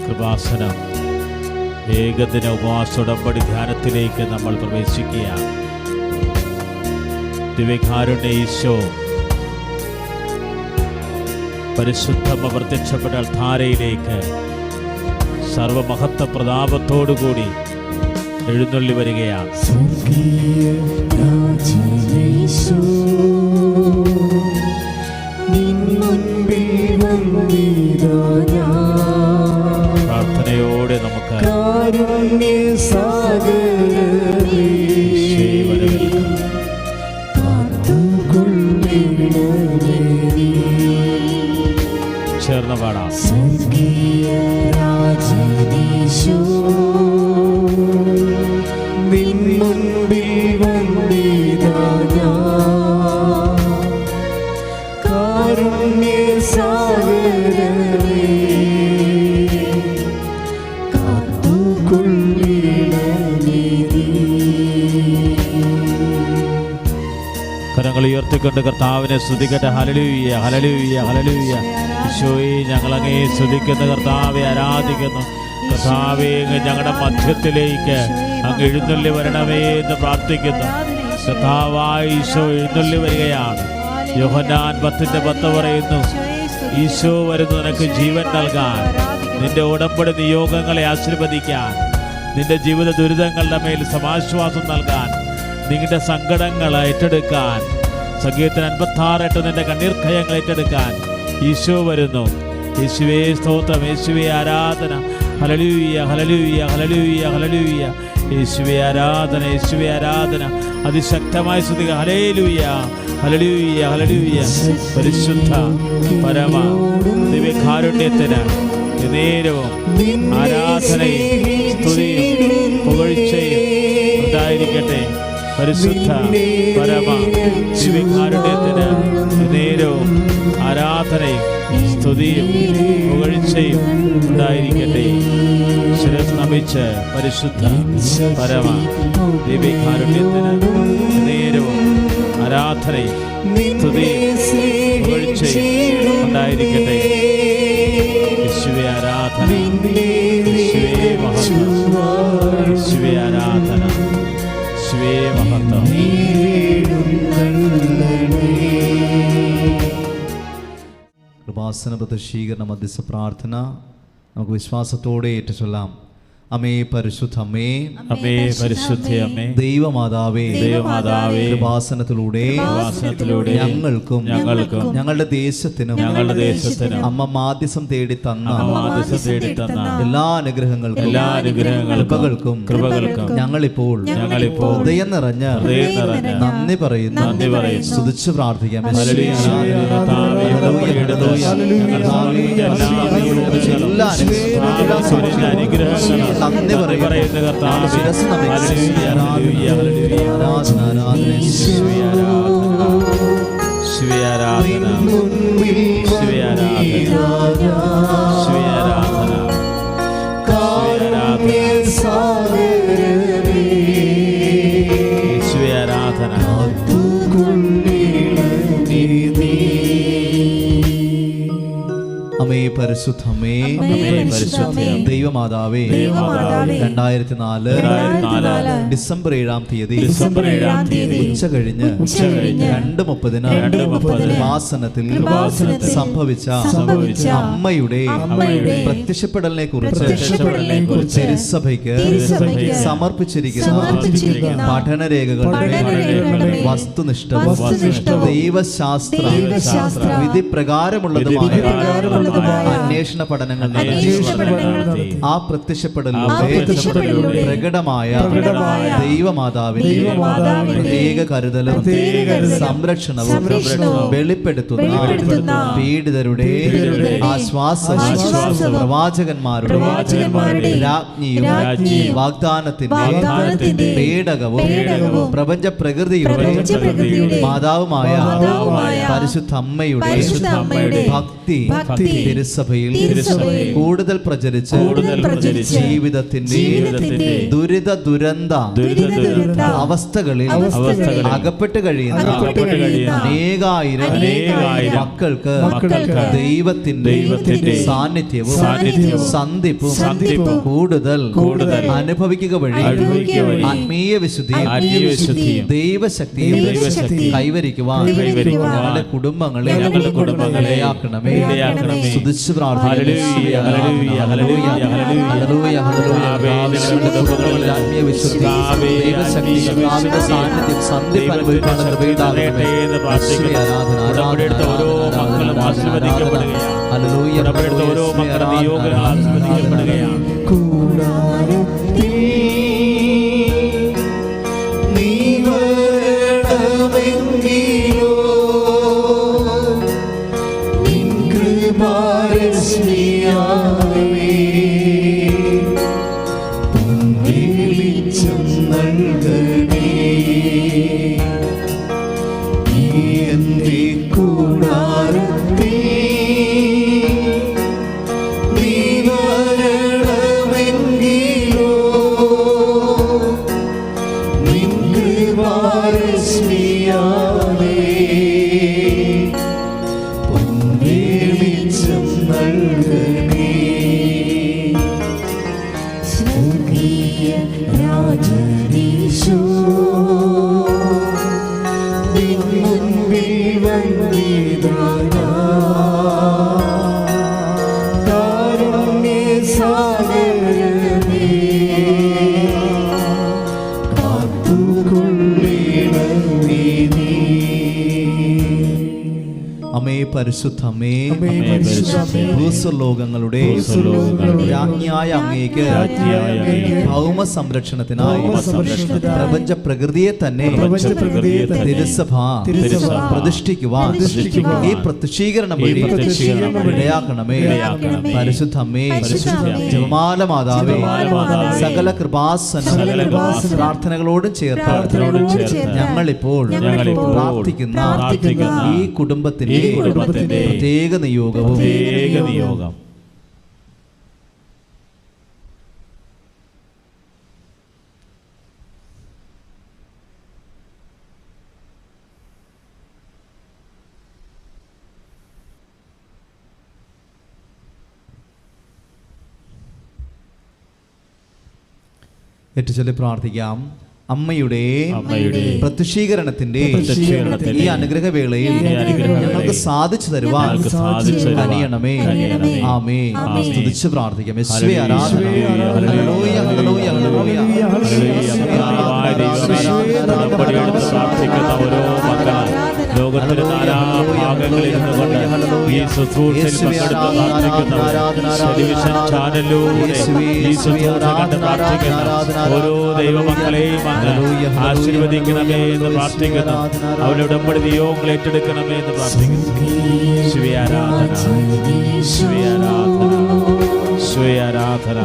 കൃപാസനം ഏകദിന ഉപവാസ ഉടമ്പടി ധ്യാനത്തിലേക്ക് നമ്മൾ പ്രവേശിക്കുകയാണ്. ദിവ്യകാരുണ്യ ഈശോ പരിശുദ്ധമ പ്രത്യക്ഷപ്പെട്ട ധാരയിലേക്ക് സർവമഹത്വ പ്രതാപത്തോടുകൂടി എഴുന്നള്ളി വരികയാണ്. പ്രാർത്ഥനയോടെ നമുക്ക് ചേർന്ന് പാടാം. കരങ്ങൾ ഉയർത്തിക്കൊണ്ട് കർത്താവിനെ സ്തുതിക്കട്ടെ. ഹല്ലേലൂയ, ഹല്ലേലൂയ, ഹല്ലേലൂയ. ഈശോയെ, ഞങ്ങളങ്ങേ സ്തുതിക്കുന്ന കർത്താവെ ആരാധിക്കുന്നു. കർത്താവെ, ഞങ്ങളുടെ മധ്യത്തിലേക്ക് അങ്ങ് എഴുന്നള്ളി വരണമേ എന്ന് പ്രാർത്ഥിക്കുന്നു. കർത്താവായ ഈശോ എഴുന്നള്ളി വരികയാണ്. യോഹന്നാൻ 10:10 പറയുന്നു, ഈശോ വരുന്നു നിനക്ക് ജീവൻ നൽകാൻ, നിന്റെ ഉടമ്പടി നിയോഗങ്ങളെ ആശീർവദിക്കാൻ, നിന്റെ ജീവിത ദുരിതങ്ങളുടെ മേൽ സമാശ്വാസം നൽകാൻ, നിങ്ങളുടെ സങ്കടങ്ങൾ ഏറ്റെടുക്കാൻ. സംഗീതത്തിന് 56:8 നിന്റെ കണ്ണീർക്കയങ്ങൾ ഏറ്റെടുക്കാൻ ഈശോ വരുന്നു. യേശുവേ സ്തോത്രം, യേശുവേ ആരാധന. ഹല്ലേലൂയ, ഹല്ലേലൂയ, ഹല്ലേലൂയ, ഹല്ലേലൂയ. യേശുവേ ആരാധന, യേശുവേ ആരാധന. അതിശക്തമായ സ്തുതിക. ഹല്ലേലൂയ, ഹല്ലേലൂയ, ഹല്ലേലൂയ. പരിശുദ്ധ പരമ ദിവ്യകാരുണ്യത്തിന് നേരവും ആരാധനയും സ്തുതിയും പുകഴ്ചയും ഉണ്ടായിരിക്കട്ടെ. പരിശുദ്ധ പരമ ദിവ്യകാരുണ്യത്തിന് നേരവും ആരാധനയും സ്തുതിയും പുകഴ്ചയും ഉണ്ടായിരിക്കട്ടെ. ശിരസ് നമിച്ച് പരിശുദ്ധ പരമ ദിവ്യകാരുണ്യത്തിന് നേരവും ആരാധനയും സ്തുതിയും പുകഴ്ചയും ഉണ്ടായിരിക്കട്ടെ. യേശുവേ ആരാധന, യേശുവേ മഹത്വം, യേശുവേ ആരാധന, യേശുവേ മഹത്വം. കൃപാസന പ്രദർശീകരണ മധ്യസ്ഥ പ്രാർത്ഥന നമുക്ക് വിശ്വാസത്തോടെ ഏറ്റുചൊല്ലാം. അമേ പരിശുദ്ധ അമ്മേ, അമേ പരിശുദ്ധ അമ്മേ, ദൈവമാതാവേ, ദൈവമാതാവേ, കൃപാസനത്തിലൂടെ ഞങ്ങൾക്കും ഞങ്ങളുടെ ദേശത്തിനും അമ്മ മാധ്യസം തേടി തന്ന എല്ലാ അനുഗ്രഹങ്ങൾക്കും കൃപകൾക്കും ഞങ്ങളിപ്പോൾ ഹൃദയം നിറഞ്ഞ നന്ദി പറയുന്നു. സ്തുതിച്ച് പ്രാർത്ഥിക്കാം. നന്ദി പറയുന്ന കർത്താവ് ശിരസ് നമിച്ച് അമേ പരിശുദ്ധമേ, ദൈവമാതാവേ, 2004 ഡിസംബർ 7-ാം തീയതി ഉച്ച കഴിഞ്ഞ് 2:30 കൃപാസനത്തിൽ സംഭവിച്ച അമ്മയുടെ പ്രത്യക്ഷപ്പെടലിനെ കുറിച്ച് തിരുസഭയ്ക്ക് സമർപ്പിച്ചിരിക്കുന്ന പഠനരേഖകളുടെ വസ്തുനിഷ്ഠവും ദൈവശാസ്ത്ര വിധി പ്രകാരമുള്ളതുമായ അന്വേഷണ പഠനങ്ങൾ ആ പ്രത്യക്ഷപ്പെടലിലൂടെ പ്രകടമായ ദൈവമാതാവിന്റെ പ്രത്യേക കരുതലും സംരക്ഷണവും വെളിപ്പെടുത്തുന്ന പീഡിതരുടെ ആശ്വാസം, പ്രവാചകന്മാരുടെ രാജ്ഞിയും വാഗ്ദാനത്തിന്റെ പേടകവും പ്രപഞ്ച പ്രകൃതിയുടെ മാതാവുമായ പരിശുദ്ധ അമ്മയുടെ ഭക്തി തിരുസഭയിൽ കൂടുതൽ പ്രചരിച്ച് ജീവിതത്തിന്റെ ദുരിത ദുരന്ത അവസ്ഥകളിൽ അകപ്പെട്ട് കഴിയുന്ന അനേകായിരം മക്കൾക്ക് ദൈവത്തിന്റെ സാന്നിധ്യവും സന്ധിപ്പും കൂടുതൽ അനുഭവിക്കുക വഴി ആത്മീയ വിശുദ്ധിയും ദൈവശക്തിയും കൈവരിക്കുവാൻ ഞങ്ങളുടെ കുടുംബങ്ങളെ ഇടയാക്കണമേ. സ്തുതിച്ച് പ്രാർത്ഥിക്കുന്നു. ആത്മീയ വിശുദ്ധി, ദൈവശക്തി, കർത്താവിന്റെ സാന്നിധ്യം, സന്ധിപ്പ് അനുഭവിക്കാനുള്ള കൃപയുണ്ടാകണമേ. പരിശുദ്ധമേ, ഭൂസ്വലോകങ്ങളുടെ രാജ്ഞിയായ അങ്ങേക്ക് ഭൗമ സംരക്ഷണത്തിനായി പ്രപഞ്ച പ്രകൃതിയെ തന്നെ തിരുസഭ പ്രതിഷ്ഠിക്കുവാൻ ഈ പ്രത്യക്ഷീകരണം വഴി ഇടയാക്കണമേ. പരിശുദ്ധമേ, ജപമാല മാതാവേ, സകല കൃപാസന പ്രാർത്ഥനകളോടും ചേർത്ത് ഞങ്ങളിപ്പോൾ പ്രാർത്ഥിക്കുന്ന ഈ കുടുംബത്തിന്റെ പ്രത്യേക നിയോഗം ഏറ്റവും പ്രാർത്ഥിക്കാം. അമ്മയുടെ പ്രത്യക്ഷീകരണത്തിന്റെ ഈ അനുഗ്രഹവേളയിൽ ഞങ്ങൾക്ക് സാധിച്ചു തരുവാൻ കനിയണമേ. ആമേൻ. സ്തുതിച്ച് പ്രാർത്ഥിക്കാം. യേശുവേ ആരാധന. ഹല്ലേലൂയ, ഹല്ലേലൂയ, ഹല്ലേലൂയ. പ്രാർത്ഥിക്കുന്ന ഓരോ മക്കളും ലോകത്തിന്റെ നാനാഭാഗങ്ങളിൽ നിന്നുകൊണ്ട് ഈ ശുശ്രൂഷയിൽ പങ്കെടുത്ത് പ്രാർത്ഥിക്കുന്ന ടെലിവിഷൻ ചാനലിലൂടെ ഈ ശുശ്രൂഷ കണ്ട് പ്രാർത്ഥിക്കുന്ന ഓരോ ദൈവമക്കളെയും ആശീർവദിക്കണമേ എന്ന് പ്രാർത്ഥിക്കുന്നു. അവരുടെ ഉടമ്പടി നിയോഗങ്ങൾ ഏറ്റെടുക്കണമേ എന്ന് പ്രാർത്ഥിക്കുന്നു. ശിവേ ആരാധന, ശിവേ ആരാധന, ശിവേ ആരാധന.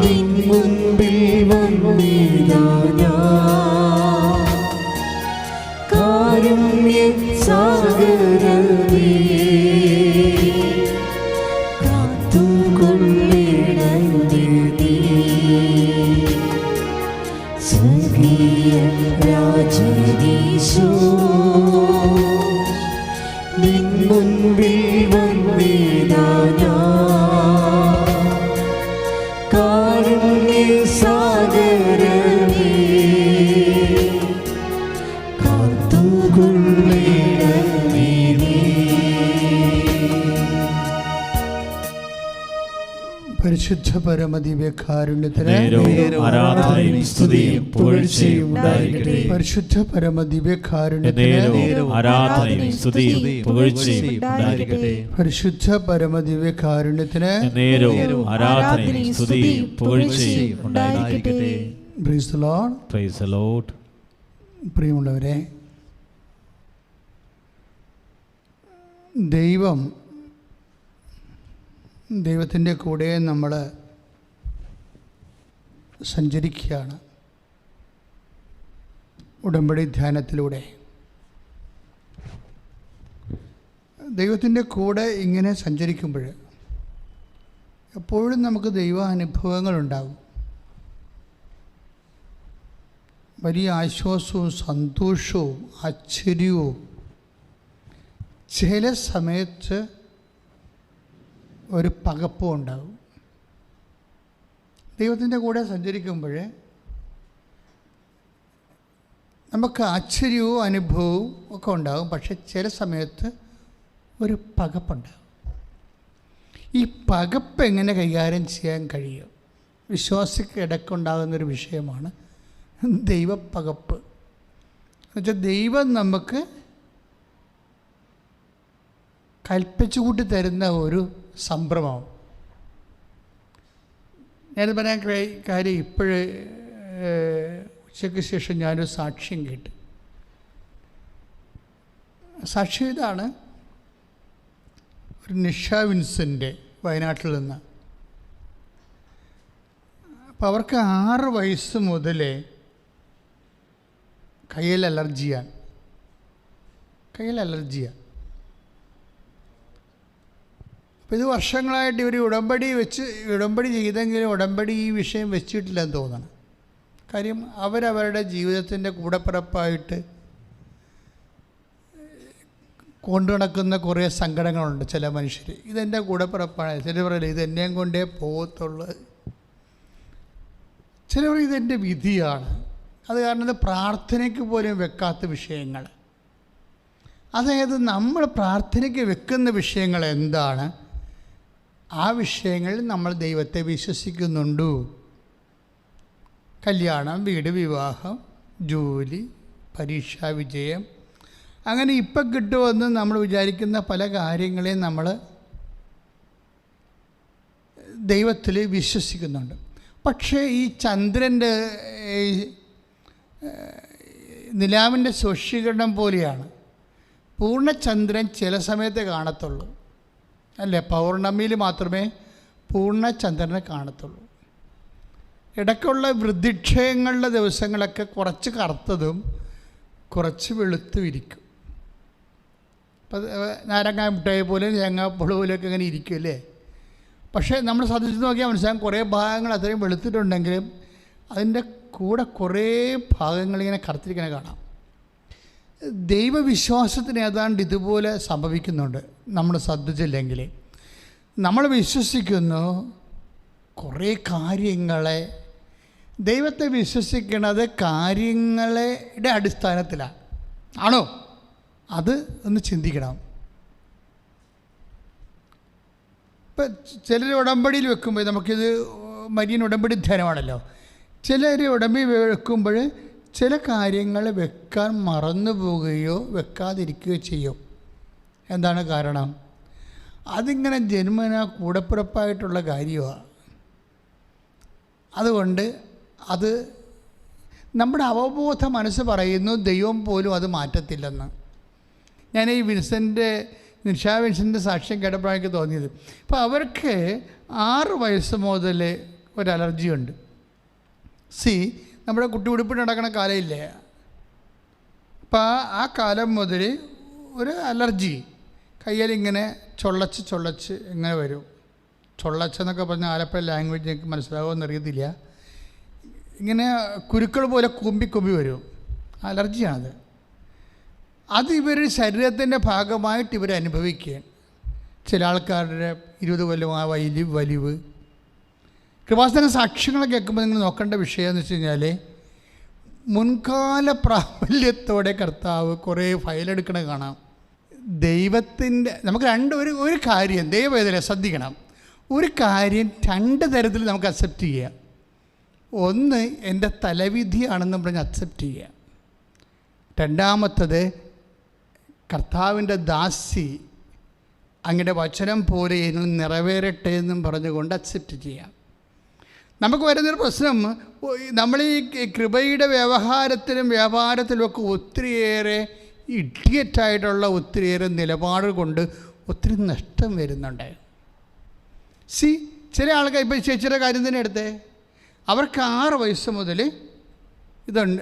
പരിശുദ്ധ പരമദിവ്യകാരുണ്യത്തിന് ആരാധനയും സ്തുതിയും പുകഴ്ചയും ഉണ്ടായിരിക്കട്ടെ. പരിശുദ്ധ പരമദിവ്യകാരുണ്യത്തിന് ആരാധനയും സ്തുതിയും പുകഴ്ചയും ഉണ്ടായിരിക്കട്ടെ. പരിശുദ്ധ പരമദിവ്യകാരുണ്യത്തിന് ആരാധനയും സ്തുതിയും പുകഴ്ചയും ഉണ്ടായിരിക്കട്ടെ. Praise the Lord. Praise the Lord. പ്രിയമുള്ളവരെ, ദൈവത്തിൻ്റെ കൂടെ നമ്മൾ സഞ്ചരിക്കുകയാണ് ഉടമ്പടി ധ്യാനത്തിലൂടെ. ദൈവത്തിൻ്റെ കൂടെ ഇങ്ങനെ സഞ്ചരിക്കുമ്പോൾ എപ്പോഴും നമുക്ക് ദൈവാനുഭവങ്ങളുണ്ടാകും. വലിയ ആശ്വാസവും സന്തോഷവും ആശ്ചര്യവും. ചില സമയത്ത് ഒരു പകപ്പും ഉണ്ടാകും. ദൈവത്തിൻ്റെ കൂടെ സഞ്ചരിക്കുമ്പോൾ നമുക്ക് ആശ്ചര്യവും അനുഭവവും ഒക്കെ ഉണ്ടാകും. പക്ഷെ ചില സമയത്ത് ഒരു പകപ്പുണ്ടാകും. ഈ പകപ്പ് എങ്ങനെ കൈകാര്യം ചെയ്യാൻ കഴിയും? വിശ്വാസിക്ക് ഇടയ്ക്കുണ്ടാകുന്നൊരു വിഷയമാണ് ദൈവപ്പകപ്പ്. എന്നുവെച്ചാൽ ദൈവം നമുക്ക് കൽപ്പിച്ചു കൂട്ടി തരുന്ന ഒരു സംഭ്രമം. ഞാനത് പറയാൻ കാര്യം, ഇപ്പോഴേ ഉച്ചയ്ക്ക് ശേഷം ഞാനൊരു സാക്ഷ്യം കേട്ടു. സാക്ഷ്യം ഇതാണ്. ഒരു നിഷ വിൻസെൻ്റ് വയനാട്ടിൽ നിന്ന്. അപ്പോൾ അവർക്ക് 6 വയസ്സ് മുതലേ കയ്യിൽ അലർജിയാണ്. അപ്പോൾ ഇത് വർഷങ്ങളായിട്ട് ഇവർ ഉടമ്പടി ചെയ്തെങ്കിലും ഉടമ്പടി ഈ വിഷയം വെച്ചിട്ടില്ലെന്ന് തോന്നണം. കാര്യം അവരവരുടെ ജീവിതത്തിൻ്റെ കൂടപ്പിറപ്പായിട്ട് കൊണ്ടു നടക്കുന്ന കുറേ സങ്കടങ്ങളുണ്ട്. ചില മനുഷ്യർ ഇതെൻ്റെ കൂടപ്പിറപ്പാണ്, ചിലർ പറയില്ല ഇതെന്നെയും കൊണ്ടേ പോകത്തുള്ളൂ, ചിലർ ഇതെൻ്റെ വിധിയാണ്. അത് കാരണം ഇത് പ്രാർത്ഥനയ്ക്ക് പോലും വെക്കാത്ത വിഷയങ്ങൾ. അതായത് നമ്മൾ പ്രാർത്ഥനയ്ക്ക് വെക്കുന്ന വിഷയങ്ങൾ എന്താണ്, ആ വിഷയങ്ങളിൽ നമ്മൾ ദൈവത്തെ വിശ്വസിക്കുന്നുണ്ടോ? കല്യാണം, വീട്, വിവാഹം, ജോലി, പരീക്ഷാ വിജയം, അങ്ങനെ ഇപ്പം കിട്ടുമെന്ന് നമ്മൾ വിചാരിക്കുന്ന പല കാര്യങ്ങളെയും നമ്മൾ ദൈവത്തിൽ വിശ്വസിക്കുന്നുണ്ട്. പക്ഷേ ഈ ചന്ദ്രൻ്റെ നിലാവിൻ്റെ സ്വശീകരണം പോലെയാണ്. പൂർണ്ണചന്ദ്രൻ ചില സമയത്തേ കാണത്തുള്ളൂ, അല്ലേ? പൗർണമിയിൽ മാത്രമേ പൂർണ്ണചന്ദ്രനെ കാണത്തുള്ളൂ. ഇടയ്ക്കുള്ള വൃദ്ധിക്ഷയങ്ങളുടെ ദിവസങ്ങളൊക്കെ കുറച്ച് കറുത്തതും കുറച്ച് വെളുത്തും ഇരിക്കും. അപ്പം നാരങ്ങ മിഠായി പോലെ തേങ്ങാപ്പുള പോലെയൊക്കെ ഇങ്ങനെ ഇരിക്കും, അല്ലേ? പക്ഷേ നമ്മൾ ശ്രദ്ധിച്ച് നോക്കിയാൽ മനസ്സിലാകും കുറേ ഭാഗങ്ങൾ അത്രയും വെളുത്തിട്ടുണ്ടെങ്കിലും അതിൻ്റെ കൂടെ കുറേ ഭാഗങ്ങളിങ്ങനെ കറുത്തിരിക്കണ കാണാം. ദൈവവിശ്വാസത്തിന് ഏതാണ്ട് ഇതുപോലെ സംഭവിക്കുന്നുണ്ട്. നമ്മൾ ശ്രദ്ധിച്ചില്ലെങ്കിൽ നമ്മൾ വിശ്വസിക്കുന്നു കുറേ കാര്യങ്ങളെ. ദൈവത്തെ വിശ്വസിക്കുന്നത് കാര്യങ്ങളുടെ അടിസ്ഥാനത്തിലാണ്. ആണോ? അത് ഒന്ന് ചിന്തിക്കണം. ഇപ്പം ചിലർ ഉടമ്പടിയിൽ വെക്കുമ്പോൾ, നമുക്കിത് മരിയൻ ഉടമ്പടി ധ്യാനമാണല്ലോ, ചിലർ ഉടമ്പടി വെക്കുമ്പോൾ ചില കാര്യങ്ങൾ വെക്കാൻ മറന്നു പോവുകയോ വെക്കാതിരിക്കുകയോ ചെയ്യും. എന്താണ് കാരണം? അതിങ്ങനെ ജന്മന കൂടപ്പിറപ്പായിട്ടുള്ള കാര്യമാണ്. അതുകൊണ്ട് അത് നമ്മുടെ അവബോധ മനസ്സ് പറയുന്നു ദൈവം പോലും അത് മാറ്റത്തില്ലെന്ന്. ഞാൻ ഈ നിഷാ വിൻസെൻ്റെ സാക്ഷ്യം കേട്ടപ്പോഴാണ് എനിക്ക് തോന്നിയത്. അപ്പോൾ അവർക്ക് 6 വയസ്സ് മുതൽ ഒരു അലർജിയുണ്ട്. നമ്മുടെ കുട്ടി ഉടുപ്പിട്ട് നടക്കുന്ന കാലമില്ലേ, അപ്പോൾ ആ കാലം മുതൽ ഒരു അലർജി കയ്യിലിങ്ങനെ ചൊള്ളച്ച് ഇങ്ങനെ വരും. ചൊള്ളച്ചെന്നൊക്കെ പറഞ്ഞാൽ ആലപ്പുഴ ലാംഗ്വേജ് എനിക്ക് മനസ്സിലാവുമെന്ന് അറിയത്തില്ല. ഇങ്ങനെ കുരുക്കൾ പോലെ കുമ്പി വരും. അലർജിയാണത്. അത് ഇവർ ശരീരത്തിൻ്റെ ഭാഗമായിട്ട് ഇവർ അനുഭവിക്കുകയാണ്. ചില ആൾക്കാരുടെ 20 കൊല്ലം ആ വലിവ്. കൃപാസന സാക്ഷ്യങ്ങൾ കേൾക്കുമ്പോൾ നിങ്ങൾ നോക്കേണ്ട വിഷയം എന്ന് വെച്ച് കഴിഞ്ഞാൽ, മുൻകാല പ്രാബല്യത്തോടെ കർത്താവ് കുറേ ഫയലെടുക്കണ കാണാം. ദൈവത്തിൻ്റെ നമുക്ക് ഒരു കാര്യം ദൈവവേദന ശ്രദ്ധിക്കണം. ഒരു കാര്യം 2 തരത്തിൽ നമുക്ക് അക്സെപ്റ്റ് ചെയ്യാം. ഒന്ന് എൻ്റെ തലവിധിയാണെന്ന് പറഞ്ഞ് അക്സെപ്റ്റ് ചെയ്യുക. രണ്ടാമത്തത് കർത്താവിൻ്റെ ദാസി അങ്ങയുടെ വചനം പോലെ നിറവേറട്ടെ എന്നും പറഞ്ഞുകൊണ്ട് അക്സെപ്റ്റ് ചെയ്യാം. നമുക്ക് വരുന്നൊരു പ്രശ്നം, നമ്മൾ ഈ കൃപയുടെ വ്യവഹാരത്തിലും വ്യാപാരത്തിലുമൊക്കെ ഒത്തിരിയേറെ ഇഡിയറ്റായിട്ടുള്ള ഒത്തിരിയേറെ നിലപാടുകൾ കൊണ്ട് ഒത്തിരി നഷ്ടം വരുന്നുണ്ട്. ചില ആൾക്കാർ, ഇപ്പോൾ ചേച്ചിയുടെ കാര്യം തന്നെ എടുത്തേ, അവർക്ക് 6 വയസ്സ് മുതൽ ഇതുണ്ട്,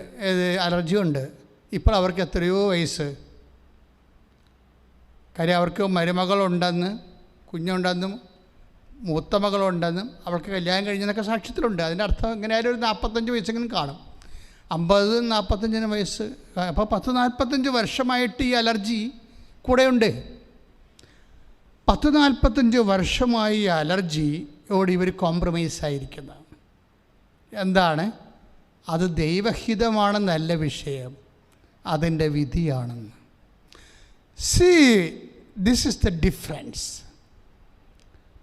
അലർജി ഉണ്ട്. ഇപ്പോൾ അവർക്ക് എത്രയോ വയസ്സ്. കാര്യം അവർക്ക് മരുമകളുണ്ടെന്ന്, കുഞ്ഞുണ്ടെന്നും മൂത്ത മകളുണ്ടെന്നും അവൾക്ക് കല്യാണം കഴിഞ്ഞെന്നൊക്കെ സാക്ഷ്യത്തിലുണ്ട്. അതിൻ്റെ അർത്ഥം എങ്ങനെയായാലും ഒരു 45 വയസ്സെങ്കിലും കാണും. 50-45 വയസ്സ്. അപ്പോൾ 10-45 വർഷമായിട്ട് ഈ അലർജി കൂടെയുണ്ട്. 10-45 വർഷമായി ഈ അലർജിയോട് ഇവർ കോംപ്രമൈസ് ആയിരിക്കുന്നത്. എന്താണ്? അത് ദൈവഹിതമാണെന്നല്ല വിഷയം, അതിൻ്റെ വിധിയാണെന്ന്. See, this is the difference.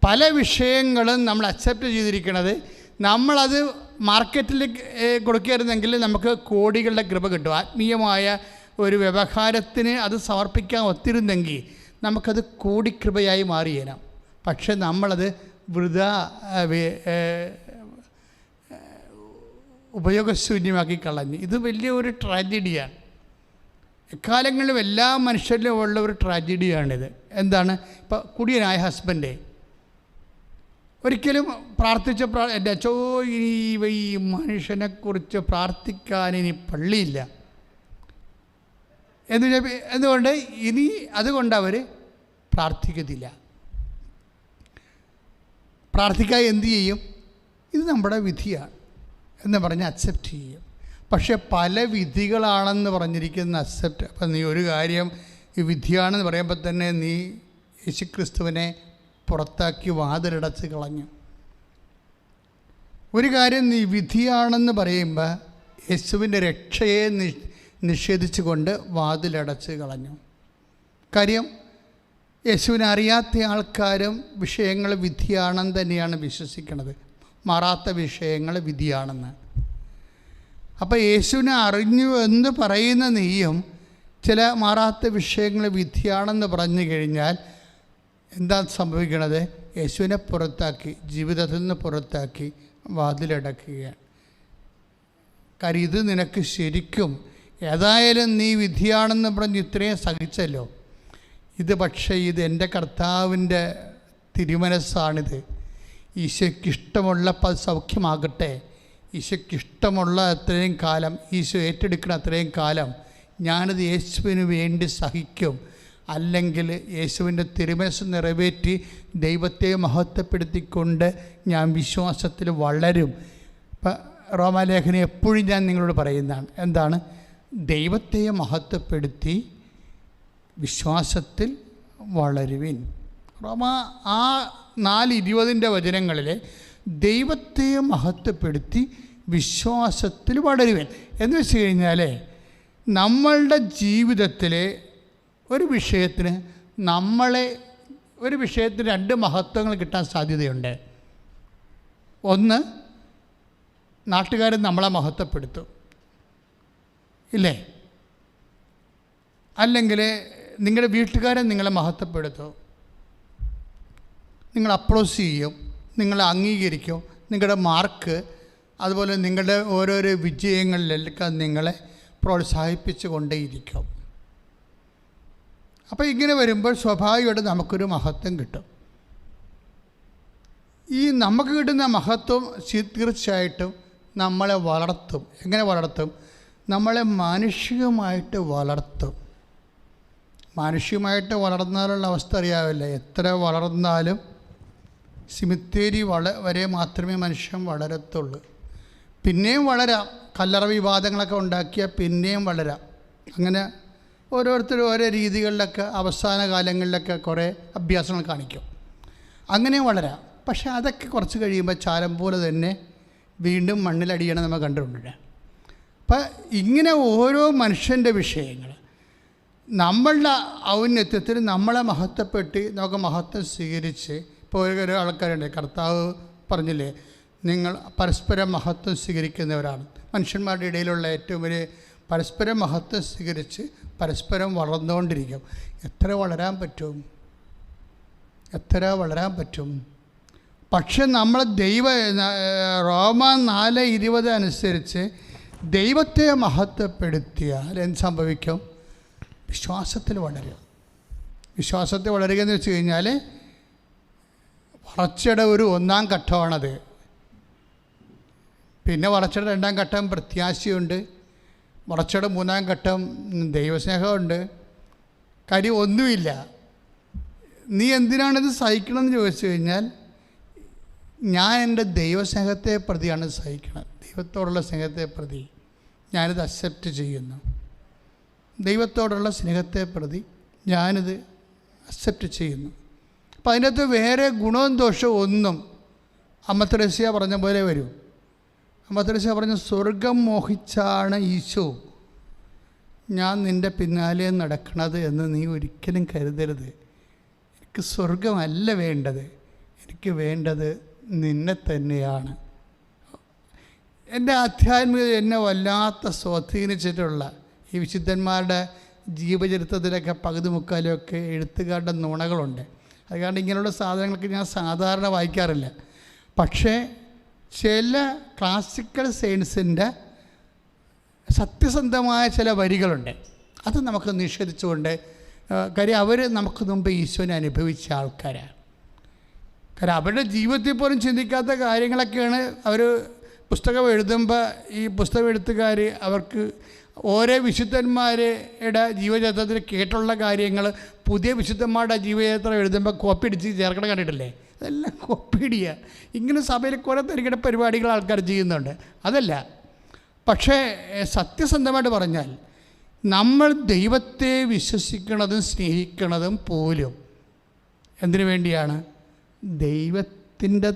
പല വിഷയങ്ങളും നമ്മൾ അക്സെപ്റ്റ് ചെയ്തിരിക്കുന്നത്, നമ്മളത് മാർക്കറ്റിൽ കൊടുക്കുകയായിരുന്നെങ്കിൽ നമുക്ക് കോടികളുടെ കൃപ കിട്ടും. ആത്മീയമായ ഒരു വ്യവഹാരത്തിന് അത് സമർപ്പിക്കാൻ ഒത്തിരുന്നെങ്കിൽ നമുക്കത് കോടിക്കൃപയായി മാറിയേനാം. പക്ഷെ നമ്മളത് വൃഥാ ഉപയോഗശൂന്യമാക്കി കളഞ്ഞു. ഇത് വലിയ ഒരു ട്രാജഡിയാണ്. എക്കാലങ്ങളിലും എല്ലാ മനുഷ്യരിലും ഉള്ള ഒരു ട്രാജഡിയാണിത്. എന്താണ്? ഇപ്പോൾ കുടിയനായ ഹസ്ബൻഡ് ഒരിക്കലും പ്രാർത്ഥിച്ച എൻ്റെ അച്ചോ ഈ മനുഷ്യനെക്കുറിച്ച് പ്രാർത്ഥിക്കാൻ ഇനി പള്ളിയില്ല എന്തുകൊണ്ട് ഇനി അതുകൊണ്ട് അവർ പ്രാർത്ഥിക്കത്തില്ല. പ്രാർത്ഥിക്കാൻ എന്തു ചെയ്യും? ഇത് നമ്മുടെ വിധിയാണ് എന്ന് പറഞ്ഞ് അക്സെപ്റ്റ് ചെയ്യും. പക്ഷെ പല വിധികളാണെന്ന് പറഞ്ഞിരിക്കുന്ന അക്സെപ്റ്റ്. അപ്പം നീ ഒരു കാര്യം ഈ വിധിയാണെന്ന് പറയുമ്പോൾ തന്നെ നീ യേശുക്രിസ്തുവിനെ പുറത്താക്കി വാതിലടച്ച് കളഞ്ഞു. ഒരു കാര്യം നീ വിധിയാണെന്ന് പറയുമ്പോൾ യേശുവിൻ്റെ രക്ഷയെ നിഷേധിച്ചു കൊണ്ട് വാതിലടച്ച് കളഞ്ഞു. കാര്യം യേശുവിനെ അറിയാത്ത ആൾക്കാരും വിഷയങ്ങൾ വിധിയാണെന്ന് തന്നെയാണ് വിശ്വസിക്കുന്നത്. മാറാത്ത വിഷയങ്ങൾ വിധിയാണെന്ന്. അപ്പോൾ യേശുവിനെ അറിഞ്ഞു എന്ന് പറയുന്ന നീയും ചില മാറാത്ത വിഷയങ്ങൾ വിധിയാണെന്ന് പറഞ്ഞു കഴിഞ്ഞാൽ എന്താ സംഭവിക്കണത്? യേശുവിനെ പുറത്താക്കി, ജീവിതത്തിൽ നിന്ന് പുറത്താക്കി വാതിലടക്കുകയാണ്. കാര്യം ഇത് നിനക്ക് ശരിക്കും ഏതായാലും നീ വിധിയാണെന്ന് പറഞ്ഞ് ഇത്രയും സഹിച്ചല്ലോ. ഇത് പക്ഷേ ഇത് എൻ്റെ കർത്താവിൻ്റെ തിരുമനസ്സാണിത്. ഈശോയ്ക്കിഷ്ടമുള്ളപ്പോൾ സൗഖ്യമാകട്ടെ. ഈശോയ്ക്കിഷ്ടമുള്ള അത്രയും കാലം, ഈശോ ഏറ്റെടുക്കുന്ന അത്രയും കാലം ഞാനത് യേശുവിന് വേണ്ടി സഹിക്കും. അല്ലെങ്കിൽ യേശുവിൻ്റെ തിരുമനസ്സ് നിറവേറ്റി ദൈവത്തെ മഹത്വപ്പെടുത്തിക്കൊണ്ട് ഞാൻ വിശ്വാസത്തിൽ വളരും. ഇപ്പം റോമാലേഖനം എപ്പോഴും ഞാൻ നിങ്ങളോട് പറയുന്നതാണ്. എന്താണ്? ദൈവത്തെ മഹത്വപ്പെടുത്തി വിശ്വാസത്തിൽ വളരുവിൻ. റോമ 4:20 വചനങ്ങളിൽ ദൈവത്തെ മഹത്വപ്പെടുത്തി വിശ്വാസത്തിൽ വളരുവിൻ എന്ന് വെച്ച് കഴിഞ്ഞാൽ നമ്മളുടെ ജീവിതത്തിലെ ഒരു വിഷയത്തിന് രണ്ട് മഹത്വങ്ങൾ കിട്ടാൻ സാധ്യതയുണ്ട്. ഒന്ന്, നാട്ടുകാരൻ നമ്മളെ മഹത്വപ്പെടുത്തും, ഇല്ലേ? അല്ലെങ്കിൽ നിങ്ങളുടെ വീട്ടുകാരൻ നിങ്ങളെ മഹത്വപ്പെടുത്തും, നിങ്ങൾ അപ്രോച്ച് ചെയ്യും, നിങ്ങളെ അംഗീകരിക്കും, നിങ്ങളുടെ മാർക്ക്, അതുപോലെ നിങ്ങളുടെ ഓരോരോ വിജയങ്ങളിലെല്ലാം നിങ്ങളെ പ്രോത്സാഹിപ്പിച്ചു കൊണ്ടേയിരിക്കും. അപ്പോൾ ഇങ്ങനെ വരുമ്പോൾ സ്വാഭാവികമായിട്ട് നമുക്കൊരു മഹത്വം കിട്ടും. ഈ നമുക്ക് കിട്ടുന്ന മഹത്വം തീർച്ചയായിട്ടും നമ്മളെ വളർത്തും. എങ്ങനെ വളർത്തും? നമ്മളെ മാനുഷികമായിട്ട് വളർത്തും. മാനുഷികമായിട്ട് വളർന്നാലുള്ള അവസ്ഥ അറിയാവില്ല. എത്ര വളർന്നാലും സിമിത്തേരി വരെ മാത്രമേ മനുഷ്യൻ വളരത്തുള്ളൂ. പിന്നെയും വളരാം. കല്ലറ വിവാദങ്ങളൊക്കെ ഉണ്ടാക്കിയാൽ പിന്നെയും വളരാം. അങ്ങനെ ഓരോരുത്തരും ഓരോ രീതികളിലൊക്കെ അവസാന കാലങ്ങളിലൊക്കെ കുറേ അഭ്യാസങ്ങൾ കാണിക്കും. അങ്ങനെ വളരാം. പക്ഷേ അതൊക്കെ കുറച്ച് കഴിയുമ്പോൾ ചാരം പോലെ തന്നെ വീണ്ടും മണ്ണിലടിയണം നമ്മൾ കണ്ടിട്ടുണ്ട്. അപ്പം ഇങ്ങനെ ഓരോ മനുഷ്യൻ്റെ വിഷയങ്ങൾ നമ്മളുടെ ഔന്നത്യത്തിൽ നമ്മളെ മഹത്വപ്പെട്ട് നമുക്ക് മഹത്വം സ്വീകരിച്ച്, ഇപ്പോൾ ഓരോ ആൾക്കാരുണ്ട്, കർത്താവ് പറഞ്ഞില്ലേ, നിങ്ങൾ പരസ്പരം മഹത്വം സ്വീകരിക്കുന്നവരാണ്. മനുഷ്യന്മാരുടെ ഇടയിലുള്ള ഏറ്റവും വലിയ പരസ്പരം മഹത്വം സ്വീകരിച്ച് പരസ്പരം വളർന്നുകൊണ്ടിരിക്കും. എത്ര വളരാൻ പറ്റും? പക്ഷെ നമ്മൾ റോമ 4:20 അനുസരിച്ച് ദൈവത്തെ മഹത്വപ്പെടുത്തിയാൽ എന്ത് സംഭവിക്കും? വിശ്വാസത്തിൽ വളരും. വിശ്വാസത്തിൽ വളരുക എന്ന് വെച്ച് കഴിഞ്ഞാൽ വളർച്ചയുടെ ഒരു 1-ാം ഘട്ടമാണത്. പിന്നെ വളർച്ചയുടെ 2-ാം ഘട്ടം പ്രത്യാശയുണ്ട്. വളർച്ചയുടെ 3-ാം ഘട്ടം ദൈവസ്നേഹമുണ്ട്. കാര്യം ഒന്നുമില്ല. നീ എന്തിനാണിത് സഹിക്കണമെന്ന് ചോദിച്ചു കഴിഞ്ഞാൽ ഞാൻ എൻ്റെ ദൈവസ്നേഹത്തെ പ്രതിയാണ് സഹിക്കുന്നത്. ദൈവത്തോടുള്ള സ്നേഹത്തെ പ്രതി ഞാനിത് അക്സെപ്റ്റ് ചെയ്യുന്നു. ദൈവത്തോടുള്ള സ്നേഹത്തെ പ്രതി ഞാനിത് അക്സെപ്റ്റ് ചെയ്യുന്നു. അപ്പം അതിനകത്ത് വേറെ ഗുണവും ദോഷവും ഒന്നും അമ്മ തെരേസ്യ പറഞ്ഞ പോലെ വരും. അമ്മ തെരേസ്യ പറഞ്ഞ, സ്വർഗം മോഹിച്ചാണ് ഈശോ ഞാൻ നിൻ്റെ പിന്നാലെ നടക്കണത് എന്ന് നീ ഒരിക്കലും കരുതരുത്. എനിക്ക് സ്വർഗമല്ല വേണ്ടത്, എനിക്ക് വേണ്ടത് നിന്നെ തന്നെയാണ്. എൻ്റെ ആധ്യാത്മികത എന്നെ വല്ലാത്ത സ്വാധീനിച്ചിട്ടുള്ള ഈ വിശുദ്ധന്മാരുടെ ജീവചരിത്രത്തിലൊക്കെ പകുതി മുക്കാലുമൊക്കെ എഴുത്തുകാരുടെ നുണകളുണ്ട്. അത് കാരണം ഇങ്ങനെയുള്ള സാധനങ്ങളൊക്കെ ഞാൻ സാധാരണ വായിക്കാറില്ല. പക്ഷേ ചില ക്ലാസിക്കൽ സയൻസിൻ്റെ സത്യസന്ധമായ ചില വരികളുണ്ട്, അത് നമുക്ക് നിഷേധിച്ചുകൊണ്ട്, കാര്യം അവർ നമുക്ക് മുമ്പ് ഈശോനെ അനുഭവിച്ച ആൾക്കാരാണ്. കാരണം അവരുടെ ജീവിതത്തിൽ പോലും ചിന്തിക്കാത്ത കാര്യങ്ങളൊക്കെയാണ് അവർ പുസ്തകം എഴുതുമ്പോൾ ഈ പുസ്തകം എഴുത്തുകാർ അവർക്ക് ഓരോ വിശുദ്ധന്മാരുടെ ജീവചരിത്രത്തിൽ കേട്ടുള്ള കാര്യങ്ങൾ പുതിയ വിശുദ്ധന്മാരുടെ ജീവചരിത്രം എഴുതുമ്പോൾ കോപ്പി അടിച്ച് ചേർക്കണം കണ്ടിട്ടില്ലേ? അതെല്ലാം കോപ്പി അടിക്കുക. ഇങ്ങനെ സഭയിൽ കുറേ തരികിട പരിപാടികൾ ആൾക്കാർ ചെയ്യുന്നുണ്ട്, അതല്ല. പക്ഷേ സത്യസന്ധമായിട്ട് പറഞ്ഞാൽ നമ്മൾ ദൈവത്തെ വിശ്വസിക്കുന്നതും സ്നേഹിക്കുന്നതും പോലും എന്തിനു വേണ്ടിയാണ്? ദൈവത്തിൻ്റെ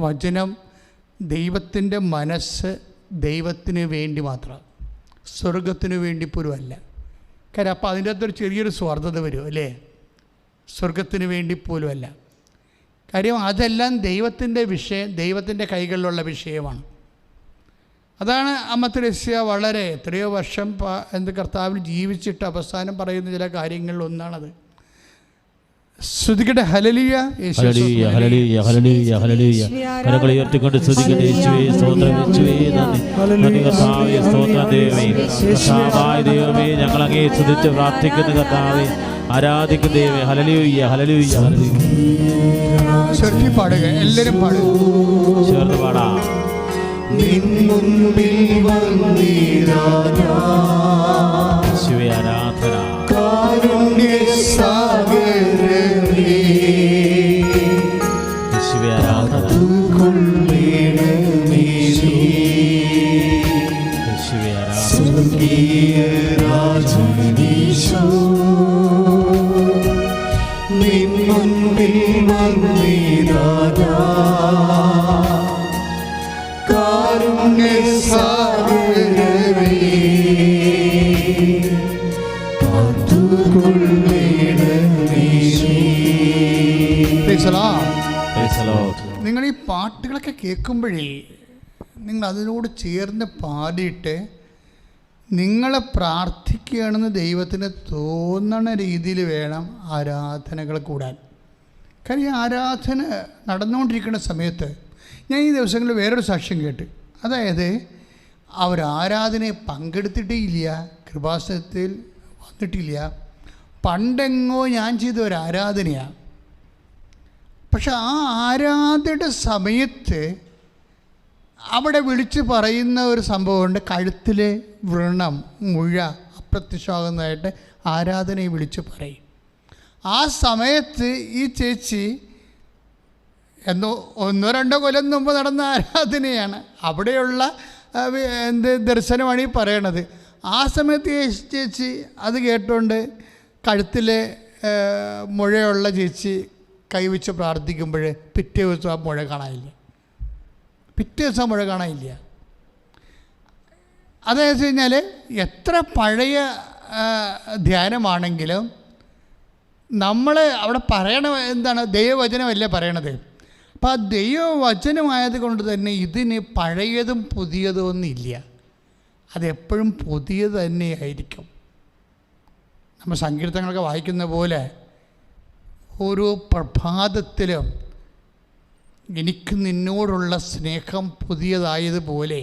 വചനം, ദൈവത്തിൻ്റെ മനസ്സ് ദൈവത്തിന് വേണ്ടി മാത്രം, സ്വർഗത്തിന് വേണ്ടി പോലും അല്ല. കാര്യം അപ്പോൾ അതിൻ്റെ അകത്തൊരു ചെറിയൊരു സ്വാർത്ഥത വരും അല്ലേ? സ്വർഗത്തിന് വേണ്ടി പോലും അല്ല. കാര്യം അതെല്ലാം ദൈവത്തിൻ്റെ വിഷയം, ദൈവത്തിൻ്റെ കൈകളിലുള്ള വിഷയമാണ്. അതാണ് അമ്മ തെരേസ്യ വളരെ എത്രയോ വർഷം കർത്താവിൽ ജീവിച്ചിട്ട് അവസാനം പറയുന്ന ചില കാര്യങ്ങളിൽ ഒന്നാണത്. സ്തുതിക്കട്ടെ, ഹല്ലേലൂയ, ഹല്ലേലൂയ, ഹല്ലേലൂയ, ഹല്ലേലൂയ, ഹല്ലേലൂയ. കരങ്ങൾ ഉയർത്തിക്കൊണ്ട് സ്തുതിക്കട്ടെ. യേശുവേ സ്തോത്രം, യേശുവേ നന്ദി കർത്താവേ, സ്തോത്രം ദൈവമേ. കർത്താവായ ദൈവമേ, ഞങ്ങൾ അങ്ങേ സ്തുതിച്ച് പ്രാർത്ഥിക്കുന്ന കർത്താവേ, ആരാധിക്കുന്ന ദൈവമേ. ഹല്ലേലൂയ, ഹല്ലേലൂയ, ഹല്ലേലൂയ. ചേർത്തി പാടുക, എല്ലാവരും പാടുക, ചേർന്ന് പാടാം. യേശുവേ ആരാധന. യേശുവേ ആരാധന. യേശുവേ നിങ്ങൾ ഈ പാട്ടുകളൊക്കെ കേൾക്കുമ്പോഴേ നിങ്ങൾ അതിനോട് ചേർന്ന് പാടിയിട്ട് നിങ്ങളെ പ്രാർത്ഥിക്കുകയാണെന്ന് ദൈവത്തിന് തോന്നണ രീതിയിൽ വേണം ആരാധനകൾ കൂടാൻ. കാര്യം ആരാധന നടന്നുകൊണ്ടിരിക്കുന്ന സമയത്ത് ഞാൻ ഈ ദിവസങ്ങളിൽ വേറൊരു സാക്ഷ്യം കേട്ട്, അതായത് അവർ ആരാധനയെ പങ്കെടുത്തിട്ടേ ഇല്ല, കൃപാസനത്തിൽ വന്നിട്ടില്ല, പണ്ടെങ്ങോ ഞാൻ ചെയ്ത ഒരു ആരാധനയാണ്. പക്ഷെ ആ ആരാധനയുടെ സമയത്ത് അവിടെ വിളിച്ച് പറയുന്ന ഒരു സംഭവമുണ്ട്, കഴുത്തിലെ വ്രണം, മുഴ അപ്രത്യക്ഷമാകുന്നതായിട്ട് ആരാധനയെ വിളിച്ച് പറയും. ആ സമയത്ത് ഈ ചേച്ചി ഒന്നോ രണ്ടോ കൊല്ലം മുമ്പ് നടന്ന ആരാധനയാണ്, അവിടെയുള്ള ദർശനമാണ് ഈ പറയണത്. ആ സമയത്ത് ചേച്ചി അത് കേട്ടുകൊണ്ട് കഴുത്തിലെ മുഴയുള്ള ചേച്ചി കൈവച്ച് പ്രാർത്ഥിക്കുമ്പോൾ പിറ്റേ ദിവസം ആ മുഴ കാണാനില്ല, പിറ്റേ ദിവസം മുഴ കാണാനില്ല. അതെന്ന് വെച്ച് കഴിഞ്ഞാൽ എത്ര പഴയ ധ്യാനമാണെങ്കിലും നമ്മൾ അവിടെ പറയണ എന്താണ്? ദൈവവചനമല്ലേ പറയണത്. അപ്പം ആ ദൈവവചനമായത് കൊണ്ട് തന്നെ ഇതിന് പഴയതും പുതിയതും ഒന്നുമില്ല, അതെപ്പോഴും പുതിയത് തന്നെയായിരിക്കും. നമ്മൾ സങ്കീർത്തനങ്ങളൊക്കെ വായിക്കുന്ന പോലെ ഓരോ പ്രഭാതത്തിലും എനിക്ക് നിന്നോടുള്ള സ്നേഹം പുതിയതായതുപോലെ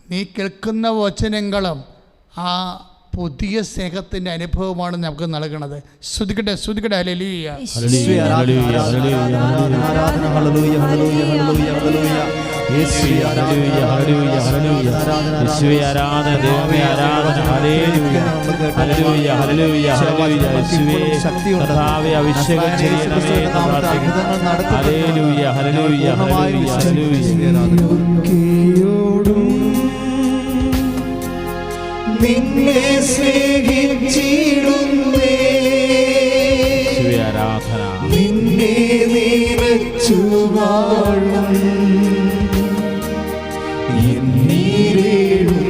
നീ കേൾക്കുന്ന വചനങ്ങളും ആ പുതിയ സ്നേഹത്തിൻ്റെ അനുഭവമാണ് നമുക്ക് നൽകുന്നത്. ശ്രുതിക്കട്ടെ, ശ്രുതിക്കട്ടെ, ഹല്ലേലൂയ. യേശുവേ ഹല്ലേലൂയ ഹല്ലേലൂയ ഹല്ലേലൂയ യേശുവേ ആരാധന ദൈവമേ ആരാധന ഹല്ലേലൂയ ഹല്ലേലൂയ ഹല്ലേലൂയ ഹല്ലേലൂയ യേശുവേ കർത്താവേ അഭിഷേകം ചെയ്യണമേ എന്ന് പ്രാർത്ഥിക്കുന്നു ഹല്ലേലൂയ ഹല്ലേലൂയ ഹല്ലേലൂയ ഹല്ലേലൂയ നിന്നെ സ്നേഹിച്ചിടുന്നേ യേശുവേ ആരാധന നിന്നെ നിറച്ചു വാഴും എന്നീരേഴുന്നള്ളണേ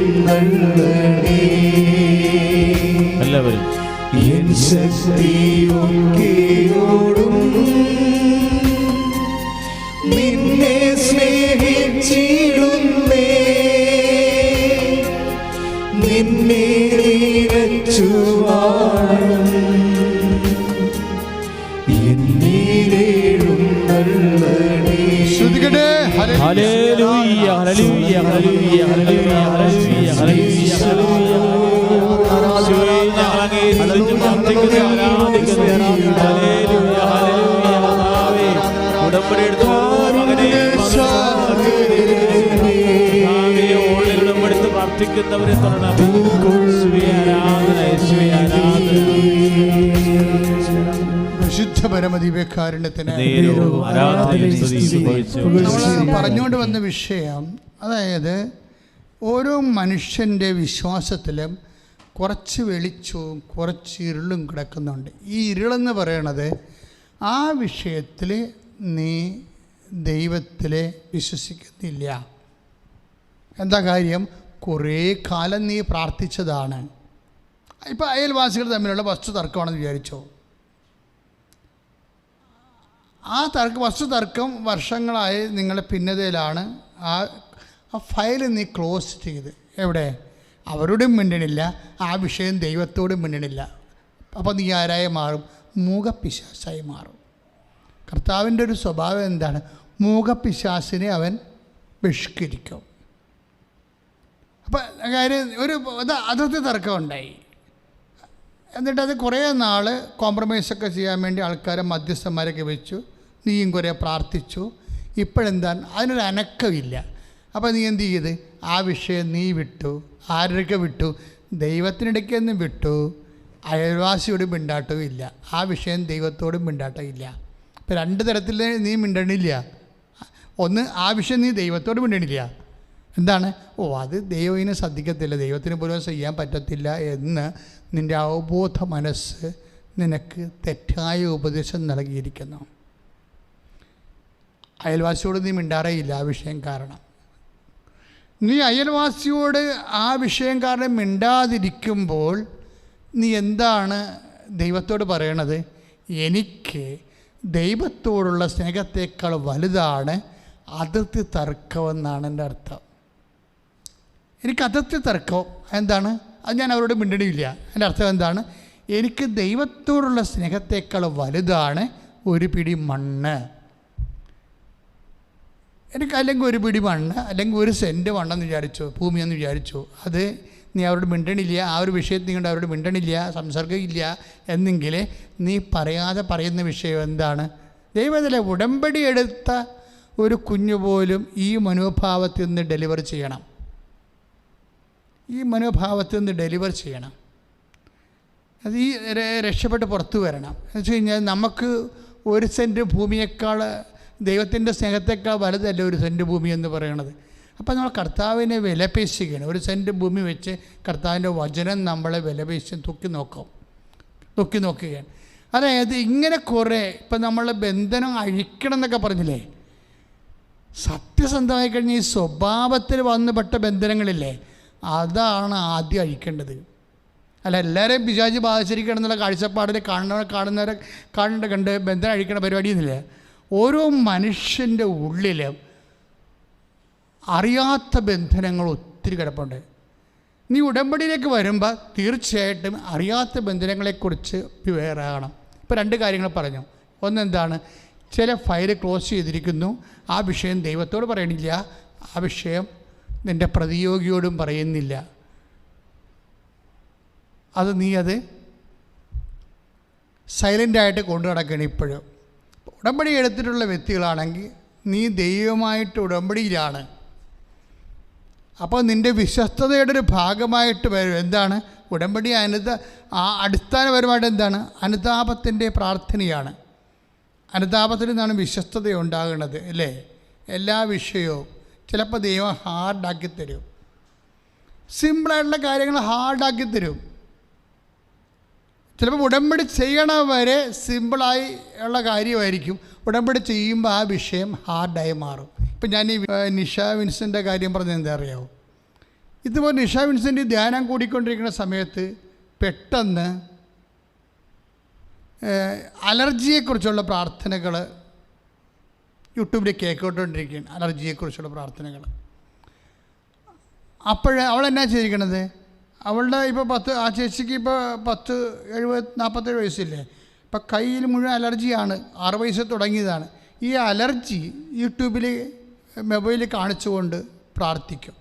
എല്ലാവരും എൻ ശക്തിയൊക്കെയോടും നിന്നെ സ്നേഹിച്ചിടുന്നേ നിന്നെ നിറച്ചു വാഴും എന്നീരേഴുന്നള്ളണേ. ശ്രദ്ധിക്കട്ടെ. ഹല്ലേലൂയ ഹല്ലേലൂയ ഹല്ലേലൂയ ഹല്ലേലൂയ ഹല്ലേലൂയ ഹല്ലേലൂയ ഹല്ലേലൂയ യേശുവേ ഞങ്ങൾ അങ്ങേ സ്തുതിച്ച് പ്രാർത്ഥിക്കുന്നു ആരാധിക്കുന്നു ഹല്ലേലൂയ ഹല്ലേലൂയ കർത്താവേ ഉടമ്പടി എടുത്തു മകനെ ഉടമ്പടിത്ത് പ്രാർത്ഥിക്കുന്നവരെ തൊടണം യേശുവേ ആരാധന യേശുവേ ആരാധന വിശുദ്ധ പരമദിവ്യകാരുണ്യത്തിന് നമ്മൾ പറഞ്ഞുകൊണ്ട് വന്ന വിഷയം, അതായത് ഓരോ മനുഷ്യൻ്റെ വിശ്വാസത്തിലും കുറച്ച് വെളിച്ചവും കുറച്ച് ഇരുളും കിടക്കുന്നുണ്ട്. ഈ ഇരുളെന്ന് പറയണത് ആ വിഷയത്തിൽ നീ ദൈവത്തിലെ വിശ്വസിക്കുന്നില്ല. എന്താ കാര്യം? കുറേ കാലം നീ പ്രാർത്ഥിച്ചതാണ്. ഇപ്പോൾ അയൽവാസികൾ തമ്മിലുള്ള വസ്തു തർക്കമാണെന്ന് വിചാരിച്ചോ. ആ വസ്തു തർക്കം വർഷങ്ങളായി നിങ്ങളുടെ ഭിന്നതയിലാണ്. ആ ഫയൽ നീ ക്ലോസ് ചെയ്ത് എവിടെ? അവരോടും മിണ്ടണില്ല, ആ വിഷയം ദൈവത്തോടും മിണ്ടണില്ല. അപ്പോൾ നീ ആരായി മാറും? മൂകപ്പിശാസായി മാറും. കർത്താവിൻ്റെ ഒരു സ്വഭാവം എന്താണ്? മൂകപ്പിശാസിനെ അവൻ ബഹിഷ്കരിക്കും. അപ്പം കാര്യം ഒരു അതിർത്തി തർക്കം ഉണ്ടായി. എന്നിട്ടത് കുറേ നാൾ കോംപ്രമൈസൊക്കെ ചെയ്യാൻ വേണ്ടി ആൾക്കാരെ മധ്യസ്ഥന്മാരൊക്കെ വെച്ചു. നീയും കുറേ പ്രാർത്ഥിച്ചു. ഇപ്പോഴെന്താണ്? അതിനൊരു അനക്കമില്ല. അപ്പോൾ നീ എന്ത് ചെയ്ത്? ആ വിഷയം നീ വിട്ടു. ആരൊക്കെ വിട്ടു? ദൈവത്തിനിടയ്ക്കൊന്നും വിട്ടു. അയൽവാസിയോടും മിണ്ടാട്ടവും ഇല്ല. ആ വിഷയം ദൈവത്തോടും മിണ്ടാട്ടവും ഇല്ല. ഇപ്പം രണ്ട് തരത്തിൽ നീ മിണ്ടണില്ല. ഒന്ന്, ആ വിഷയം നീ ദൈവത്തോട് മിണ്ടണില്ല. എന്താണ്? അത് ദൈവത്തിനെ ശ്രദ്ധിക്കത്തില്ല, ദൈവത്തിന് പോലും ചെയ്യാൻ പറ്റത്തില്ല എന്ന് നിൻ്റെ അവബോധ മനസ്സ് നിനക്ക് തെറ്റായ ഉപദേശം നൽകിയിരിക്കുന്നു. അയൽവാസിയോട് നീ മിണ്ടാറേയില്ല ആ വിഷയം കാരണം. നീ അയൽവാസിയോട് ആ വിഷയം കാരണം മിണ്ടാതിരിക്കുമ്പോൾ നീ എന്താണ് ദൈവത്തോട് പറയണത്? എനിക്ക് ദൈവത്തോടുള്ള സ്നേഹത്തേക്കാൾ വലുതാണ് അതിർത്തി തർക്കമെന്നാണ് എൻ്റെ അർത്ഥം. എനിക്ക് അതിർത്തി തർക്കം എന്താണ്? അത് ഞാൻ അവരോട് മിണ്ടണില്ല. എൻ്റെ അർത്ഥം എന്താണ്? എനിക്ക് ദൈവത്തോടുള്ള സ്നേഹത്തേക്കാൾ വലുതാണ് ഒരു പിടി മണ്ണ്. എനിക്ക് അല്ലെങ്കിൽ ഒരു പിടി മണ്ണ്, അല്ലെങ്കിൽ ഒരു സെൻറ്റ് മണ്ണെന്ന് വിചാരിച്ചു, ഭൂമിയെന്ന് വിചാരിച്ചു. അത് നീ അവരോട് മിണ്ടണില്ല, ആ ഒരു വിഷയത്തിൽ കൊണ്ട് അവരോട് മിണ്ടണില്ല, സംസർഗമില്ല എന്നെങ്കിൽ നീ പറയാതെ പറയുന്ന വിഷയം എന്താണ്? ദൈവത്തിലെ ഉടമ്പടി എടുത്ത ഒരു കുഞ്ഞു പോലും ഈ മനോഭാവത്തിൽ നിന്ന് ഡെലിവർ ചെയ്യണം. ഈ മനോഭാവത്തിൽ നിന്ന് ഡെലിവർ ചെയ്യണം. അത് ഈ രക്ഷപ്പെട്ട് പുറത്തു വരണം. എന്ന് വെച്ച് കഴിഞ്ഞാൽ നമുക്ക് ഒരു സെൻറ്റ് ഭൂമിയേക്കാൾ ദൈവത്തിൻ്റെ സ്നേഹത്തേക്കാൾ വലുതല്ല ഒരു സെൻറ്റ് ഭൂമി എന്ന് പറയണത്. അപ്പോൾ നമ്മൾ കർത്താവിനെ വിലപേശുകയാണ്. ഒരു സെൻറ്റ് ഭൂമി വെച്ച് കർത്താവിൻ്റെ വചനം നമ്മളെ വിലപേശി നോക്കി നോക്കുകയാണ്. അതായത് ഇങ്ങനെ കുറേ ഇപ്പം നമ്മളെ ബന്ധനം അഴിക്കണം എന്നൊക്കെ പറഞ്ഞില്ലേ, സത്യസന്ധമായി കഴിഞ്ഞ ഈ സ്വഭാവത്തിൽ വന്നുപെട്ട ബന്ധനങ്ങളില്ലേ, അതാണ് ആദ്യം അഴിക്കേണ്ടത്. അല്ല എല്ലാവരെയും പിശാച് ബാധിച്ചിരിക്കണം എന്നുള്ള കാഴ്ചപ്പാടിൽ കാണുന്നവരെ കണ്ട് ബന്ധനം അഴിക്കേണ്ട പരിപാടിയൊന്നുമില്ല. ഓരോ മനുഷ്യൻ്റെ ഉള്ളിലും അറിയാത്ത ബന്ധനങ്ങൾ ഒത്തിരി കിടപ്പുണ്ട്. നീ ഉടമ്പടിയിലേക്ക് വരുമ്പോൾ തീർച്ചയായിട്ടും അറിയാത്ത ബന്ധനങ്ങളെക്കുറിച്ച് വിവരമാകണം. ഇപ്പോൾ രണ്ട് കാര്യങ്ങൾ പറഞ്ഞു. ഒന്നെന്താണ്? ചില ഫയൽ ക്ലോസ് ചെയ്തിരിക്കുന്നു, ആ വിഷയം ദൈവത്തോട് പറയണില്ല, ആ വിഷയം നിൻ്റെ പ്രതിയോഗിയോടും പറയുന്നില്ല. നീ സൈലൻ്റായിട്ട് കൊണ്ടു നടക്കണം. ഇപ്പോഴും ഉടമ്പടി എടുത്തിട്ടുള്ള വ്യക്തികളാണെങ്കിൽ നീ ദൈവമായിട്ട് ഉടമ്പടിയിലാണ്. അപ്പോൾ നിൻ്റെ വിശ്വസ്തതയുടെ ഒരു ഭാഗമായിട്ട് വരും എന്താണ്? ഉടമ്പടി അടിസ്ഥാനപരമായിട്ട് എന്താണ്? അനുതാപത്തിൻ്റെ പ്രാർത്ഥനയാണ്. അനുതാപത്തിൽ നിന്നാണ് വിശ്വസ്തത ഉണ്ടാകുന്നത് അല്ലേ? എല്ലാ വിഷയവും ചിലപ്പോൾ ദൈവം ഹാർഡാക്കി തരും. സിമ്പിളായിട്ടുള്ള കാര്യങ്ങൾ ഹാർഡാക്കി തരും. ചിലപ്പോൾ ഉടമ്പടി ചെയ്യണ വരെ സിമ്പിളായി ഉള്ള കാര്യമായിരിക്കും. ഉടമ്പടി ചെയ്യുമ്പോൾ ആ വിഷയം ഹാർഡായി മാറും. ഇപ്പം ഞാൻ ഈ നിഷ വിൻസൻ്റെ കാര്യം പറഞ്ഞത് എന്താ അറിയാമോ? ഇതുപോലെ നിഷ വിൻസൻ്റെ ധ്യാനം കൂടിക്കൊണ്ടിരിക്കുന്ന സമയത്ത് പെട്ടെന്ന് അലർജിയെക്കുറിച്ചുള്ള പ്രാർത്ഥനകൾ യൂട്യൂബിൽ കേൾക്കൊണ്ടിരിക്കുകയാണ്. അലർജിയെക്കുറിച്ചുള്ള പ്രാർത്ഥനകൾ. അവളെന്നാ ചെയ്തിരിക്കണത്? അവളുടെ ഇപ്പോൾ ആ ചേച്ചിക്ക് ഇപ്പോൾ 47 വയസ്സില്ലേ? ഇപ്പം കയ്യിൽ മുഴുവൻ അലർജിയാണ്. 6 വയസ്സ് തുടങ്ങിയതാണ്. ഈ അലർജി യൂട്യൂബിൽ മൊബൈലിൽ കാണിച്ചുകൊണ്ട് പ്രാർത്ഥിക്കും.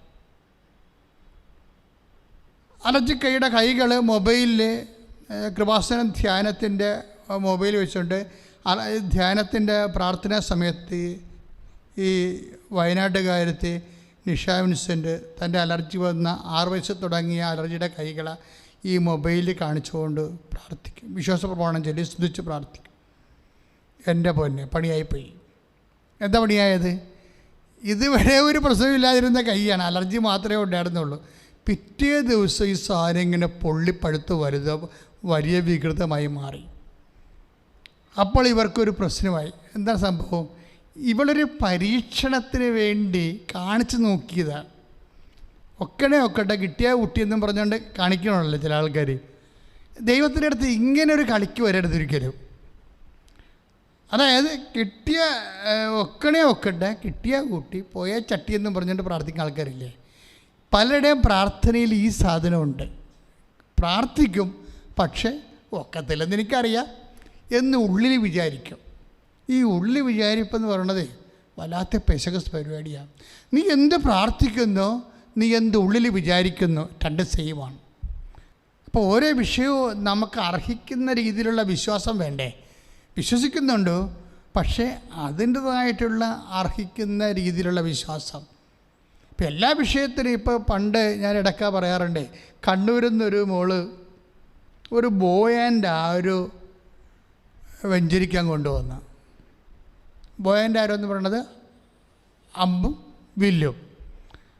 അലർജിക്കൈയുടെ കൈകൾ മൊബൈലിൽ കൃപാസനം ധ്യാനത്തിൻ്റെ മൊബൈൽ വെച്ചുകൊണ്ട് ധ്യാനത്തിൻ്റെ പ്രാർത്ഥനാ സമയത്ത് ഈ വയനാട്ടുകാരത്തെ നിഷ വിൻസെൻ്റ് തൻ്റെ അലർജി വന്ന 6 വയസ്സ് തുടങ്ങിയ അലർജിയുടെ കൈകളെ ഈ മൊബൈലിൽ കാണിച്ചുകൊണ്ട് പ്രാർത്ഥിക്കും. വിശ്വാസ പ്രമാണം ചൊല്ലി സ്തുതിച്ച് പ്രാർത്ഥിക്കും. എൻ്റെ പൊന്നെ, പണിയായിപ്പോയി. എന്താ പണിയായത്? ഇതുവരെ ഒരു പ്രശ്നമില്ലാതിരുന്ന കൈയാണ്. അലർജി മാത്രമേ ഉണ്ടായിരുന്നുള്ളൂ. പിറ്റേ ദിവസം ഈ സാധനം ഇങ്ങനെ പൊള്ളിപ്പഴുത്ത് വലിയ വികൃതമായി മാറി. അപ്പോൾ ഇവർക്കൊരു പ്രശ്നമായി. എന്താ സംഭവം? ഇവളൊരു പരീക്ഷണത്തിന് വേണ്ടി കാണിച്ചു നോക്കിയതാണ്. ഒക്കട്ടെ കിട്ടിയ കുട്ടിയെന്നും പറഞ്ഞുകൊണ്ട് കാണിക്കണമല്ലോ ചില ആൾക്കാർ. ദൈവത്തിൻ്റെ അടുത്ത് ഇങ്ങനെ ഒരു കളിക്ക് വരരുത് ഒരിക്കലും. അതായത് ഒക്കട്ടെ കിട്ടിയ കുട്ടി പോയ ചട്ടിയെന്നും പറഞ്ഞുകൊണ്ട് പ്രാർത്ഥിക്കുന്ന ആൾക്കാരില്ലേ? പലരുടെയും പ്രാർത്ഥനയിൽ ഈ സാധനമുണ്ട്. പ്രാർത്ഥിക്കും, പക്ഷേ ഒക്കത്തില്ലെന്ന് എനിക്കറിയാം എന്ന് ഉള്ളിൽ വിചാരിക്കും. ഈ ഉള്ളിൽ വിചാരിപ്പെന്ന് പറയണത് വല്ലാത്ത പെശകസ് പരിപാടിയാണ്. നീ എന്ത് പ്രാർത്ഥിക്കുന്നോ, നീ എന്ത് ഉള്ളിൽ വിചാരിക്കുന്നോ, രണ്ടും സെയിമാണ്. അപ്പോൾ ഓരോ വിഷയവും നമുക്ക് അർഹിക്കുന്ന രീതിയിലുള്ള വിശ്വാസം വേണ്ടേ? വിശ്വസിക്കുന്നുണ്ടോ, പക്ഷേ അതിൻ്റേതായിട്ടുള്ള അർഹിക്കുന്ന രീതിയിലുള്ള വിശ്വാസം. ഇപ്പം എല്ലാ വിഷയത്തിനും ഇപ്പോൾ പണ്ട് ഞാൻ ഇടയ്ക്ക് പറയാറുണ്ട്, കണ്ണൂരിൽ നിന്നൊരു മോള് ഒരു ബോയൻ്റെ ഒരു വെഞ്ചരിക്കാൻ കൊണ്ടുവന്നു. ബോയൻ്റെ എന്ന് പറയുന്നത് അമ്പും വില്ലും.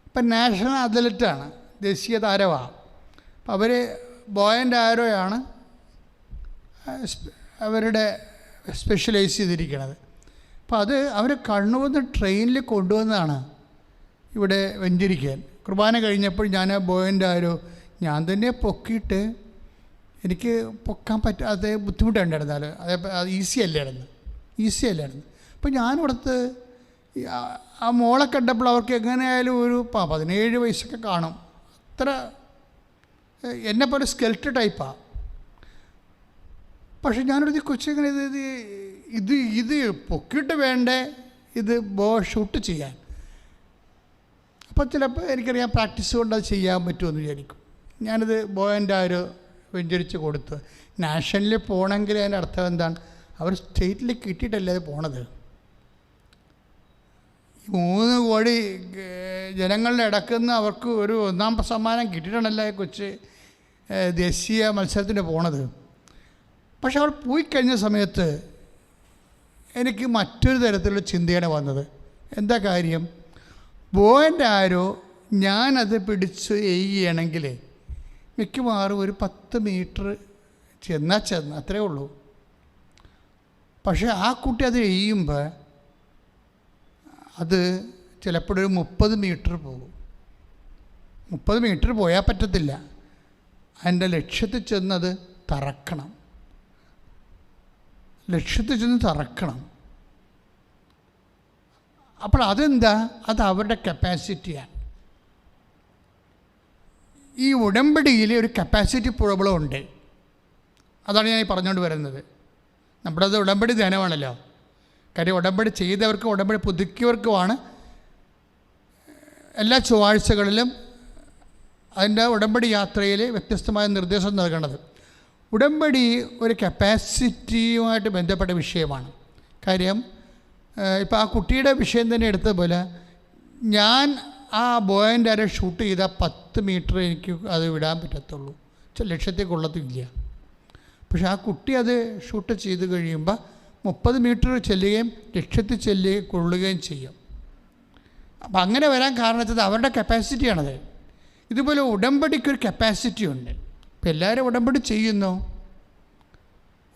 ഇപ്പം നാഷണൽ അത്ലറ്റാണ്, ദേശീയ താരമാണ്. അപ്പം അവർ ബോയൻ്റെ ആരോയാണ് അവരുടെ സ്പെഷ്യലൈസ് ചെയ്തിരിക്കുന്നത്. അപ്പം അത് അവർ കണ്ണൂരിൽ ട്രെയിനിൽ കൊണ്ടുവന്നതാണ് ഇവിടെ വെഞ്ചരിക്കാൻ. കുർബാന കഴിഞ്ഞപ്പോൾ ഞാൻ ബോയൻ്റെ ഞാൻ തന്നെ പൊക്കിയിട്ട് എനിക്ക് പൊക്കാൻ പറ്റാത്ത ബുദ്ധിമുട്ടുണ്ടായിരുന്നാലും അത് ഈസി അല്ലായിരുന്നു. അപ്പോൾ ഞാനിവിടുത്തെ ആ മോളെ കണ്ടപ്പോൾ അവർക്ക് എങ്ങനെയായാലും ഒരു 17 വയസ്സൊക്കെ കാണും. അത്ര എന്നെപ്പോലെ സ്കെൽറ്റ് ടൈപ്പാണ്. പക്ഷെ ഞാനൊരു കൊച്ചിങ്ങനെ ഇത് പൊക്കിയിട്ട് വേണ്ടേ ഇത് ഷൂട്ട് ചെയ്യാൻ. അപ്പോൾ ചിലപ്പോൾ എനിക്കറിയാം പ്രാക്ടീസ് കൊണ്ട് അത് ചെയ്യാൻ പറ്റുമെന്ന് വിചാരിക്കും. ഞാനത് ബോയൻ്റെ വെഞ്ചരിച്ച് കൊടുത്തു. നാഷണലിൽ പോകണമെങ്കിൽ അതിൻ്റെ അർത്ഥം എന്താണ്? അവർ സ്റ്റേറ്റിൽ കിട്ടിയിട്ടല്ലേ അത് പോണത്. 3 കോടി ജനങ്ങളുടെ ഇടക്കുന്ന അവർക്ക് ഒരു 1ാം സമ്മാനം കിട്ടിയിട്ടാണല്ലേ കൊച്ച് ദേശീയ മത്സരത്തിന് പോണത്. പക്ഷെ അവർ പോയി കഴിഞ്ഞ സമയത്ത് എനിക്ക് മറ്റൊരു തരത്തിലുള്ള ചിന്തയാണ് വന്നത്. എന്താ കാര്യം? ബോയൻ്റെ ഞാനത് പിടിച്ച് എയ്യണമെങ്കിൽ മിക്കവാറും ഒരു 10 മീറ്റർ ചെന്ന് അത്രേ ഉള്ളൂ. പക്ഷേ ആ കുട്ടി അത് എയ്യുമ്പോൾ അത് ചിലപ്പോഴൊരു 30 മീറ്റർ പോകും. 30 മീറ്റർ പോയാൽ പറ്റത്തില്ല. അതിൻ്റെ ലക്ഷ്യത്തിൽ ചെന്നത് തറക്കണം. അപ്പോൾ അതെന്താ? അത് അവരുടെ കപ്പാസിറ്റിയാണ്. ഈ ഉടമ്പടിയിൽ ഒരു കപ്പാസിറ്റി പ്രോബ്ലം ഉണ്ട്. അതാണ് ഞാൻ പറഞ്ഞുകൊണ്ട് വരുന്നത്. നമ്മുടേത് ഉടമ്പടി ധ്യാനമാണല്ലോ. കാര്യം ഉടമ്പടി ചെയ്തവർക്കും ഉടമ്പടി പുതുക്കിയവർക്കുമാണ് എല്ലാ ചൊവ്വാഴ്ചകളിലും അതിൻ്റെ ഉടമ്പടി യാത്രയിൽ വ്യത്യസ്തമായ നിർദ്ദേശം നൽകേണ്ടത്. ഉടമ്പടി ഒരു കപ്പാസിറ്റിയുമായിട്ട് ബന്ധപ്പെട്ട വിഷയമാണ്. കാര്യം ഇപ്പോൾ ആ കുട്ടിയുടെ വിഷയം തന്നെ എടുത്തതുപോലെ ഞാൻ ആ ബോയൻ്റെ അര ഷൂട്ട് ചെയ്താൽ 10 മീറ്റർ എനിക്ക് അത് വിടാൻ പറ്റത്തുള്ളൂ, ലക്ഷ്യത്തിൽ കൊള്ളത്തില്ല. പക്ഷെ ആ കുട്ടി അത് ഷൂട്ട് ചെയ്ത് കഴിയുമ്പോൾ 30 മീറ്റർ ചെല്ലുകയും ലക്ഷ്യത്തിൽ കൊള്ളുകയും ചെയ്യും. അപ്പം അങ്ങനെ വരാൻ കാരണത്തത് അവരുടെ കപ്പാസിറ്റിയാണത്. ഇതുപോലെ ഉടമ്പടിക്കൊരു കപ്പാസിറ്റി ഉണ്ട്. ഇപ്പം എല്ലാവരും ഉടമ്പടി ചെയ്യുന്നു,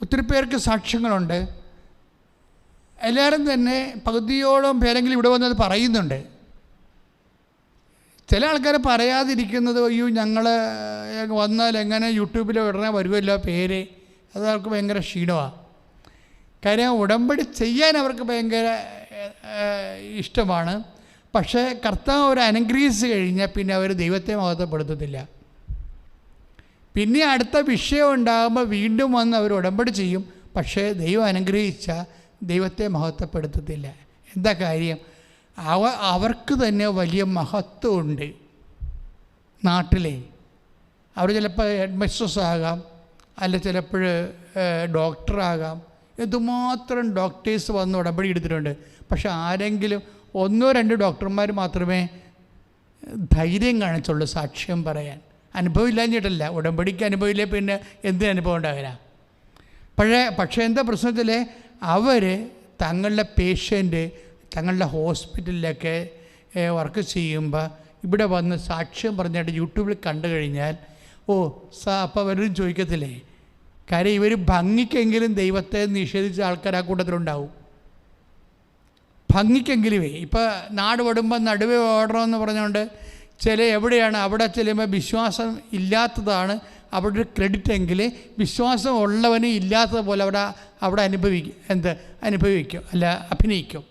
ഒത്തിരി പേർക്ക് സാക്ഷ്യങ്ങളുണ്ട്, എല്ലാവരും തന്നെ പകുതിയോളം പേരെങ്കിലും ഇവിടെ വന്നത് പറയുന്നുണ്ട്. ചില ആൾക്കാർ പറയാതിരിക്കുന്നത്, അയ്യോ ഞങ്ങൾ വന്നാൽ എങ്ങനെ യൂട്യൂബിൽ ഉടനെ വരുമല്ലോ പേര്, അത് അവർക്ക് ഭയങ്കര ക്ഷീണമാണ്. കാര്യം ഉടമ്പടി ചെയ്യാൻ അവർക്ക് ഭയങ്കര ഇഷ്ടമാണ്. പക്ഷേ കർത്താവ് ഒരു അനുഗ്രഹിച്ച് കഴിഞ്ഞാൽ പിന്നെ അവർ ദൈവത്തെ മഹത്വപ്പെടുത്തത്തില്ല. പിന്നെ അടുത്ത വിഷയം ഉണ്ടാകുമ്പോൾ വീണ്ടും വന്ന് അവർ ഉടമ്പടി ചെയ്യും, പക്ഷേ ദൈവം അനുഗ്രഹിച്ച ദൈവത്തെ മഹത്വപ്പെടുത്തത്തില്ല. എന്താ കാര്യം? അവർക്ക് തന്നെ വലിയ മഹത്വമുണ്ട് നാട്ടിലെ. അവർ ചിലപ്പോൾ ഹെഡ് മിസ്ട്രസ് ആകാം, അല്ല ചിലപ്പോൾ ഡോക്ടറാകാം. എന്തുമാത്രം ഡോക്ടേഴ്സ് വന്ന് ഉടമ്പടി എടുത്തിട്ടുണ്ട്. പക്ഷെ ആരെങ്കിലും 1-2 ഡോക്ടർമാർ മാത്രമേ ധൈര്യം കാണിച്ചുള്ളൂ സാക്ഷ്യം പറയാൻ. അനുഭവം ഇല്ലാഞ്ഞിട്ടല്ല, ഉടമ്പടിക്ക് അനുഭവമില്ലേ പിന്നെ എന്ത് അനുഭവം ഉണ്ടാകാനാ? പക്ഷേ എന്താ പ്രശ്നത്തിൽ അവർ തങ്ങളുടെ പേഷ്യൻ്റ് തങ്ങളുടെ ഹോസ്പിറ്റലിലൊക്കെ വർക്ക് ചെയ്യുമ്പോൾ ഇവിടെ വന്ന് സാക്ഷ്യം പറഞ്ഞിട്ട് യൂട്യൂബിൽ കണ്ടു കഴിഞ്ഞാൽ അപ്പോൾ അവരും ചോദിക്കത്തില്ലേ? കാര്യം ഇവർ ഭംഗിക്കെങ്കിലും ദൈവത്തെ നിഷേധിച്ച ആൾക്കാർ ആ കൂട്ടത്തിലുണ്ടാവും. ഭംഗിക്കെങ്കിലുമേ ഇപ്പോൾ നാട് ഓടുമ്പോൾ നടുവേ ഓടണമെന്ന് പറഞ്ഞുകൊണ്ട് എവിടെയാണ് അവിടെ ചെല്ലുമ്പോൾ വിശ്വാസം ഇല്ലാത്തതാണ് അവിടെ ഒരു ക്രെഡിറ്റ് എങ്കിൽ വിശ്വാസം ഉള്ളവന് ഇല്ലാത്തതുപോലെ അവിടെ അനുഭവിക്കും അല്ല അഭിനയിക്കും.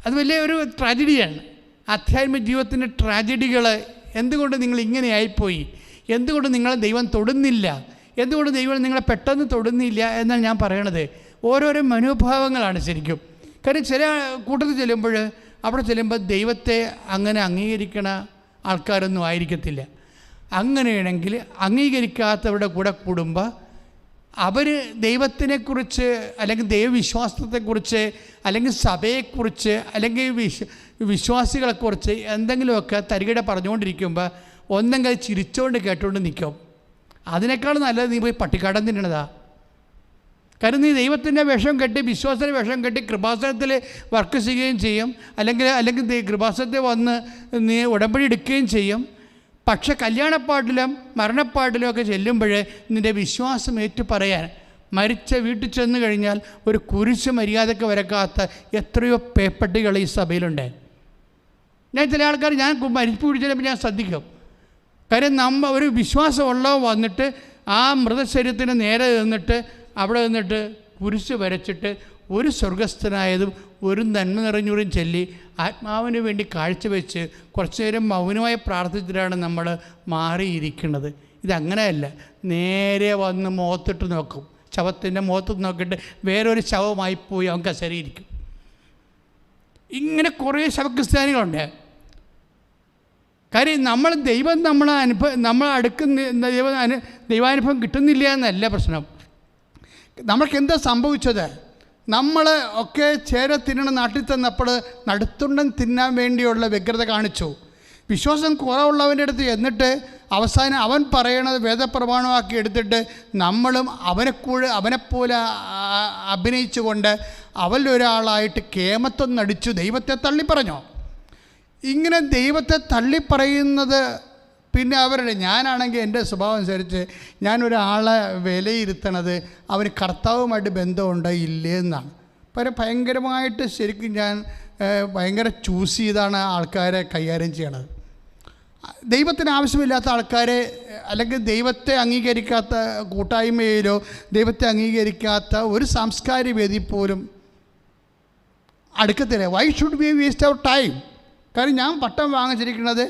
അത് വലിയൊരു ട്രാജഡിയാണ്. ആധ്യാത്മിക ജീവിതത്തിൻ്റെ ട്രാജഡികൾ. എന്തുകൊണ്ട് നിങ്ങൾ ഇങ്ങനെയായിപ്പോയി? എന്തുകൊണ്ട് നിങ്ങളെ ദൈവം തൊടുന്നില്ല? എന്തുകൊണ്ട് ദൈവം നിങ്ങളെ പെട്ടെന്ന് തൊടുന്നില്ല എന്നാണ് ഞാൻ പറയണത്. ഓരോരോ മനോഭാവങ്ങളാണ് ശരിക്കും. കാര്യം ചില കൂട്ടത്തിൽ അവിടെ ചെല്ലുമ്പോൾ ദൈവത്തെ അങ്ങനെ അംഗീകരിക്കണ ആൾക്കാരൊന്നും ആയിരിക്കത്തില്ല. അങ്ങനെയാണെങ്കിൽ അംഗീകരിക്കാത്തവരുടെ കൂടെ കൂടുമ്പോൾ അവർ ദൈവത്തിനെക്കുറിച്ച് അല്ലെങ്കിൽ ദൈവവിശ്വാസത്തെക്കുറിച്ച് അല്ലെങ്കിൽ സഭയെക്കുറിച്ച് അല്ലെങ്കിൽ വിശ്വാസികളെക്കുറിച്ച് എന്തെങ്കിലുമൊക്കെ തരികിട പറഞ്ഞുകൊണ്ടിരിക്കുമ്പോൾ ഒന്നെങ്കിൽ ചിരിച്ചുകൊണ്ട് കേട്ടുകൊണ്ട് നിൽക്കും. അതിനേക്കാൾ നല്ലത് നീ പോയി പട്ടിക്കാടം തിന്നണതാ. കാരണം നീ ദൈവത്തിൻ്റെ വേഷം കെട്ടി വിശ്വാസത്തിൻ്റെ വേഷം കെട്ടി കൃപാസനത്തിൽ വർക്ക് ചെയ്യുകയും ചെയ്യും, അല്ലെങ്കിൽ കൃപാസനത്തിൽ വന്ന് നീ ഉടമ്പടി എടുക്കുകയും ചെയ്യും. പക്ഷെ കല്യാണപ്പാട്ടിലും മരണപ്പാട്ടിലും ഒക്കെ ചെല്ലുമ്പോൾ നിൻ്റെ വിശ്വാസം ഏറ്റു പറയാൻ മരിച്ച വീട്ടിൽ ചെന്ന് കഴിഞ്ഞാൽ ഒരു കുരിശ് മര്യാദയ്ക്ക് വരക്കാത്ത എത്രയോ പേപ്പട്ടികൾ ഈ സഭയിലുണ്ട്. ഞാൻ ചില ആൾക്കാർ ഞാൻ മരിപ്പ് പിടിച്ചപ്പോൾ ഞാൻ ശ്രദ്ധിക്കും. കാര്യം ഒരു വിശ്വാസമുള്ളവ വന്നിട്ട് ആ മൃതശരീരത്തിന് നേരെ നിന്നിട്ട് അവിടെ നിന്നിട്ട് കുരിശ് വരച്ചിട്ട് ഒരു സ്വർഗസ്ഥനായതും ഒരു നന്മ നിറഞ്ഞൂറും ചൊല്ലി ആത്മാവിന് വേണ്ടി കാഴ്ചവെച്ച് കുറച്ചു നേരം മൗനമായി പ്രാർത്ഥിച്ചിട്ടാണ് നമ്മൾ മാറിയിരിക്കുന്നത്. ഇതങ്ങനെയല്ല. നേരെ വന്ന് മുഖത്തിട്ട് നോക്കും, ശവത്തിൻ്റെ മുഖത്ത് നോക്കിയിട്ട് വേറൊരു ശവമായി പോയി അവൻ കസേരയിരിക്കും. ഇങ്ങനെ കുറേ ശവക്രിസ്ത്യാനികളുണ്ട്. കാര്യം ദൈവം നമ്മളെ അടുക്കുന്ന ദൈവാനുഭവം കിട്ടുന്നില്ല എന്നല്ല പ്രശ്നം. നമ്മൾക്കെന്താ സംഭവിച്ചത്? നമ്മൾ ഒക്കെ ചേര തിന്നണ നാട്ടിൽ തന്നപ്പോൾ നടുത്തുണ്ടൻ തിന്നാൻ വേണ്ടിയുള്ള വ്യഗ്രത കാണിച്ചു. വിശ്വാസം കുറവുള്ളവൻ്റെ അടുത്ത് എന്നിട്ട് അവസാനം അവൻ പറയണത് വേദപ്രമാണമാക്കി എടുത്തിട്ട് നമ്മളും അവനെപ്പോലെ അഭിനയിച്ചുകൊണ്ട് അവരിലൊരാളായിട്ട് കേമത്വം നടിച്ചു ദൈവത്തെ തള്ളിപ്പറഞ്ഞു. ഇങ്ങനെ ദൈവത്തെ തള്ളിപ്പറയുന്നത് പിന്നെ ഞാനാണെങ്കിൽ എൻ്റെ സ്വഭാവം അനുസരിച്ച് ഞാനൊരാളെ വിലയിരുത്തണത് അവന് കർത്താവുമായിട്ട് ബന്ധമുണ്ടോ ഇല്ലേ എന്നാണ്. ഭയങ്കരമായിട്ട് ശരിക്കും ഞാൻ ഭയങ്കര ചൂസ് ചെയ്താണ് ആൾക്കാരെ കൈകാര്യം ചെയ്യണത്. ദൈവത്തിന് ആവശ്യമില്ലാത്ത ആൾക്കാരെ അല്ലെങ്കിൽ ദൈവത്തെ അംഗീകരിക്കാത്ത കൂട്ടായ്മയിലോ ദൈവത്തെ അംഗീകരിക്കാത്ത ഒരു സാംസ്കാരിക വേദി പോലും അടുക്കത്തില്ല. Why should we waste our time? കാരണം ഞാൻ പട്ടം വാങ്ങിച്ചിരിക്കുന്നത്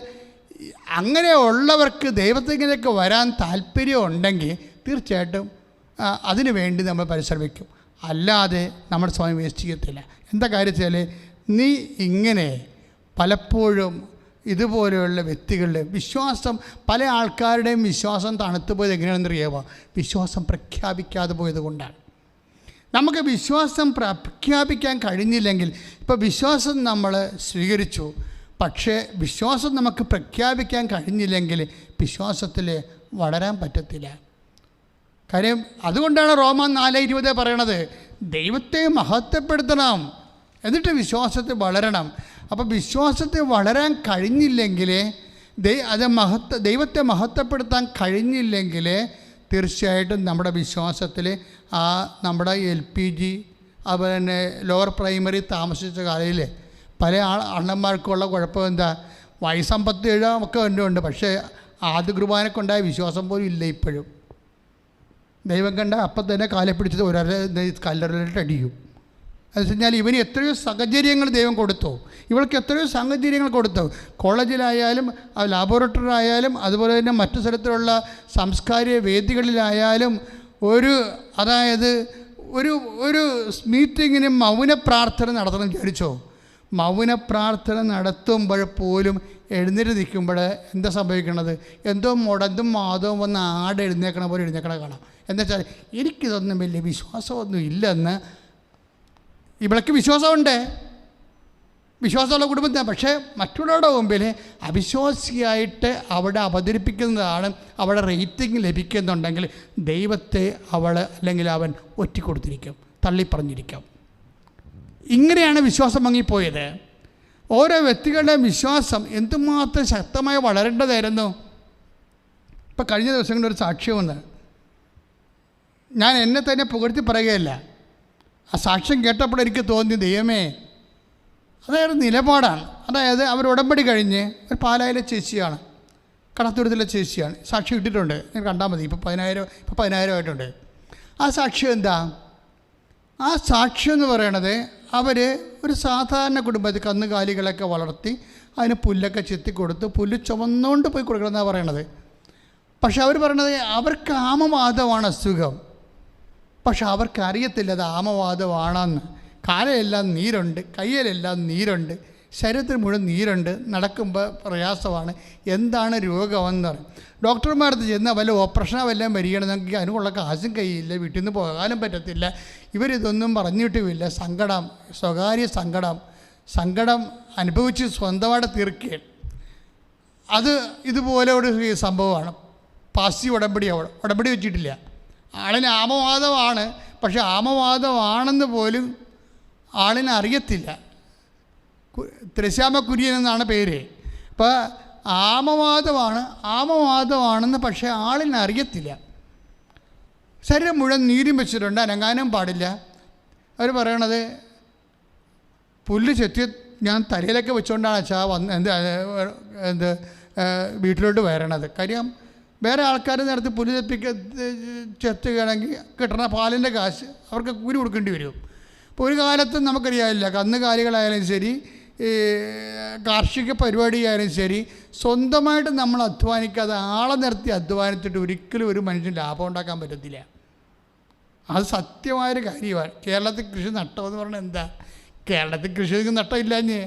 അങ്ങനെയുള്ളവർക്ക് ദൈവത്തിലേക്ക് വരാൻ താല്പര്യം ഉണ്ടെങ്കിൽ തീർച്ചയായിട്ടും അതിനു വേണ്ടി നമ്മൾ പരിശ്രമിക്കും. അല്ലാതെ നമ്മുടെ സമയം വേസ്റ്റ് ചെയ്യത്തില്ല. എന്താ കാര്യത്തിൽ നീ ഇങ്ങനെ പലപ്പോഴും ഇതുപോലെയുള്ള വ്യക്തികളുടെ വിശ്വാസം, പല ആൾക്കാരുടെയും വിശ്വാസം തണുത്തു പോയത് എങ്ങനെയാണെന്ന് അറിയാമോ? വിശ്വാസം പ്രഖ്യാപിക്കാതെ പോയത് കൊണ്ടാണ്. നമുക്ക് വിശ്വാസം പ്രഖ്യാപിക്കാൻ കഴിഞ്ഞില്ലെങ്കിൽ, ഇപ്പോൾ വിശ്വാസം നമ്മൾ സ്വീകരിച്ചു, പക്ഷേ വിശ്വാസം നമുക്ക് പ്രഖ്യാപിക്കാൻ കഴിഞ്ഞില്ലെങ്കിൽ വിശ്വാസത്തിൽ വളരാൻ പറ്റത്തില്ല. കാര്യം അതുകൊണ്ടാണ് റോമ 4:20 പറയണത്, ദൈവത്തെ മഹത്വപ്പെടുത്തണം എന്നിട്ട് വിശ്വാസത്തിൽ വളരണം. അപ്പോൾ വിശ്വാസത്തിൽ വളരാൻ കഴിഞ്ഞില്ലെങ്കിൽ, ദൈവത്തെ മഹത്വപ്പെടുത്താൻ കഴിഞ്ഞില്ലെങ്കിൽ തീർച്ചയായിട്ടും നമ്മുടെ വിശ്വാസത്തിൽ നമ്മുടെ LPG അതുപോലെ തന്നെ ലോവർ പ്രൈമറി താമസിച്ച കാലയിൽ പല അണ്ണന്മാർക്കുള്ള കുഴപ്പം എന്താ, വയസ്സമ്പത്തേഴ് ഒക്കെ ഉണ്ട്, പക്ഷേ ആദ്യ കുർബാനക്കുണ്ടായ വിശ്വാസം പോലും ഇല്ല ഇപ്പോഴും. ദൈവം കണ്ട അപ്പം തന്നെ കാലെ പിടിച്ചത് കല്ലറിലിട്ട് അടിക്കും. എന്ന് വെച്ച് കഴിഞ്ഞാൽ ഇവന് എത്രയോ സാഹചര്യങ്ങൾ ദൈവം കൊടുത്തു, ഇവൾക്ക് എത്രയോ സാഹചര്യങ്ങൾ കൊടുത്തു. കോളേജിലായാലും ലാബോറട്ടറി ആയാലും അതുപോലെ തന്നെ മറ്റു സ്ഥലത്തിലുള്ള സാംസ്കാരിക വേദികളിലായാലും അതായത് ഒരു മീറ്റിങ്ങിന് മൗന പ്രാർത്ഥന നടത്തണം വിചാരിച്ചോ. മൗന പ്രാർത്ഥന നടത്തുമ്പോൾ പോലും എഴുന്നേറ്റ് നിൽക്കുമ്പോൾ എന്താ സംഭവിക്കണത്, എന്തോ മുടന്തും മാതവും വന്ന് എഴുന്നേക്കണ പോലെ എഴുന്നേക്കണ കാണാം. എന്താ വെച്ചാൽ എനിക്കിതൊന്നും വലിയ വിശ്വാസമൊന്നും ഇല്ലെന്ന്. ഇവൾക്ക് വിശ്വാസമുണ്ട്, വിശ്വാസമുള്ള കുടുംബത്തിന്, പക്ഷേ മറ്റുള്ളവരുടെ മുമ്പിൽ അവിശ്വാസിയായിട്ട് അവിടെ അവതരിപ്പിക്കുന്നതാണ് അവിടെ റേറ്റിംഗ് ലഭിക്കുന്നുണ്ടെങ്കിൽ ദൈവത്തെ അല്ലെങ്കിൽ അവൻ ഒറ്റിക്കൊടുത്തിരിക്കും, തള്ളിപ്പറഞ്ഞിരിക്കും. ഇങ്ങനെയാണ് വിശ്വാസം മങ്ങിപ്പോയത്. ഓരോ വ്യക്തികളുടെ വിശ്വാസം എന്തുമാത്രം ശക്തമായി വളരേണ്ടതായിരുന്നു. ഇപ്പം കഴിഞ്ഞ ദിവസങ്ങളിൽ ഒരു സാക്ഷ്യം വന്ന്, ഞാൻ എന്നെ തന്നെ പുകഴ്ത്തി പറയുകയല്ല, ആ സാക്ഷ്യം കേട്ടപ്പോൾ എനിക്ക് തോന്നി, ദൈവമേ, അതായത് നിലപാടാണ്. അതായത് അവർ ഉടമ്പടി കഴിഞ്ഞ് ഒരു പാലായിലെ ചേച്ചിയാണ്, കടത്തുരുത്തിലെ ചേച്ചിയാണ്, സാക്ഷ്യം ഇട്ടിട്ടുണ്ട്, നിങ്ങൾ കണ്ടാൽ മതി. ഇപ്പോൾ 10,000 ആയിട്ടുണ്ട്. ആ സാക്ഷ്യം എന്താ? ആ സാക്ഷ്യം എന്ന് പറയണത്, അവർ ഒരു സാധാരണ കുടുംബത്തിൽ കന്നുകാലികളൊക്കെ വളർത്തി അതിന് പുല്ലൊക്കെ ചെത്തിക്കൊടുത്ത് പുല്ല് ചുമന്നുകൊണ്ട് പോയി കൊടുക്കണമെന്നാണ് പറയണത്. പക്ഷെ അവർ പറയണത് അവർക്ക് ആമവാദമാണ് അസുഖം, പക്ഷെ അവർക്കറിയത്തില്ല അത് ആമവാദമാണെന്ന്. കാലയെല്ലാം നീരുണ്ട്, കയ്യിലെല്ലാം നീരുണ്ട്, ശരീരത്തിൽ മുഴുവൻ നീരുണ്ട്, നടക്കുമ്പോൾ പ്രയാസമാണ്, എന്താണ് രോഗമെന്ന് പറയും. ഡോക്ടർമാരടുത്ത് ചെന്നാൽ വല്ല ഓപ്പറേഷനോ വല്ലതും വരികയാണെന്നെങ്കിൽ അതിനുള്ള കാശും കയ്യില്ല, വീട്ടിൽ നിന്ന് പോകാനും പറ്റത്തില്ല. ഇവരിതൊന്നും പറഞ്ഞിട്ടുമില്ല. സങ്കടം, സ്വകാര്യ സങ്കടം അനുഭവിച്ച് സ്വന്തമായിട്ട് തീർക്കുകയാണ്. അത് ഇതുപോലെ ഒരു സംഭവമാണ്. പാസീവ് ഉടമ്പടി വെച്ചിട്ടില്ല. ആളിന് ആമവാദമാണ്, പക്ഷെ ആമവാദമാണെന്ന് പോലും ആളിനെ അറിയത്തില്ല. ത്രശ്യാമ കുര്യൻ എന്നാണ് പേര്. അപ്പോൾ ആമവാദമാണെന്ന് പക്ഷേ ആളിനെ അറിയത്തില്ല. ശരീരം മുഴുവൻ നീരും വെച്ചിട്ടുണ്ട്, അനങ്ങാനും പാടില്ല. അവർ പറയണത് പുല്ല് ചെത്തി ഞാൻ തലയിലൊക്കെ വെച്ചുകൊണ്ടാണ് അച്ഛാ വീട്ടിലോട്ട് വരണത്. കാര്യം വേറെ ആൾക്കാർ നേരത്തെ പുല്ല് ചെത്തുകയാണെങ്കിൽ കിട്ടണ പാലിൻ്റെ കാശ് അവർക്ക് കൂലി കൊടുക്കേണ്ടി വരും. ഇപ്പോൾ ഒരു കാലത്തും നമുക്കറിയാമില്ല, കന്നുകാലികളായാലും ശരി, കാർഷിക പരിപാടിയായാലും ശരി, സ്വന്തമായിട്ട് നമ്മൾ അധ്വാനിക്കാതെ ആളെ നിർത്തി അധ്വാനിച്ചിട്ട് ഒരിക്കലും ഒരു മനുഷ്യന് ലാഭം ഉണ്ടാക്കാൻ പറ്റത്തില്ല. അത് സത്യമായൊരു കാര്യമാണ്. കേരളത്തിൽ കൃഷി നട്ടമെന്ന് പറഞ്ഞാൽ എന്താ? കേരളത്തിൽ കൃഷിക്ക് നട്ടമില്ലാഞ്ഞ്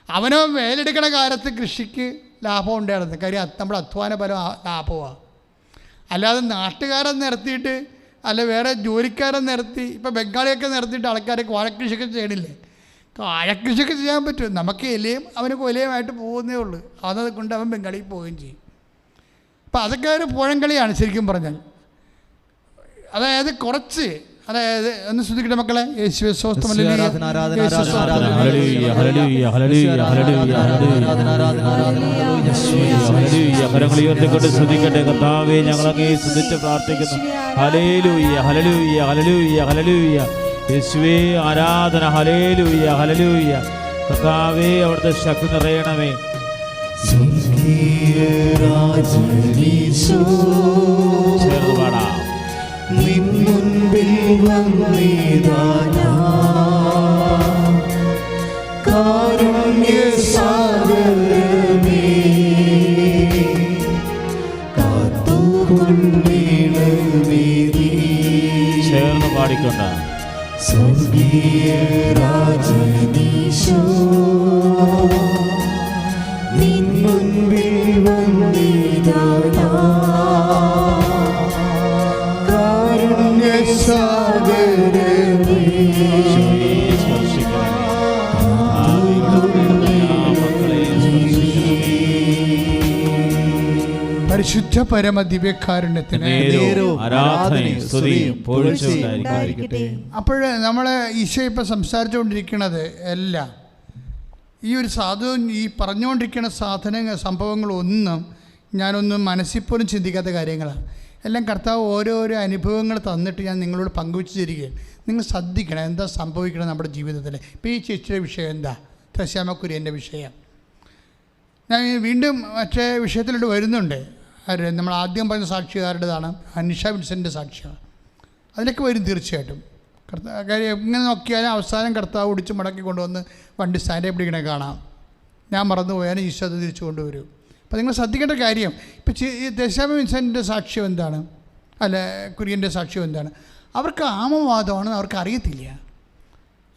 അവനോ വേലെടുക്കണ കാലത്ത് കൃഷിക്ക് ലാഭം ഉണ്ടായിരുന്നു. കാര്യം നമ്മുടെ അധ്വാന ഫലം ലാഭമാണ്. അല്ലാതെ നാട്ടുകാരെ നിർത്തിയിട്ട് അല്ല വേറെ ജോലിക്കാരെ നിർത്തി, ഇപ്പോൾ ബംഗാളിയൊക്കെ നിർത്തിയിട്ട് ആൾക്കാരൊക്കെ വാഴക്കൃഷിയൊക്കെ ചെയ്യണില്ലേ? വാഴക്കൃഷിയൊക്കെ ചെയ്യാൻ പറ്റും. നമുക്ക് ഇലയും അവന് കൊലയുമായിട്ട് പോകുന്നേ ഉള്ളൂ. അതുകൊണ്ട് അവൻ ബംഗാളിക്ക് പോവുകയും ചെയ്യും. അപ്പം അതൊക്കെ ഒരു പുഴങ്കളിയാണ് ശരിക്കും പറഞ്ഞാൽ. അതായത് കുറച്ച്, അതായത് ഒന്ന് ശ്രദ്ധിക്കട്ടെ മക്കളെ. യേശുവേ സ്തോത്രം. കരങ്ങൾ ഉയർത്തിക്കൊണ്ട് സ്തുതിക്കട്ടെ. കർത്താവേ, ഞങ്ങളങ്ങേ സ്തുതിച്ച് പ്രാർത്ഥിക്കുന്നു. ഹല്ലേലൂയ, ഹല്ലേലൂയ, ഹല്ലേലൂയ, ഹല്ലേലൂയ. യേശുവേ ആരാധന. ഹല്ലേലൂയ, ഹല്ലേലൂയ. കർത്താവേ, അവിടുത്തെ ശക്തി നിറയണമേ. ചേർന്ന് പാടാം. മുൻപിൽ വന്നിതാനാ കാരുണ്യ സാഗരമേ കാത്തുകൊണ്ടിടമേ. ചേർന്ന് പാടിക്കൊണ്ട് സ്വർഗീയ രാജനീശോ നിൻ മുൻപിൽ വന്നിതാനാ കാരുണ്യ സാഗരമേ പരിശുദ്ധ പരമ ദിവ്യകാരുണ്യത്തിന് നേരവും ആരാധനയും സ്തുതിയും പുകഴ്ചയും ഉണ്ടായിരിക്കട്ടെ. അപ്പോൾ നമ്മൾ ഈശോ ഇപ്പം സംസാരിച്ചുകൊണ്ടിരിക്കുന്നത് എല്ലാം ഈ ഒരു ഈ പറഞ്ഞുകൊണ്ടിരിക്കുന്ന സംഭവങ്ങളൊന്നും ഞാനൊന്നും മനസ്സിൽ പോലും ചിന്തിക്കാത്ത കാര്യങ്ങളാണ്. എല്ലാം കർത്താവ് ഓരോരോ അനുഭവങ്ങൾ തന്നിട്ട് ഞാൻ നിങ്ങളോട് പങ്കുവെച്ച് തരികയാണ്. നിങ്ങൾ ശ്രദ്ധിക്കണം എന്താ സംഭവിക്കണം നമ്മുടെ ജീവിതത്തിൽ. ഇപ്പോൾ ഈ ചേച്ചിയുടെ വിഷയം എന്താ, ത്രശ്യാമക്കുര്യൻ്റെ വിഷയം. ഞാൻ വീണ്ടും മറ്റേ വിഷയത്തിലോട്ട് വരുന്നുണ്ട്. നമ്മൾ ആദ്യം പറഞ്ഞ സാക്ഷികാരുടേതാണ്, അനിഷ വിൻസെൻ്റ് സാക്ഷിയാണ്. അതിലൊക്കെ വരും തീർച്ചയായിട്ടും. കാര്യം എങ്ങനെ നോക്കിയാലും അവസാനം കർത്താവ് ഒടിച്ച് മടക്കി കൊണ്ടുവന്ന് വണ്ടി സ്റ്റാൻഡേ പിടിക്കണേ കാണാം. ഞാൻ മറന്നുപോയാലും ഈശോ അത് തിരിച്ചു കൊണ്ടുവരും. അപ്പോൾ നിങ്ങൾ ശ്രദ്ധിക്കേണ്ട കാര്യം, ഇപ്പോൾ ഈ ത്രശ്യാമ വിൻസെൻ്റിൻ്റെ സാക്ഷ്യം എന്താണ്, അല്ല കുര്യൻ്റെ സാക്ഷ്യം എന്താണ്? അവർക്ക് ആമവാദമാണെന്ന് അവർക്ക് അറിയത്തില്ല.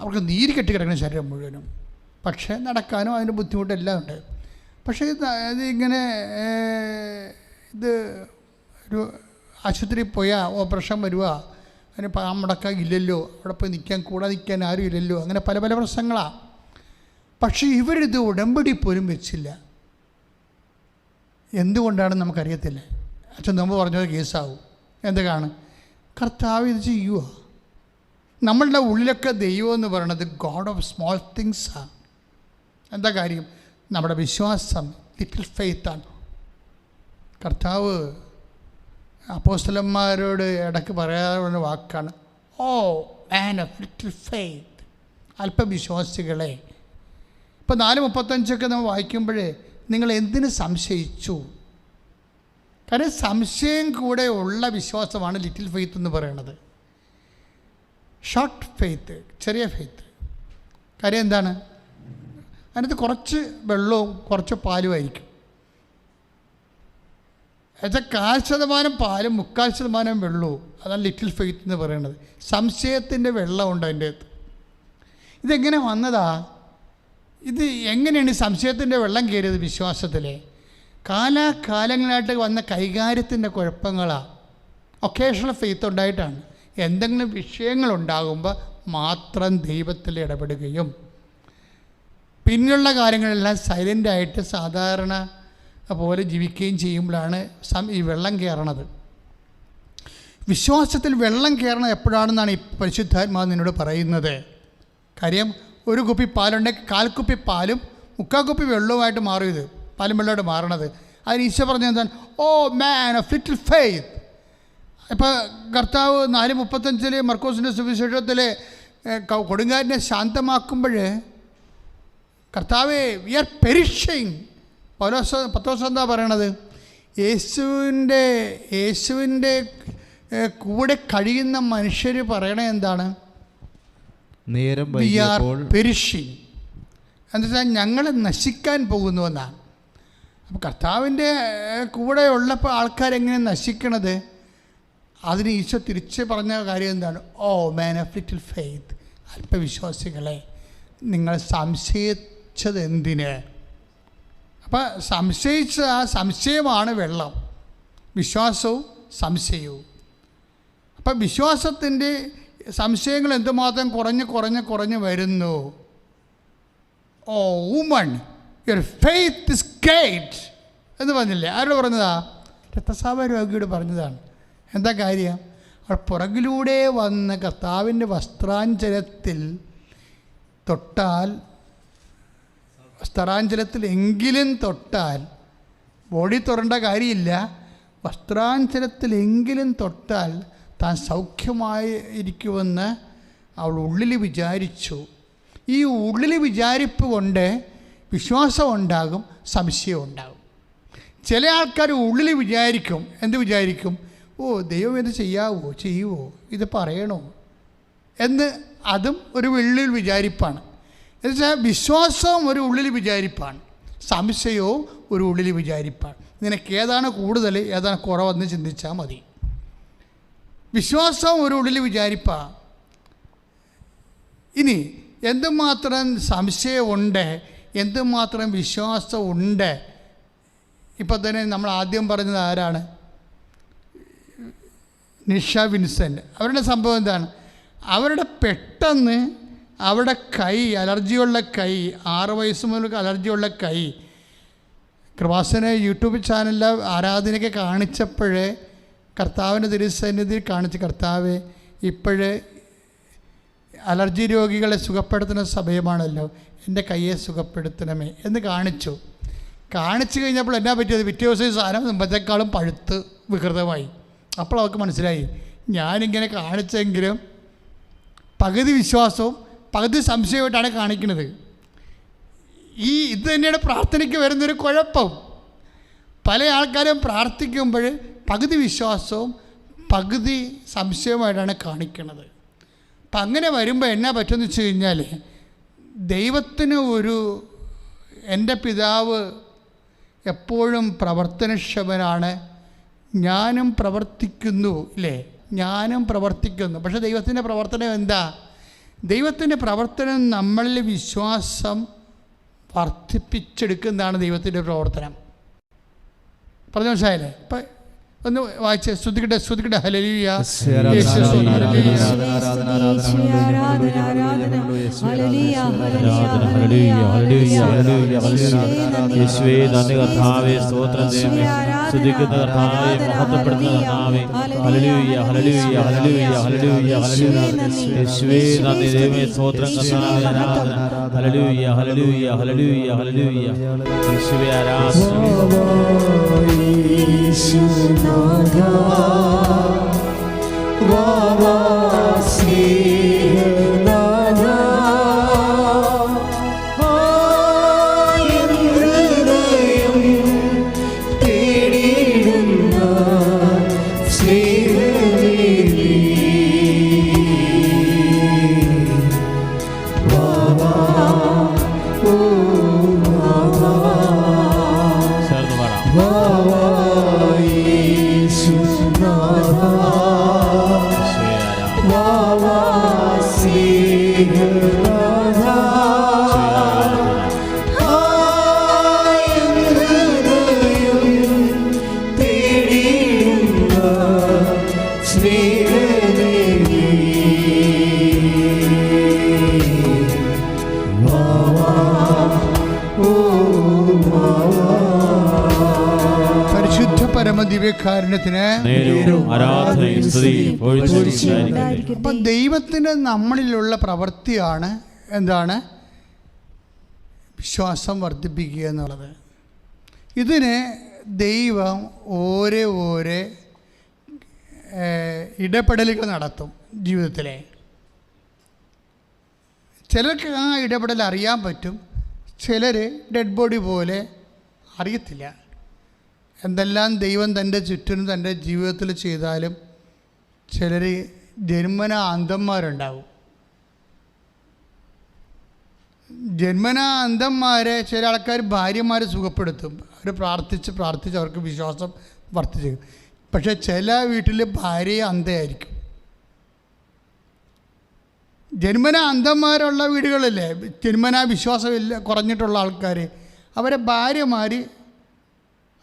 അവർക്ക് നീര് കെട്ടി കിടക്കുന്ന ശരീരം മുഴുവനും, പക്ഷേ നടക്കാനും അതിൻ്റെ ബുദ്ധിമുട്ടെല്ലാം ഉണ്ട്. പക്ഷേ ഇതിങ്ങനെ ഇത് ഒരു ആശുപത്രിയിൽ പോയാൽ ഓപ്പറേഷൻ വരുക, അതിന് മുടക്കാൻ ഇല്ലല്ലോ, അവിടെ പോയി കൂടാതെ നിൽക്കാൻ ആരും ഇല്ലല്ലോ, അങ്ങനെ പല പല പ്രശ്നങ്ങളാണ്. പക്ഷേ ഇവരിത് ഉടമ്പടി പോലും വെച്ചില്ല. എന്തുകൊണ്ടാണെന്ന് നമുക്കറിയത്തില്ല. അച്ഛൻ മുമ്പ് പറഞ്ഞത് കേസാവും. എന്തൊക്കെയാണ് കർത്താവ് ഇത് ചെയ്യുക? നമ്മളുടെ ഉള്ളിലൊക്കെ ദൈവം എന്ന് പറയുന്നത് ഗോഡ് ഓഫ് സ്മോൾ തിങ്സാണ്. എന്താ കാര്യം? നമ്മുടെ വിശ്വാസം, ലിറ്റിൽ ഫെയ്ത്താണ്. കർത്താവ് അപ്പോസ്തലന്മാരോട് ഇടയ്ക്ക് പറയാറുള്ള വാക്കാണ്, ഓ മാൻ ഓഫ് ലിറ്റിൽ ഫെയ്ത്ത്, അല്പവിശ്വാസികളെ. ഇപ്പോൾ 4:35 നമ്മൾ വായിക്കുമ്പോഴേ നിങ്ങൾ എന്തിന് സംശയിച്ചു? കാരണം സംശയം കൂടെ ഉള്ള വിശ്വാസമാണ് ലിറ്റിൽ ഫെയ്ത്ത് എന്ന് പറയുന്നത്. ഷോർട്ട് ഫെയ്ത്ത്, ചെറിയ ഫെയ്ത്ത്. കാര്യം എന്താണ്? അതിനകത്ത് കുറച്ച് വെള്ളവും കുറച്ച് പാലും ആയിരിക്കും. എന്നുവെച്ചാൽ 1/4% പാലും 3/4% വെള്ളവും. അതാണ് ലിറ്റിൽ ഫെയ്ത്ത് എന്ന് പറയുന്നത്. സംശയത്തിൻ്റെ വെള്ളമുണ്ട് അതിൻ്റെ അകത്ത്. ഇതെങ്ങനെ വന്നതാ? ഇത് എങ്ങനെയാണ് ഈ സംശയത്തിൻ്റെ വെള്ളം കയറിയത് വിശ്വാസത്തിൽ? കാലാകാലങ്ങളായിട്ട് വന്ന കൈകാര്യത്തിൻ്റെ കുഴപ്പങ്ങളാണ്. Occasional faith ഉണ്ടായിട്ടാണ്. എന്തെങ്കിലും വിഷയങ്ങളുണ്ടാകുമ്പോൾ മാത്രം ദൈവത്തിൽ ഇടപെടുകയും പിന്നെയുള്ള കാര്യങ്ങളെല്ലാം സൈലൻ്റായിട്ട് സാധാരണ പോലെ ജീവിക്കുകയും ചെയ്യുമ്പോഴാണ് ഈ വെള്ളം കയറണത്. വിശ്വാസത്തിൽ വെള്ളം കയറണം എപ്പോഴാണെന്നാണ് ഈ പരിശുദ്ധാത്മാവ് നിന്നോട് പറയുന്നത്. കാര്യം ഒരു കുപ്പി പാലുണ്ടെങ്കിൽ 1/4 കുപ്പി പാലും 3/4 കുപ്പി വെള്ളവുമായിട്ട് മാറും. ഇത് പാലും വെള്ളമായിട്ട് മാറണത്. അതിന് ഈശോ പറഞ്ഞത് എന്താണ്? ഓ മാൻ ഓഫ് ലിറ്റിൽ ഫെയ്ത്ത്. ഇപ്പോൾ കർത്താവ് 4:35 മർക്കോസിൻ്റെ സുവിശേഷത്തിൽ കൊടുങ്കാറ്റിനെ ശാന്തമാക്കുമ്പോൾ കർത്താവേ വി ആർ പെരിഷിങ്. പത്രോസ് എന്താ പറയണത്? യേശുവിൻ്റെ കൂടെ കഴിയുന്ന മനുഷ്യർ പറയണത് എന്താണ്? നേരം വി ആർ പെരിഷിങ് എന്ന് വെച്ചാൽ ഞങ്ങൾ നശിക്കാൻ പോകുന്നുവെന്നാണ്. അപ്പോൾ കർത്താവിൻ്റെ കൂടെ ഉള്ളപ്പോൾ ആൾക്കാരെങ്ങനെ നശിക്കണത്? അതിന് ഈശോ തിരിച്ച് പറഞ്ഞ കാര്യം എന്താണ്? ഓ മാൻ ഓഫ് ലിറ്റിൽ ഫെയ്ത്ത്, അല്പവിശ്വാസികളെ, നിങ്ങൾ സംശയിച്ചത് എന്തിന്? അപ്പം സംശയിച്ച ആ സംശയമാണ് വെള്ളം, വിശ്വാസവും സംശയവും. അപ്പം വിശ്വാസത്തിൻ്റെ സംശയങ്ങൾ എന്തുമാത്രം കുറഞ്ഞ് വരുന്നു. O woman your faith is great എന്ന് പറഞ്ഞില്ലേ? ആരോട് പറഞ്ഞതാ? രക്തസ്രാവ രോഗിയോട് പറഞ്ഞതാണ്. എന്താ കാര്യം? അവൾ പുറകിലൂടെ വന്ന് കർത്താവിൻ്റെ വസ്ത്രാഞ്ചലത്തിൽ തൊട്ടാൽ, വസ്ത്രാഞ്ചലത്തിലെങ്കിലും തൊട്ടാൽ, ബോഡി തൊടേണ്ട കാര്യമില്ല, വസ്ത്രാഞ്ചലത്തിലെങ്കിലും തൊട്ടാൽ താൻ സൗഖ്യമായിരിക്കുമെന്ന് അവൾ ഉള്ളിൽ വിചാരിച്ചു. ഈ ഉള്ളിൽ വിചാരിപ്പ് കൊണ്ട് വിശ്വാസം ഉണ്ടാകും, സംശയം ഉണ്ടാകും. ചില ആൾക്കാർ ഉള്ളിൽ വിചാരിക്കും. എന്ത് വിചാരിക്കും? ഓ ദൈവം ഇത് ചെയ്യുമോ, ഇത് പറയണോ എന്ന്. അതും ഒരു ഉള്ളിൽ വിചാരിപ്പാണ്. എന്നുവെച്ചാൽ വിശ്വാസവും ഒരു ഉള്ളിൽ വിചാരിപ്പാണ്, സംശയവും ഒരു ഉള്ളിൽ വിചാരിപ്പാണ്. നിനക്ക് ഏതാണ് കൂടുതൽ ഏതാണ് കുറവെന്ന് ചിന്തിച്ചാൽ മതി. വിശ്വാസം ഒരു ഉള്ളിൽ വിചാരിപ്പാണ്. ഇനി എന്തുമാത്രം സംശയമുണ്ട്, എന്തുമാത്രം വിശ്വാസമുണ്ട്. ഇപ്പം തന്നെ നമ്മൾ ആദ്യം പറഞ്ഞത് ആരാണ്? നിഷ വിൻസെൻ്റ്. അവരുടെ സംഭവം എന്താണ്? അവരുടെ പെട്ടെന്ന് അവിടെ കൈ, അലർജിയുള്ള കൈ, 6 വയസ്സ് മുതൽ അലർജിയുള്ള കൈ കൃപാസന യൂട്യൂബ് ചാനലിൽ ആരാധനയൊക്കെ കാണിച്ചപ്പോഴേ കർത്താവിൻ്റെ തിരുസന്നിധിയിൽ കാണിച്ച്, കർത്താവ് ഇപ്പോഴേ അലർജി രോഗികളെ സുഖപ്പെടുത്തുന്ന സമയമാണല്ലോ, എൻ്റെ കയ്യെ സുഖപ്പെടുത്തണമേ എന്ന് കാണിച്ചു കഴിഞ്ഞപ്പോൾ എന്നാ പറ്റിയത്? പിറ്റേ ദിവസം സാധനം മുമ്പത്തേക്കാളും പഴുത്ത് വികൃതമായി. അപ്പോൾ അവർക്ക് മനസ്സിലായി, ഞാനിങ്ങനെ കാണിച്ചെങ്കിലും പകുതി വിശ്വാസവും പകുതി സംശയമായിട്ടാണ് കാണിക്കുന്നത്. ഇത് തന്നെയാണ് പ്രാർത്ഥനയ്ക്ക് വരുന്നൊരു കുഴപ്പം. പല ആൾക്കാരും പ്രാർത്ഥിക്കുമ്പോൾ പകുതി വിശ്വാസവും പകുതി സംശയമായിട്ടാണ് കാണിക്കുന്നത്. അപ്പം അങ്ങനെ വരുമ്പോൾ എന്നാ പറ്റുമെന്ന് വെച്ച് കഴിഞ്ഞാൽ, ദൈവത്തിന് എൻ്റെ പിതാവ് എപ്പോഴും പ്രവർത്തനക്ഷമനാണ്, ഞാനും പ്രവർത്തിക്കുന്നു, ഇല്ലേ? ഞാനും പ്രവർത്തിക്കുന്നു. പക്ഷേ ദൈവത്തിൻ്റെ പ്രവർത്തനം എന്താ? ദൈവത്തിൻ്റെ പ്രവർത്തനം നമ്മളിൽ വിശ്വാസം വർദ്ധിപ്പിച്ചെടുക്കുന്നതാണ് ദൈവത്തിൻ്റെ പ്രവർത്തനം. പറഞ്ഞു മനസ്സിലായില്ലേ? ഇപ്പം ഒന്ന് വായിച്ച് ശ്രുതിക്കട്ടെ. ഹല്ലേലൂയ, യേശുവേ നന്ദി കർത്താവേ, സ്തോത്രം ദൈവമേ, സ്തുതിക്കുന്ന കർത്താവേ, മഹത്വപ്പെടുത്തുന്ന കർത്താവേ, ഹല്ലേലൂയ ഹല്ലേലൂയ ഹല്ലേലൂയ ഹല്ലേലൂയ ഹല്ലേലൂയ. യേശുവേ നന്ദി ദൈവമേ, സ്തോത്രം കർത്താവേ, ആരാധന. ഹല്ലേലൂയ ഹല്ലേലൂയ ഹല്ലേലൂയ ഹല്ലേലൂയ. യേശുവേ ആരാധന. ദിവ്യകാരുണ്യത്തിന് അപ്പം ദൈവത്തിന് നമ്മളിലുള്ള പ്രവൃത്തിയാണ് എന്താണ്? വിശ്വാസം വർദ്ധിപ്പിക്കുക എന്നുള്ളത്. ഇതിന് ദൈവം ഓരോ ഇടപെടലുകൾ നടത്തും ജീവിതത്തിലെ. ചിലർക്ക് ആ ഇടപെടൽ അറിയാൻ പറ്റും, ചിലർ ഡെഡ് ബോഡി പോലെ അറിയത്തില്ല. എന്തെല്ലാം ദൈവം തൻ്റെ ചുറ്റിനും തൻ്റെ ജീവിതത്തിൽ ചെയ്താലും ചിലർ ജന്മന അന്ധന്മാരുണ്ടാവും. ജന്മന അന്ധന്മാരെ ചില ആൾക്കാർ ഭാര്യമാർ സുഖപ്പെടുത്തും. അവർ പ്രാർത്ഥിച്ച് അവർക്ക് വിശ്വാസം വർദ്ധിച്ചു. പക്ഷേ ചില വീട്ടിൽ ഭാര്യ അന്ധയായിരിക്കും. ജന്മന അന്ധന്മാരുള്ള വീടുകളില്ലേ, ജന്മന വിശ്വാസമില്ല കുറഞ്ഞിട്ടുള്ള ആൾക്കാർ, അവരെ ഭാര്യമാർ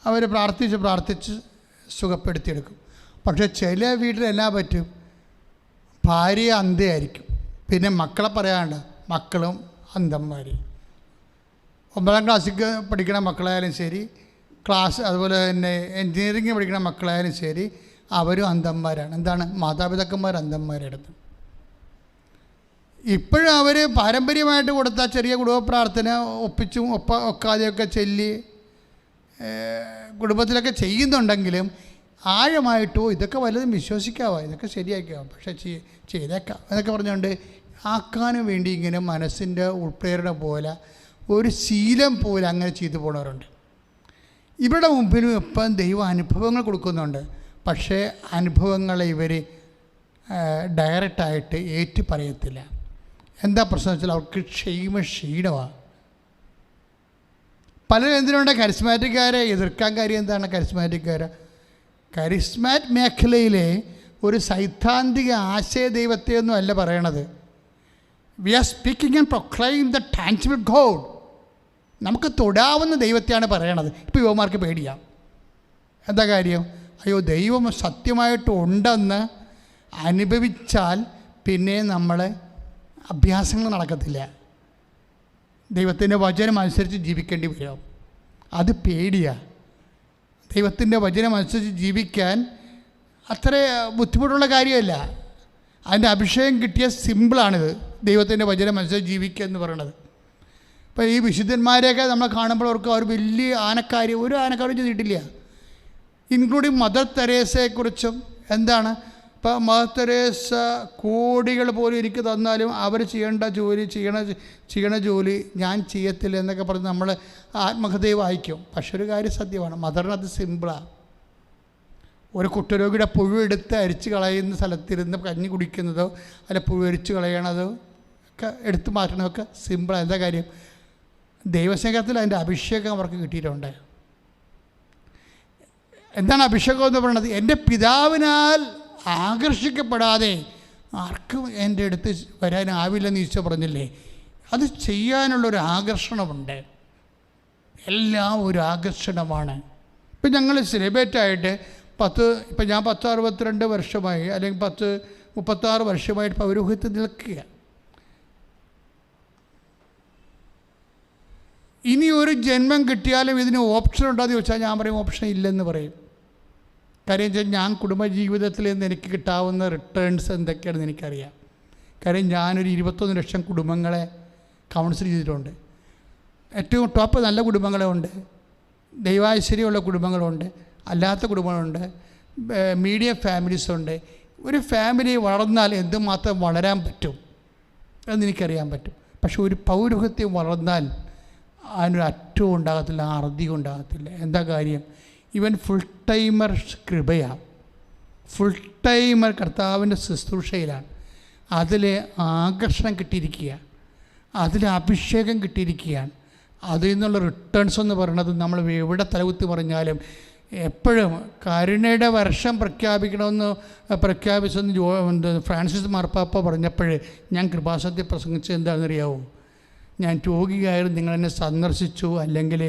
അവർ പ്രാർത്ഥിച്ച് സുഖപ്പെടുത്തിയെടുക്കും. പക്ഷേ ചില വീട്ടിലെല്ലാം പറ്റും, ഭാര്യ അന്ധയായിരിക്കും, പിന്നെ മക്കളെ പറയാണ്ട് മക്കളും അന്ധന്മാർ. 9ാം ക്ലാസ്സിൽ പഠിക്കുന്ന മക്കളായാലും ശരി, അതുപോലെ തന്നെ എൻജിനീയറിംഗ് പഠിക്കുന്ന മക്കളായാലും ശരി, അവരും അന്ധന്മാരാണ്. എന്താണ്? മാതാപിതാക്കന്മാർ അന്ധന്മാരെടുത്ത്. ഇപ്പോഴും അവർ പാരമ്പര്യമായിട്ട് കൊടുത്ത ചെറിയ കുടുംബ പ്രാർത്ഥന ഒക്കാതെയൊക്കെ ചൊല്ലി കുടുംബത്തിലൊക്കെ ചെയ്യുന്നുണ്ടെങ്കിലും ആഴമായിട്ടോ ഇതൊക്കെ വല്ലതും വിശ്വസിക്കാവോ, ഇതൊക്കെ ശരിയാക്കാവോ, പക്ഷേ ചെയ്തേക്കാം എന്നൊക്കെ പറഞ്ഞുകൊണ്ട് ആക്കാനും വേണ്ടി ഇങ്ങനെ മനസ്സിൻ്റെ ഉൾപ്രേരണ പോലെ ഒരു ശീലം പോലെ അങ്ങനെ ചെയ്തു പോകുന്നവരുണ്ട്. ഇവരുടെ മുമ്പിലും ഇപ്പം ദൈവം അനുഭവങ്ങൾ കൊടുക്കുന്നുണ്ട്. പക്ഷേ അനുഭവങ്ങളെ ഇവർ ഡയറക്റ്റായിട്ട് ഏറ്റു പറയത്തില്ല. എന്താ പ്രശ്നം വെച്ചാൽ അവർക്ക് ക്ഷീണമാണ്. പലരും എന്തിനുണ്ട് കരിസ്മാറ്റിക്കാരെ എതിർക്കാൻ കാര്യം എന്താണ്? കരിസ്മാറ്റ് മേഖലയിലെ ഒരു സൈദ്ധാന്തിക ആശയ ദൈവത്തെയൊന്നും അല്ല പറയണത്. We are speaking and proclaim the tangible God. നമുക്ക് തൊടാവുന്ന ദൈവത്തെയാണ് പറയണത്. ഇപ്പോൾ യുവമാർക്ക് പേടിയാം. എന്താ കാര്യം? അയ്യോ, ദൈവം സത്യമായിട്ടുണ്ടെന്ന് അനുഭവിച്ചാൽ പിന്നെ നമ്മൾ അഭ്യാസങ്ങൾ നടക്കത്തില്ല. ദൈവത്തിൻ്റെ വചനം അനുസരിച്ച് ജീവിക്കേണ്ടി വരും. അത് പേടിയാണ്. ദൈവത്തിൻ്റെ വചനം അനുസരിച്ച് ജീവിക്കാൻ അത്ര ബുദ്ധിമുട്ടുള്ള കാര്യമല്ല. അതിൻ്റെ അഭിഷേകം കിട്ടിയ സിമ്പിളാണിത്, ദൈവത്തിൻ്റെ വചനം അനുസരിച്ച് ജീവിക്കുക എന്ന് പറയുന്നത്. ഇപ്പോൾ ഈ വിശുദ്ധന്മാരെയൊക്കെ നമ്മൾ കാണുമ്പോൾ അവർക്ക് അവർ വലിയ ആനക്കാര്യം ഒരു ആനക്കാര്യം ചെയ്തിട്ടില്ല. ഇൻക്ലൂഡിങ് മദർ തെരേസയെക്കുറിച്ചും എന്താണ്, ഇപ്പോൾ മദർ തെരേസ കോടികൾ പോലും എനിക്ക് തന്നാലും അവർ ചെയ്യണ ജോലി ഞാൻ ചെയ്യത്തില്ല എന്നൊക്കെ പറഞ്ഞ് നമ്മൾ ആത്മകഥയെ വായിക്കും. പക്ഷെ ഒരു കാര്യം സത്യമാണ്, മദറിനത് സിമ്പിളാണ്. ഒരു കുഷ്ഠരോഗിയുടെ പുഴുവെടുത്ത് അരിച്ച് കളയുന്ന സ്ഥലത്തിരുന്ന് കഞ്ഞി കുടിക്കുന്നതോ അല്ല പുഴുവരിച്ച് കളയണതോ ഒക്കെ എടുത്തു മാറ്റണമൊക്കെ സിമ്പിളാണ്. എന്താ കാര്യം, ദൈവസ്നേഹത്തിൽ അതിൻ്റെ അഭിഷേകം അവർക്ക് കിട്ടിയിട്ടുണ്ട്. എന്താണ് അഭിഷേകം എന്ന് പറയുന്നത്? എൻ്റെ പിതാവിനാൽ ആകർഷിക്കപ്പെടാതെ ആർക്കും എൻ്റെ അടുത്ത് വരാനാവില്ലെന്ന് ഈശോ പറഞ്ഞില്ലേ? അത് ചെയ്യാനുള്ളൊരു ആകർഷണമുണ്ട്. എല്ലാം ഒരു ആകർഷണമാണ്. ഇപ്പം ഞങ്ങൾ സെലിബ്രേറ്റായിട്ട് ഇപ്പം ഞാൻ 62 വർഷമായി അല്ലെങ്കിൽ 36 വർഷമായിട്ട് പൗരോഹിത്യത്തിൽ നിൽക്കുക. ഇനി ഒരു ജന്മം കിട്ടിയാലും ഇതിന് ഓപ്ഷൻ ഉണ്ടോ എന്ന് ചോദിച്ചാൽ ഞാൻ പറയും ഓപ്ഷൻ ഇല്ലെന്ന് പറയും. കാര്യം വെച്ചാൽ ഞാൻ കുടുംബജീവിതത്തിൽ നിന്ന് എനിക്ക് കിട്ടാവുന്ന റിട്ടേൺസ് എന്തൊക്കെയാണെന്ന് എനിക്കറിയാം. കാര്യം ഞാനൊരു 21 ലക്ഷം കുടുംബങ്ങളെ കൗൺസിൽ ചെയ്തിട്ടുണ്ട്. ഏറ്റവും ടോപ്പ് നല്ല കുടുംബങ്ങളുണ്ട്, ദൈവാശ്ചര്യമുള്ള കുടുംബങ്ങളുണ്ട്, അല്ലാത്ത കുടുംബങ്ങളുണ്ട്, മീഡിയം ഫാമിലീസുണ്ട്. ഒരു ഫാമിലി വളർന്നാൽ എന്തുമാത്രം വളരാൻ പറ്റും എന്നെനിക്കറിയാൻ പറ്റും. പക്ഷെ ഒരു പൗരോഹിത്യം വളർന്നാൽ അതിനൊരു അറ്റവും ഉണ്ടാകത്തില്ല, അറുതിയും ഉണ്ടാകത്തില്ല. എന്താ കാര്യം? ഇവൻ ഫുൾ ടൈമർ കൃപയാണ്, ഫുൾ ടൈമർ കർത്താവിൻ്റെ ശുശ്രൂഷയിലാണ്. അതിൽ ആകർഷണം കിട്ടിയിരിക്കുകയാണ്, അതിൽ അഭിഷേകം കിട്ടിയിരിക്കുകയാണ്. അതിൽ നിന്നുള്ള റിട്ടേൺസ് എന്ന് പറയുന്നത് നമ്മൾ എവിടെ തലകുത്തി പറഞ്ഞാലും എപ്പോഴും കരുണയുടെ വർഷം പ്രഖ്യാപിച്ചെന്ന് ഫ്രാൻസിസ് മാർപ്പാപ്പ പറഞ്ഞപ്പോൾ ഞാൻ കൃപാസനത്തിൽ പ്രസംഗിച്ചത് എന്താണെന്നറിയാവോ? ഞാൻ രോഗിയായിരുന്നു, നിങ്ങളെന്നെ സന്ദർശിച്ചു, അല്ലെങ്കിൽ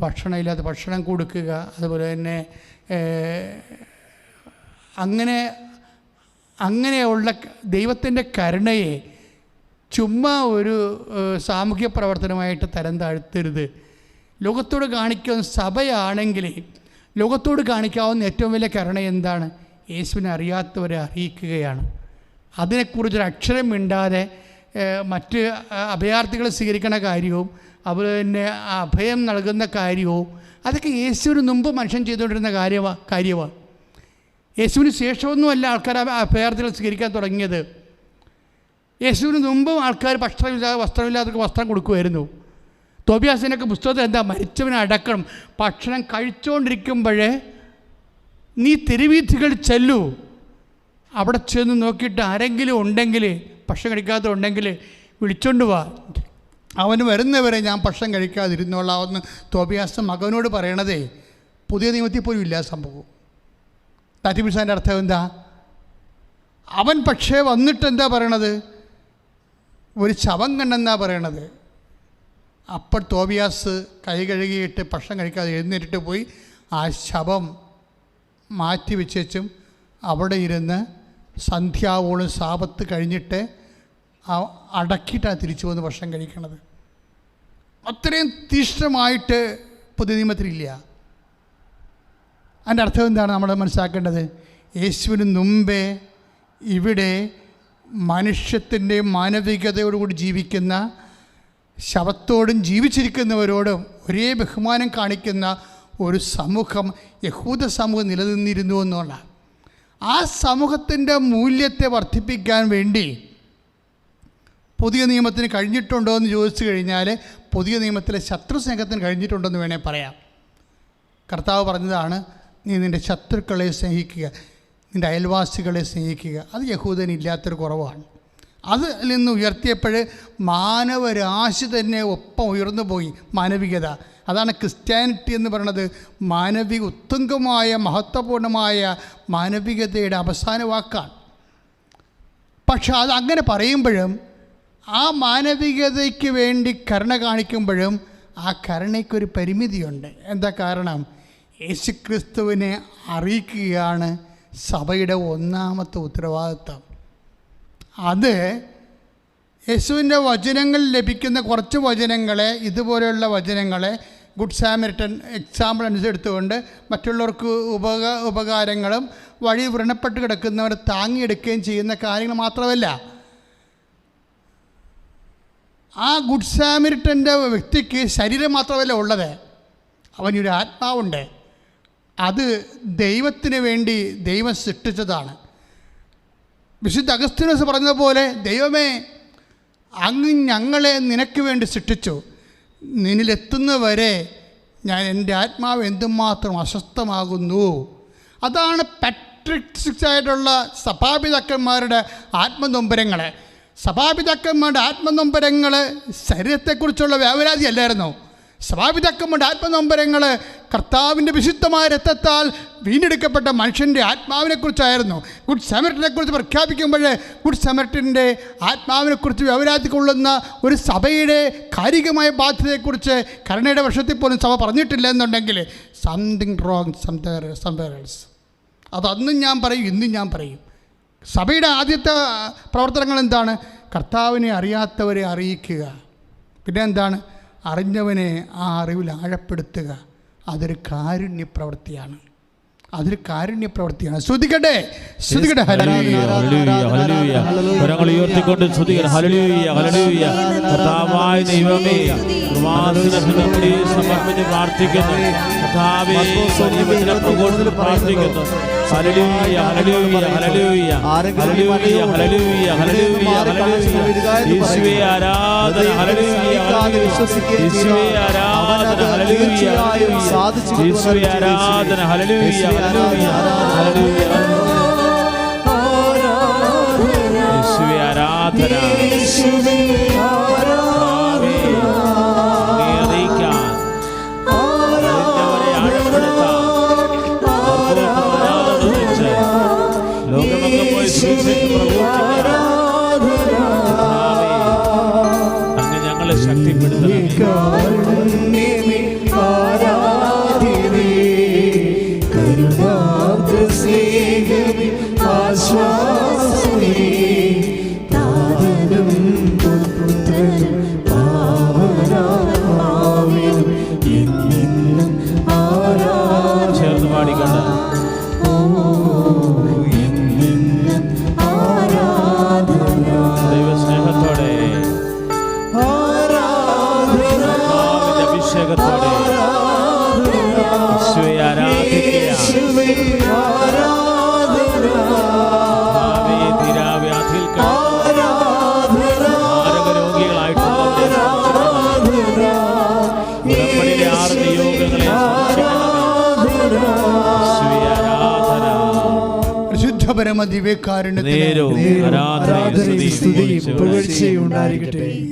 ഭക്ഷണമില്ലാത്ത ഭക്ഷണം കൊടുക്കുക, അതുപോലെ തന്നെ അങ്ങനെയുള്ള ദൈവത്തിൻ്റെ കരുണയെ ചുമ്മാ ഒരു സാമൂഹ്യ പ്രവർത്തനമായിട്ട് തരം താഴ്ത്തരുത്. ലോകത്തോട് കാണിക്കുന്ന സഭയാണെങ്കിൽ ലോകത്തോട് കാണിക്കാവുന്ന ഏറ്റവും വലിയ കരുണ എന്താണ്? യേശുവിനെ അറിയാത്തവരെ അറിയിക്കുകയാണ്. അതിനെക്കുറിച്ചൊരു അക്ഷരം മിണ്ടാതെ മറ്റ് അഭയാർത്ഥികളെ സ്വീകരിക്കുന്ന കാര്യവും അതുപോലെ തന്നെ അഭയം നൽകുന്ന കാര്യവും അതൊക്കെ യേശുവിന് മുമ്പ് മനുഷ്യൻ ചെയ്തുകൊണ്ടിരുന്ന കാര്യമാണ്. യേശുവിന് ശേഷമൊന്നുമല്ല ആൾക്കാർ അഭയാർത്ഥികളെ സ്വീകരിക്കാൻ തുടങ്ങിയത്. യേശുവിന് മുമ്പും ആൾക്കാർ വസ്ത്രമില്ലാത്തവർക്ക് വസ്ത്രം കൊടുക്കുമായിരുന്നു. തോബിയാസിനൊക്കെ പുസ്തകത്തിൽ എന്താ, മരിച്ചവനെ അടക്കണം. ഭക്ഷണം കഴിച്ചുകൊണ്ടിരിക്കുമ്പോഴേ നീ തെരുവീഥികൾ ചെല്ലൂ, അവിടെ ചെന്ന് നോക്കിയിട്ട് ആരെങ്കിലും ഉണ്ടെങ്കിൽ ഭക്ഷണം കഴിക്കാത്തതുണ്ടെങ്കിൽ വിളിച്ചോണ്ട് വാ, അവന് വരുന്നവരെ ഞാൻ ഭക്ഷണം കഴിക്കാതിരുന്നോളാമെന്ന് തോബിയാസ് മകനോട് പറയണതേ പുതിയ നിയമത്തിൽ പോലും ഇല്ല സംഭവം. താറ്റിമിസാൻ്റെ അർത്ഥം എന്താ? അവൻ പക്ഷേ വന്നിട്ട് എന്താ പറയണത്? ഒരു ശവം കണ്ടെന്നാ പറയണത്. അപ്പോൾ തോബിയാസ് കൈ കഴുകിയിട്ട് ഭക്ഷണം കഴിക്കാതെ എഴുന്നേറ്റിട്ട് പോയി ആ ശവം മാറ്റി വെച്ചും അവിടെ ഇരുന്ന് സന്ധ്യാവോളം സാപത്ത് കഴിഞ്ഞിട്ട് അടക്കിയിട്ടാണ് തിരിച്ചു വന്ന് ഭക്ഷണം കഴിക്കണത്. അത്രയും തീഷ്ണമായിട്ട് പുതിയ നിയമത്തിലില്ല. അതിൻ്റെ അർത്ഥം എന്താണ് നമ്മൾ മനസ്സിലാക്കേണ്ടത്? യേശുവിന് മുമ്പേ ഇവിടെ മനുഷ്യത്തിൻ്റെ മാനവികതയോടുകൂടി ജീവിക്കുന്ന, ശവത്തോടും ജീവിച്ചിരിക്കുന്നവരോടും ഒരേ ബഹുമാനം കാണിക്കുന്ന ഒരു സമൂഹം, യഹൂദ സമൂഹം നിലനിന്നിരുന്നു എന്നുള്ള ആ സമൂഹത്തിൻ്റെ മൂല്യത്തെ വർദ്ധിപ്പിക്കാൻ വേണ്ടി പുതിയ നിയമത്തിന് കഴിഞ്ഞിട്ടുണ്ടോ എന്ന് ചോദിച്ചു കഴിഞ്ഞാൽ പുതിയ നിയമത്തിലെ ശത്രുസ്നേഹത്തിന് കഴിഞ്ഞിട്ടുണ്ടെന്ന് വേണേൽ പറയാം. കർത്താവ് പറഞ്ഞതാണ്, നീ നിൻ്റെ ശത്രുക്കളെ സ്നേഹിക്കുക, നിൻ്റെ അയൽവാസികളെ സ്നേഹിക്കുക. അത് യഹൂദനില്ലാത്തൊരു കുറവാണ്. അതിൽ നിന്ന് ഉയർത്തിയപ്പോൾ മാനവരാശി തന്നെ ഒപ്പം ഉയർന്നു പോയി. മാനവികത, അതാണ് ക്രിസ്ത്യാനിറ്റി എന്ന് പറയുന്നത്. മാനവിക ഉത്തുംഗമായ മഹത്വപൂർണമായ മാനവികതയുടെ അവസാന വാക്കാണ്. പക്ഷെ അത് അങ്ങനെ പറയുമ്പോഴും ആ മാനവികതയ്ക്ക് വേണ്ടി കരുണ കാണിക്കുമ്പോഴും ആ കരുണയ്ക്കൊരു പരിമിതിയുണ്ട്. എന്താ കാരണം? യേശുക്രിസ്തുവിനെ അറിയിക്കുകയാണ് സഭയുടെ ഒന്നാമത്തെ ഉത്തരവാദിത്വം. അത് യേശുവിൻ്റെ വചനങ്ങളിൽ ലഭിക്കുന്ന കുറച്ച് വചനങ്ങളെ, ഇതുപോലെയുള്ള വചനങ്ങളെ ഗുഡ് സാമരിറ്റൻ എക്സാമ്പിൾ അനുസരിച്ചെടുത്തുകൊണ്ട് മറ്റുള്ളവർക്ക് ഉപകാരങ്ങളും വഴി വ്രണപ്പെട്ട് കിടക്കുന്നവരെ താങ്ങിയെടുക്കുകയും ചെയ്യുന്ന കാര്യങ്ങൾ മാത്രമല്ല, ആ ഗുഡ് സാമരിറ്റൻ്റെ വ്യക്തിക്ക് ശരീരം മാത്രമല്ല ഉള്ളത്, അവനൊരു ആത്മാവുണ്ട്. അത് ദൈവത്തിന് വേണ്ടി ദൈവം സൃഷ്ടിച്ചതാണ്. വിശുദ്ധ അഗസ്തീനോസ് പറഞ്ഞതുപോലെ, ദൈവമേ അങ്ങ് ഞങ്ങളെ നിനക്ക് വേണ്ടി സൃഷ്ടിച്ചു, നിന്നിലെത്തുന്നവരെ ഞാൻ എൻ്റെ ആത്മാവ് എന്തുമാത്രം അസ്വസ്ഥമാകുന്നു. അതാണ് പാട്രിക്സിക്സായിട്ടുള്ള സഭാപിതാക്കന്മാരുടെ ആത്മനൊമ്പരങ്ങൾ. സഭാപിതാക്കന്മാരുടെ ആത്മനൊമ്പരങ്ങൾ ശരീരത്തെക്കുറിച്ചുള്ള വ്യാപരാതി അല്ലായിരുന്നു. സഭാപിതാക്കന്മാരുടെ ആത്മനൊമ്പരങ്ങൾ കർത്താവിൻ്റെ വിശുദ്ധമായ രക്തത്താൽ വീണ്ടെടുക്കപ്പെട്ട മനുഷ്യൻ്റെ ആത്മാവിനെക്കുറിച്ചായിരുന്നു. ഗുഡ് സമരിറ്റനെക്കുറിച്ച് പ്രഖ്യാപിക്കുമ്പോൾ ഗുഡ് സമരിറ്റൻ്റെ ആത്മാവിനെക്കുറിച്ച് വ്യവരാതി കൊള്ളുന്ന ഒരു സഭയുടെ കാലികമായ ബാധ്യതയെക്കുറിച്ച് കരുണയുടെ വർഷത്തിൽ പോലും സഭ പറഞ്ഞിട്ടില്ല എന്നുണ്ടെങ്കിൽ സംതിങ് റോങ് സംവെയർ എൽസ്. അതന്നും ഞാൻ പറയും, ഇന്നും ഞാൻ പറയും. സഭയുടെ ആദ്യത്തെ പ്രവർത്തനങ്ങൾ എന്താണ്? കർത്താവിനെ അറിയാത്തവരെ അറിയിക്കുക. പിന്നെ എന്താണ്? അറിഞ്ഞവനെ ആ അറിവിൽ ആഴപ്പെടുത്തുക. അതൊരു കാരുണ്യപ്രവൃത്തിയാണ്. ശ്രദ്ധിക്കട്ടെ, ശ്രദ്ധിക്കട്ടെ. കരങ്ങൾ ഉയർത്തിക്കൊണ്ട് സ്തുതിക്കണം. Hallelujah, hallelujah. കർത്താവായ ദൈവമേ, കൃപാസനത്തിൽ സമർപ്പിച്ച് പ്രാർത്ഥിക്കുന്നു. കർത്താവേ, പ്രഘോഷത്തിൽ പ്രാർത്ഥിക്കുന്നു. ഹല്ലേലൂയ, ഹല്ലേലൂയ, ഹല്ലേലൂയ, ഹല്ലേലൂയ, ഹല്ലേലൂയ, ഹല്ലേലൂയ, യേശുവേ ആരാധന. ഹല്ലേലൂയ, യേശുവേ ആരാധന. ഹല്ലേലൂയ, യേശുവേ ആരാധന. ഹല്ലേലൂയ, ഹല്ലേലൂയ, ഹല്ലേലൂയ, യേശുവേ ആരാധന. അങ്ങ് ഞങ്ങളെ ശക്തിപ്പെടുത്തണമേ. ചേർന്ന് പാടിക്കണ്ട. ദൈവസ്നേഹത്തോടെ, അഭിഷേകത്തോടെ യേശുവേ ആരാധിക്കുക. തീരാവ്യാധിയിൽ മാരകരോഗികളായിട്ടുള്ളവരെ ഉടമ്പടിയിലെ 6 നിയോഗങ്ങളെ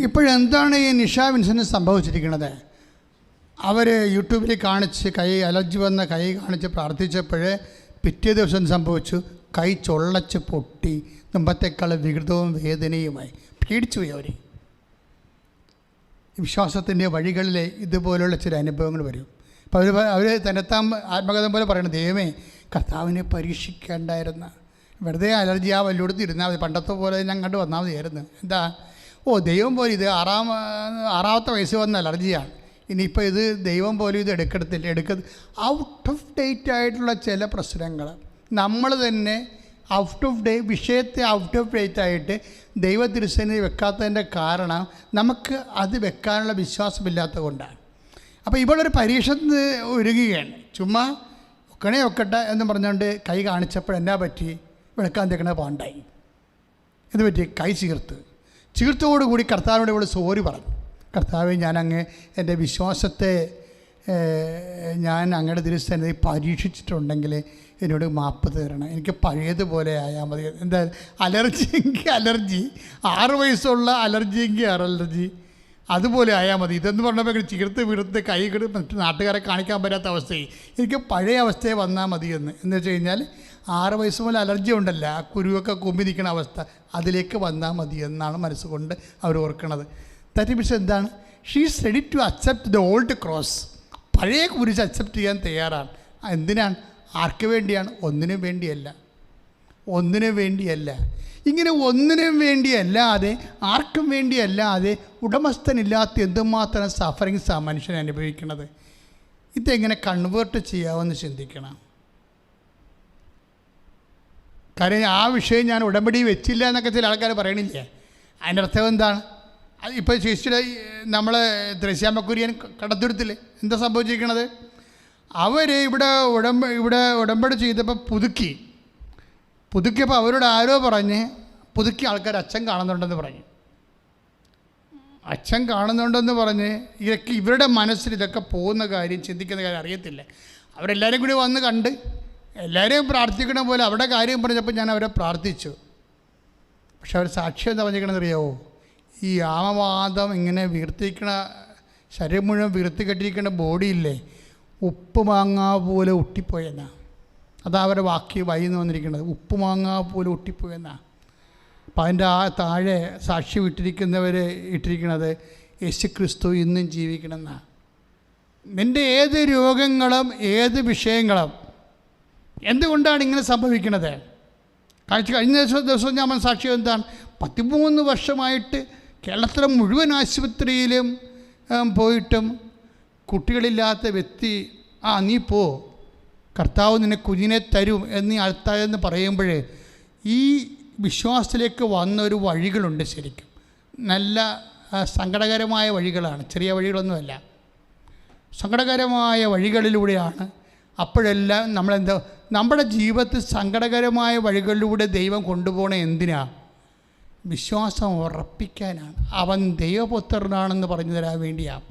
ഇപ്പോഴെന്താണ് ഈ നിഷ വിൻസന് സംഭവിച്ചിരിക്കുന്നത്? അവർ യൂട്യൂബിൽ കാണിച്ച് കൈ അലർജി വന്ന കൈ കാണിച്ച് പ്രാർത്ഥിച്ചപ്പോൾ പിറ്റേ ദിവസം സംഭവിച്ചു, കൈ ചൊള്ളച്ച് പൊട്ടി, മുമ്പത്തേക്കാൾ വികൃതവും വേദനയുമായി. പേടിച്ചു പോയി അവർ. വിശ്വാസത്തിൻ്റെ വഴികളിൽ ഇതുപോലുള്ള ചില അനുഭവങ്ങൾ വരും. അപ്പോൾ അവർ തന്നെത്താൻ ആത്മകഥം പോലെ പറയണം, ദൈവമേ കർത്താവിനെ പരീക്ഷിക്കേണ്ടായിരുന്ന, വെറുതെ അലർജി ആ വല്ലോടത്ത് ഇരുന്നാൽ മതി, പണ്ടത്തെ പോലെ ഞാൻ കണ്ട് വന്നാൽ മതിയായിരുന്നു. എന്താ, ദൈവം പോലെ ഇത് ആറാമത്തെ വയസ്സ് വന്ന അലർജിയാണ്, ഇനിയിപ്പോൾ ഇത് ദൈവം പോലും ഇത് എടുക്കരുത്. ഔട്ട് ഓഫ് ഡേറ്റ് ആയിട്ടുള്ള ചില പ്രശ്നങ്ങൾ നമ്മൾ തന്നെ വിഷയത്തെ ഔട്ട് ഓഫ് ഡേറ്റ് ആയിട്ട് ദൈവ തിരുസന്നിധി വെക്കാത്തതിൻ്റെ കാരണം നമുക്ക് അത് വെക്കാനുള്ള വിശ്വാസമില്ലാത്തത് കൊണ്ടാണ്. അപ്പോൾ ഇവളൊരു പരീക്ഷത്തിന് ഒരുങ്ങുകയാണ്. ചുമ്മാ ഒക്കട്ടെ എന്ന് പറഞ്ഞുകൊണ്ട് കൈ കാണിച്ചപ്പോൾ എന്നാ പറ്റി? വെളുക്കാൻ തേക്കണ പാണ്ടായി. എന്ത് പറ്റി? കൈ ചീർത്തോടുകൂടി കർത്താവിനോട് ഇവൾ സോറി പറഞ്ഞു. കർത്താവെ, ഞാൻ എൻ്റെ വിശ്വാസത്തെ ഞാൻ അങ്ങയുടെ തിരുസന്നിധി പരീക്ഷിച്ചിട്ടുണ്ടെങ്കിൽ എന്നോട് മാപ്പ് തരണം, എനിക്ക് പഴയതുപോലെ ആയാൽ മതി. എന്താ, അലർജിയെങ്കിൽ അലർജി, 6 വയസ്സുള്ള അലർജിയെങ്കിൽ അലർജി, അതുപോലെ ആയാൽ മതി. ഇതെന്ന് പറഞ്ഞപ്പോൾ ചീർത്ത് കൈ മറ്റു നാട്ടുകാരെ കാണിക്കാൻ പറ്റാത്ത അവസ്ഥയിൽ എനിക്ക് പഴയ അവസ്ഥയെ വന്നാൽ മതി എന്ന് വെച്ച് കഴിഞ്ഞാൽ 6 വയസ്സ് മുതൽ അലർജി ഉണ്ടല്ല, ആ കുരുവൊക്കെ കൊമ്പി നിൽക്കുന്ന അവസ്ഥ, അതിലേക്ക് വന്നാൽ മതി എന്നാണ് മനസ്സുകൊണ്ട് അവർ ഓർക്കുന്നത്. ദാറ്റ് മീൻസ് എന്താണ്? She is ready to accept the old cross. പഴയ കുരിശ് അക്സെപ്റ്റ് ചെയ്യാൻ തയ്യാറാണ്. എന്തിനാണ്? ആർക്ക് വേണ്ടിയാണ്? ഒന്നിനും വേണ്ടിയല്ല. ഇങ്ങനെ ഒന്നിനും വേണ്ടിയല്ലാതെ, ആർക്കും വേണ്ടിയല്ലാതെ, ഉടമസ്ഥനില്ലാത്ത എന്തുമാത്രം സഫറിങ്സാണ് മനുഷ്യൻ അനുഭവിക്കുന്നത്. ഇതെങ്ങനെ കൺവേർട്ട് ചെയ്യാമെന്ന് ചിന്തിക്കണം. കാര്യം ആ വിഷയം ഞാൻ ഉടമ്പടി വെച്ചില്ല എന്നൊക്കെ ചില ആൾക്കാർ പറയണില്ലേ. അതിൻ്റെ അർത്ഥം എന്താണ്? ഇപ്പോൾ ചേച്ചിയുടെ നമ്മളെ ത്രേസ്യാമ്മക്കുര്യൻ കടത്തുരുത്തില്ലേ, എന്താ സംഭവിച്ചിരിക്കണത്? അവർ ഇവിടെ ഉടമ്പടി ചെയ്തപ്പോൾ പുതുക്കിയപ്പോൾ അവരോട് ആരോ പറഞ്ഞ് പുതുക്കിയ ആൾക്കാർ അച്ഛൻ കാണുന്നുണ്ടെന്ന് പറഞ്ഞ് ഇതൊക്കെ ഇവരുടെ മനസ്സിൽ ഇതൊക്കെ പോകുന്ന കാര്യം, ചിന്തിക്കുന്ന കാര്യം അറിയത്തില്ല. അവരെല്ലാവരും കൂടി വന്ന് കണ്ട് എല്ലാവരെയും പ്രാർത്ഥിക്കണ പോലെ അവരുടെ കാര്യം പറഞ്ഞപ്പോൾ ഞാൻ അവരെ പ്രാർത്ഥിച്ചു. പക്ഷെ അവർ സാക്ഷ്യം എന്താ പറഞ്ഞിരിക്കണമെന്ന് അറിയാമോ? ഈ ആമവാദം ഇങ്ങനെ വീർത്തിക്കണ, ശരീരം മുഴുവൻ വീർത്തിക്കെട്ടിരിക്കുന്ന ബോഡിയില്ലേ, ഉപ്പ് മാങ്ങാ പോലെ ഒട്ടിപ്പോയെന്നാ. അതാ അവരുടെ വാക്യം വൈന്ന് വന്നിരിക്കുന്നത്, ഉപ്പ് മാങ്ങാ പോലെ ഒട്ടിപ്പോയെന്നാ. അപ്പം അതിൻ്റെ ആ താഴെ സാക്ഷ്യം ഇട്ടിരിക്കുന്നത് യേശു ക്രിസ്തു ഇന്നും ജീവിക്കണമെന്നാണ്. നിൻ്റെ ഏത് രോഗങ്ങളും ഏത് വിഷയങ്ങളും എന്തുകൊണ്ടാണ് ഇങ്ങനെ സംഭവിക്കുന്നത്? കഴിഞ്ഞ ദിവസം ഞാൻ സാക്ഷ്യം എന്താണ്, 13 വർഷമായിട്ട് കേരളത്തിലെ മുഴുവൻ ആശുപത്രിയിലും പോയിട്ടും കുട്ടികളില്ലാത്ത വ്യക്തി, നീ പോ, കർത്താവ് നിന്നെ കുഞ്ഞിനെ തരും എന്ന് അടുത്തായെന്ന് പറയുമ്പോഴേ ഈ വിശ്വാസത്തിലേക്ക് വന്ന ഒരു വഴികളുണ്ട്. ശരിക്കും നല്ല സങ്കടകരമായ വഴികളാണ്, ചെറിയ വഴികളൊന്നുമല്ല, സങ്കടകരമായ വഴികളിലൂടെയാണ്. അപ്പോഴെല്ലാം നമ്മുടെ ജീവിതത്തിൽ സങ്കടകരമായ വഴികളിലൂടെ ദൈവം കൊണ്ടുപോകണേ എന്തിനാ? വിശ്വാസം ഉറപ്പിക്കാനാണ്. അവൻ ദൈവപുത്രനാണെന്ന് പറഞ്ഞു തരാൻ വേണ്ടിയാണ്.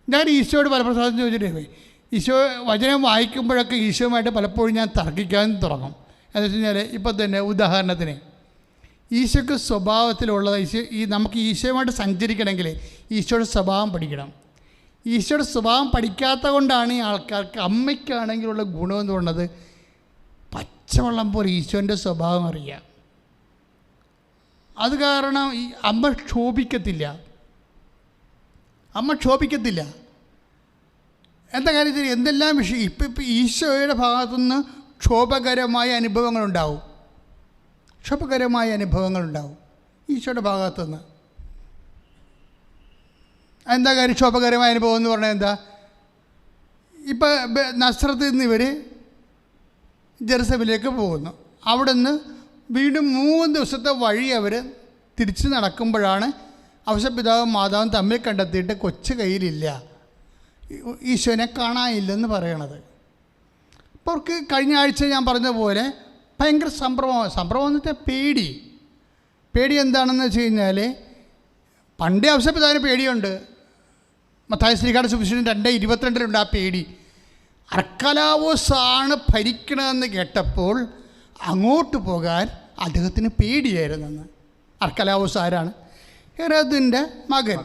ഞാൻ ഈശോയോട് പലപ്രസാദം ചോദിച്ചിട്ടേ, ഈശോ വചനം വായിക്കുമ്പോഴൊക്കെ ഈശോയുമായിട്ട് പലപ്പോഴും ഞാൻ തർക്കിക്കാൻ തുടങ്ങും. എന്ന് വെച്ച് കഴിഞ്ഞാൽ ഇപ്പം തന്നെ ഉദാഹരണത്തിന് ഈശോയ്ക്ക് സ്വഭാവത്തിലുള്ളത്, നമുക്ക് ഈശോയുമായിട്ട് സഞ്ചരിക്കണമെങ്കിൽ ഈശോയുടെ സ്വഭാവം പഠിക്കണം. ഈശോയുടെ സ്വഭാവം പഠിക്കാത്ത കൊണ്ടാണ് ഈ ആൾക്കാർക്ക്, അമ്മയ്ക്കാണെങ്കിലുള്ള ഗുണമെന്ന് പറയുന്നത് പച്ചവെള്ളം പോലെ ഈശോൻ്റെ സ്വഭാവം അറിയാം. അത് കാരണം ഈ അമ്മ ക്ഷോഭിക്കത്തില്ല. എന്താ കാര്യത്തിൽ എന്തെല്ലാം വിഷയം ഇപ്പം ഈശോയുടെ ഭാഗത്തുനിന്ന് ക്ഷോഭകരമായ അനുഭവങ്ങളുണ്ടാവും ഈശോയുടെ ഭാഗത്തുനിന്ന്. എന്താ കാര്യം ക്ഷോഭകരമായ അനുഭവം എന്ന് പറഞ്ഞാൽ എന്താ? ഇപ്പം നസ്രത്തിൽ നിന്ന് ഇവർ ജെറുസലേമിലേക്ക് പോകുന്നു. അവിടെ നിന്ന് വീണ്ടും 3 ദിവസത്തെ വഴി അവർ തിരിച്ച് നടക്കുമ്പോഴാണ് ഔസപിതാവും മാതാവും തമ്മിൽ കണ്ടെത്തിയിട്ട് കൊച്ചു കയ്യിലില്ല, ഈശോനെ കാണാനില്ലെന്ന് പറയണത്. അപ്പോൾ അവർക്ക് കഴിഞ്ഞ ആഴ്ച ഞാൻ പറഞ്ഞ പോലെ ഭയങ്കര സംഭ്രമം എന്ന് വെച്ചാൽ പേടി എന്താണെന്ന് വെച്ച് കഴിഞ്ഞാൽ, പണ്ടേ ഔസപിതാവിന് പേടിയുണ്ട്. മത്തായി ശ്രീകാട് സുവിശേഷം 2:22 ആ പേടി. അർക്കലാവോസാണ് ഭരിക്കണമെന്ന് കേട്ടപ്പോൾ അങ്ങോട്ട് പോകാൻ അദ്ദേഹത്തിന് പേടിയായിരുന്നെന്ന്. അർക്കലാവോസ് ആരാണ്? ഹെരോദിൻ്റെ മകൻ.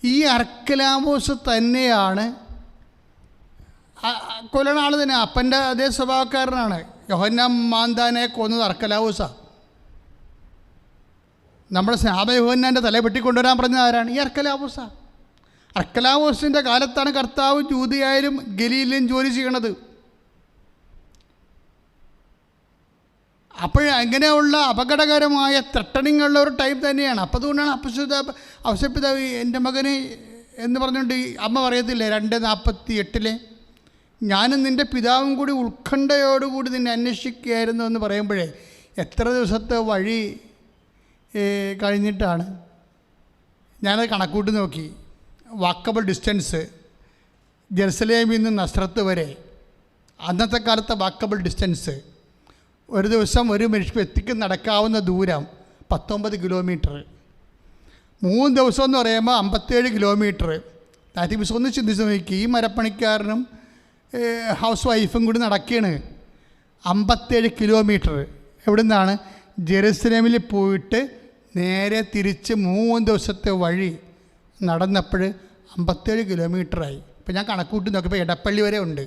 ഈ അർക്കലാവോസ് തന്നെയാണ് കൊല്ലണ ആൾ തന്നെ, അപ്പൻ്റെ അതേ സ്വഭാവക്കാരനാണ്. യോഹന്നാൻ മാന്താനെ കൊന്നത് അർക്കലാവോസാണ്. നമ്മുടെ സ്നാപ യോഹന്നാൻ്റെ തല വെട്ടിക്കൊണ്ടുവരാൻ പറഞ്ഞത് ആരാണ്? ഈ അർക്കലാവോസാണ്. അർക്കലാവോസിൻ്റെ കാലത്താണ് കർത്താവ് ജൂദയായാലും ഗലീലിലും ജോലി ചെയ്യണത്. അങ്ങനെയുള്ള അപകടകരമായ ത്രട്ടണിങ്ങുള്ള ഒരു ടൈം തന്നെയാണ്. അപ്പോൾ അതുകൊണ്ടാണ് ഔസപിതാവ് എൻ്റെ മകന് എന്ന് പറഞ്ഞുകൊണ്ട് അമ്മ പറയത്തില്ലേ 2:48 ഞാനും നിൻ്റെ പിതാവും കൂടി ഉത്കണ്ഠയോടുകൂടി നിന്നെ അന്വേഷിക്കുകയായിരുന്നു എന്ന് പറയുമ്പോഴേ എത്ര ദിവസത്തെ വഴി കഴിഞ്ഞിട്ടാണ്? ഞാനത് കണക്കൂട്ടി നോക്കി. വാക്കബിൾ ഡിസ്റ്റൻസ് ജെറുസലേമിൽ നിന്ന് നസ്രത്ത് വരെ അന്നത്തെ കാലത്തെ വാക്കബിൾ ഡിസ്റ്റൻസ്, ഒരു ദിവസം ഒരു വ്യക്തിക്ക് നടക്കാവുന്ന ദൂരം 19 കിലോമീറ്റർ. 3 ദിവസം എന്ന് പറയുമ്പോൾ 57 കിലോമീറ്റർ. ദാറ്റ് മീൻസ് ഒന്ന് ചിന്തിച്ച് നോക്കി, ഈ മരപ്പണിക്കാരനും ഹൗസ് വൈഫും കൂടി നടക്കുകയാണ് 57 കിലോമീറ്റർ. എവിടെ നിന്നാണ്? ജെറുസലേമിൽ പോയിട്ട് നേരെ തിരിച്ച് 3 ദിവസത്തെ വഴി നടന്നപ്പോൾ 57 കിലോമീറ്ററായി. ഇപ്പോൾ ഞാൻ കണക്കൂട്ടി നോക്കിയപ്പോൾ എടപ്പള്ളി വരെ ഉണ്ട്,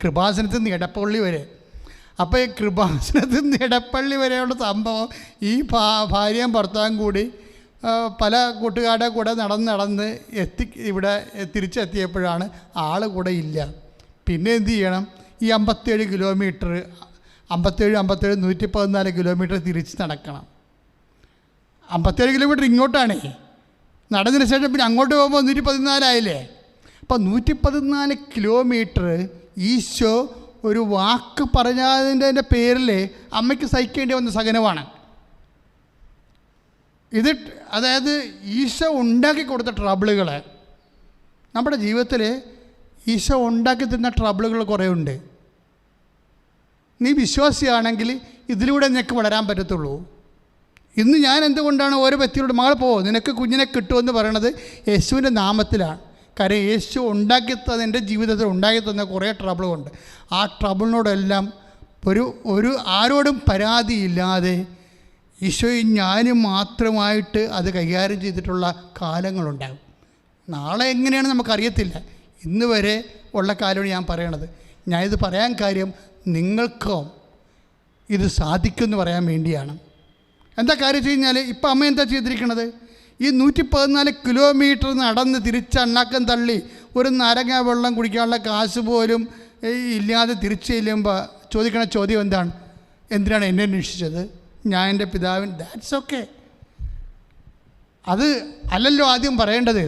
കൃപാസനത്തിൽ നിന്ന് എടപ്പള്ളി വരെ. അപ്പോൾ ഈ കൃപാസനത്തിൽ നിന്ന് എടപ്പള്ളി വരെയുള്ള സംഭവം ഈ ഭാര്യയും ഭർത്താവും കൂടി പല കൂട്ടുകാരുടെ കൂടെ നടന്ന് ഇവിടെ തിരിച്ചെത്തിയപ്പോഴാണ് ആൾ കൂടെ ഇല്ല. പിന്നെ എന്ത് ചെയ്യണം? ഈ 57 കിലോമീറ്റർ 114 കിലോമീറ്റർ തിരിച്ച് നടക്കണം. 57 കിലോമീറ്റർ ഇങ്ങോട്ടാണേ. നടന്നതിന് ശേഷം പിന്നെ അങ്ങോട്ട് പോകുമ്പോൾ 114 ആയില്ലേ. അപ്പം 114 കിലോമീറ്റർ ഈശോ ഒരു വാക്ക് പറഞ്ഞതിൻ്റെ പേരിൽ അമ്മയ്ക്ക് സഹിക്കേണ്ടി വന്ന സഹനമാണ് ഇത്. അതായത് ഈശോ ഉണ്ടാക്കി കൊടുത്ത ട്രബിളുകൾ, നമ്മുടെ ജീവിതത്തിൽ ഈശോ ഉണ്ടാക്കി തരുന്ന ട്രബിളുകൾ കുറേ ഉണ്ട്. നീ വിശ്വാസിയാണെങ്കിൽ ഇതിലൂടെ നിനക്ക് വളരാൻ പറ്റത്തുള്ളൂ. ഇന്ന് ഞാൻ എന്തുകൊണ്ടാണ് ഓരോ വ്യക്തിയോട് മകൾ നിനക്ക് കുഞ്ഞിനെ കിട്ടുമെന്ന് പറയണത് യേശുവിൻ്റെ നാമത്തിലാണ്. കാര്യം യേശു ഉണ്ടാക്കി തന്നെ എൻ്റെ ജീവിതത്തിൽ ഉണ്ടാക്കി തന്ന കുറേ ട്രബിളുണ്ട്. ആ ട്രബിളിനോടെല്ലാം ഒരു ആരോടും പരാതിയില്ലാതെ ഈശോയും ഞാനും മാത്രമായിട്ട് അത് കൈകാര്യം ചെയ്തിട്ടുള്ള കാലങ്ങളുണ്ടാകും. നാളെ എങ്ങനെയാണ് നമുക്കറിയത്തില്ല. ഇന്ന് വരെ ഉള്ള കാര്യമാണ് ഞാൻ പറയണത്. ഞാനിത് പറയാൻ കാര്യം നിങ്ങൾക്കോ ഇത് സാധിക്കുമെന്ന് പറയാൻ വേണ്ടിയാണ്. എന്താ കാര്യം വെച്ച് കഴിഞ്ഞാൽ ഇപ്പം അമ്മ എന്താ ചെയ്തിരിക്കണത്? ഈ 114 കിലോമീറ്റർ നടന്ന് തിരിച്ചണ്ണാക്കം തള്ളി ഒരു നാരങ്ങ വെള്ളം കുടിക്കാനുള്ള കാശ് പോലും ഇല്ലാതെ തിരിച്ച് ചെല്ലുമ്പോൾ ചോദിക്കണ ചോദ്യം എന്താണ്? എന്തിനാണ് എന്നെ അന്വേഷിച്ചത്? ഞാൻ എൻ്റെ പിതാവിൻ. That's okay. അത് അല്ലല്ലോ ആദ്യം പറയേണ്ടത്.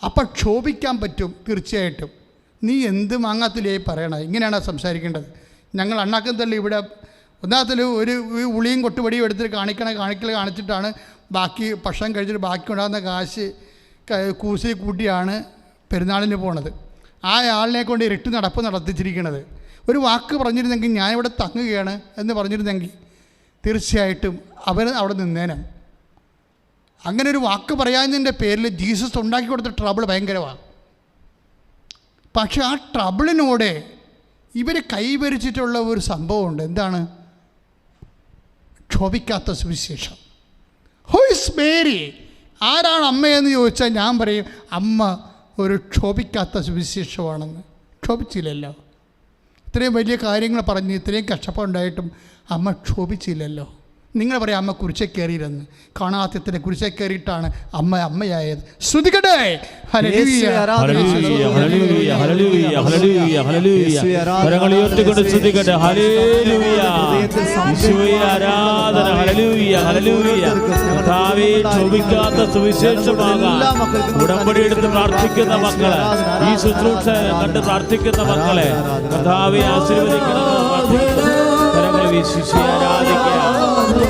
അപ്പം ക്ഷോഭിക്കാൻ പറ്റും തീർച്ചയായിട്ടും. നീ എന്ത് മാങ്ങാത്തിലായി പറയണത്? ഇങ്ങനെയാണ് സംസാരിക്കേണ്ടത്. ഞങ്ങൾ അണ്ണാക്കം തള്ളി ഇവിടെ ഒന്നാമത്തിൽ ഒരു ഉളിയും കൊട്ടുപടിയും എടുത്തിട്ട് കാണിക്കൽ കാണിച്ചിട്ടാണ് ബാക്കി ഭക്ഷണം കഴിച്ചിട്ട് ബാക്കി ഉണ്ടാകുന്ന കാശ് കൂസി കൂട്ടിയാണ് പെരുന്നാളിന് പോണത്. ആ ആളിനെ കൊണ്ട് ഇരട്ടി നടപ്പ് നടത്തിച്ചിരിക്കണത്. ഒരു വാക്ക് പറഞ്ഞിരുന്നെങ്കിൽ ഞാനിവിടെ തങ്ങുകയാണ് എന്ന് പറഞ്ഞിരുന്നെങ്കിൽ തീർച്ചയായിട്ടും അവൻ അവിടെ നിന്നേനെ. അങ്ങനെ ഒരു വാക്ക് പറയാഞ്ഞതിൻ്റെ പേരിൽ ജീസസ് ഉണ്ടാക്കി കൊടുത്ത ട്രബിൾ ഭയങ്കരമാണ്. പക്ഷെ ആ ട്രബിളിനോടെ ഇവർ കൈവരിച്ചിട്ടുള്ള ഒരു സംഭവമുണ്ട്. എന്താണ്? ക്ഷോഭിക്കാത്ത സുവിശേഷം. Who is Mary? ആരാണ് അമ്മയെന്ന് ചോദിച്ചാൽ ഞാൻ പറയും അമ്മ ഒരു ക്ഷോഭിക്കാത്ത സുവിശേഷമാണെന്ന്. ക്ഷോഭിച്ചില്ലല്ലോ. ഇത്രയും വലിയ കാര്യങ്ങൾ പറഞ്ഞ് ഇത്രയും കഷ്ടപ്പാടുണ്ടായിട്ടും അമ്മ ക്ഷോഭിച്ചില്ലല്ലോ. നിങ്ങൾ പറയാം അമ്മ കുരിശെ കയറിയിരുന്ന്. കാണാത്തത്തിന് കുരിശെ കയറിയിട്ടാണ് അമ്മ അമ്മയായത്. ശ്രുതികട്ടെ. ഉടമ്പടി എടുത്ത് പ്രാർത്ഥിക്കുന്ന മക്കളെ, ഈ ശുശ്രൂഷ കണ്ട് പ്രാർത്ഥിക്കുന്ന മക്കളെ കർത്താവേ ആശീർവദിക്കണം.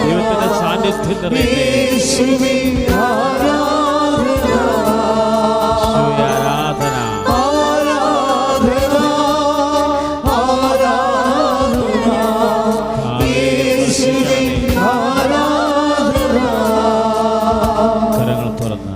ദൈവത്തിന്റെ സാന്നിധ്യം കരങ്ങൾ തുറന്ന്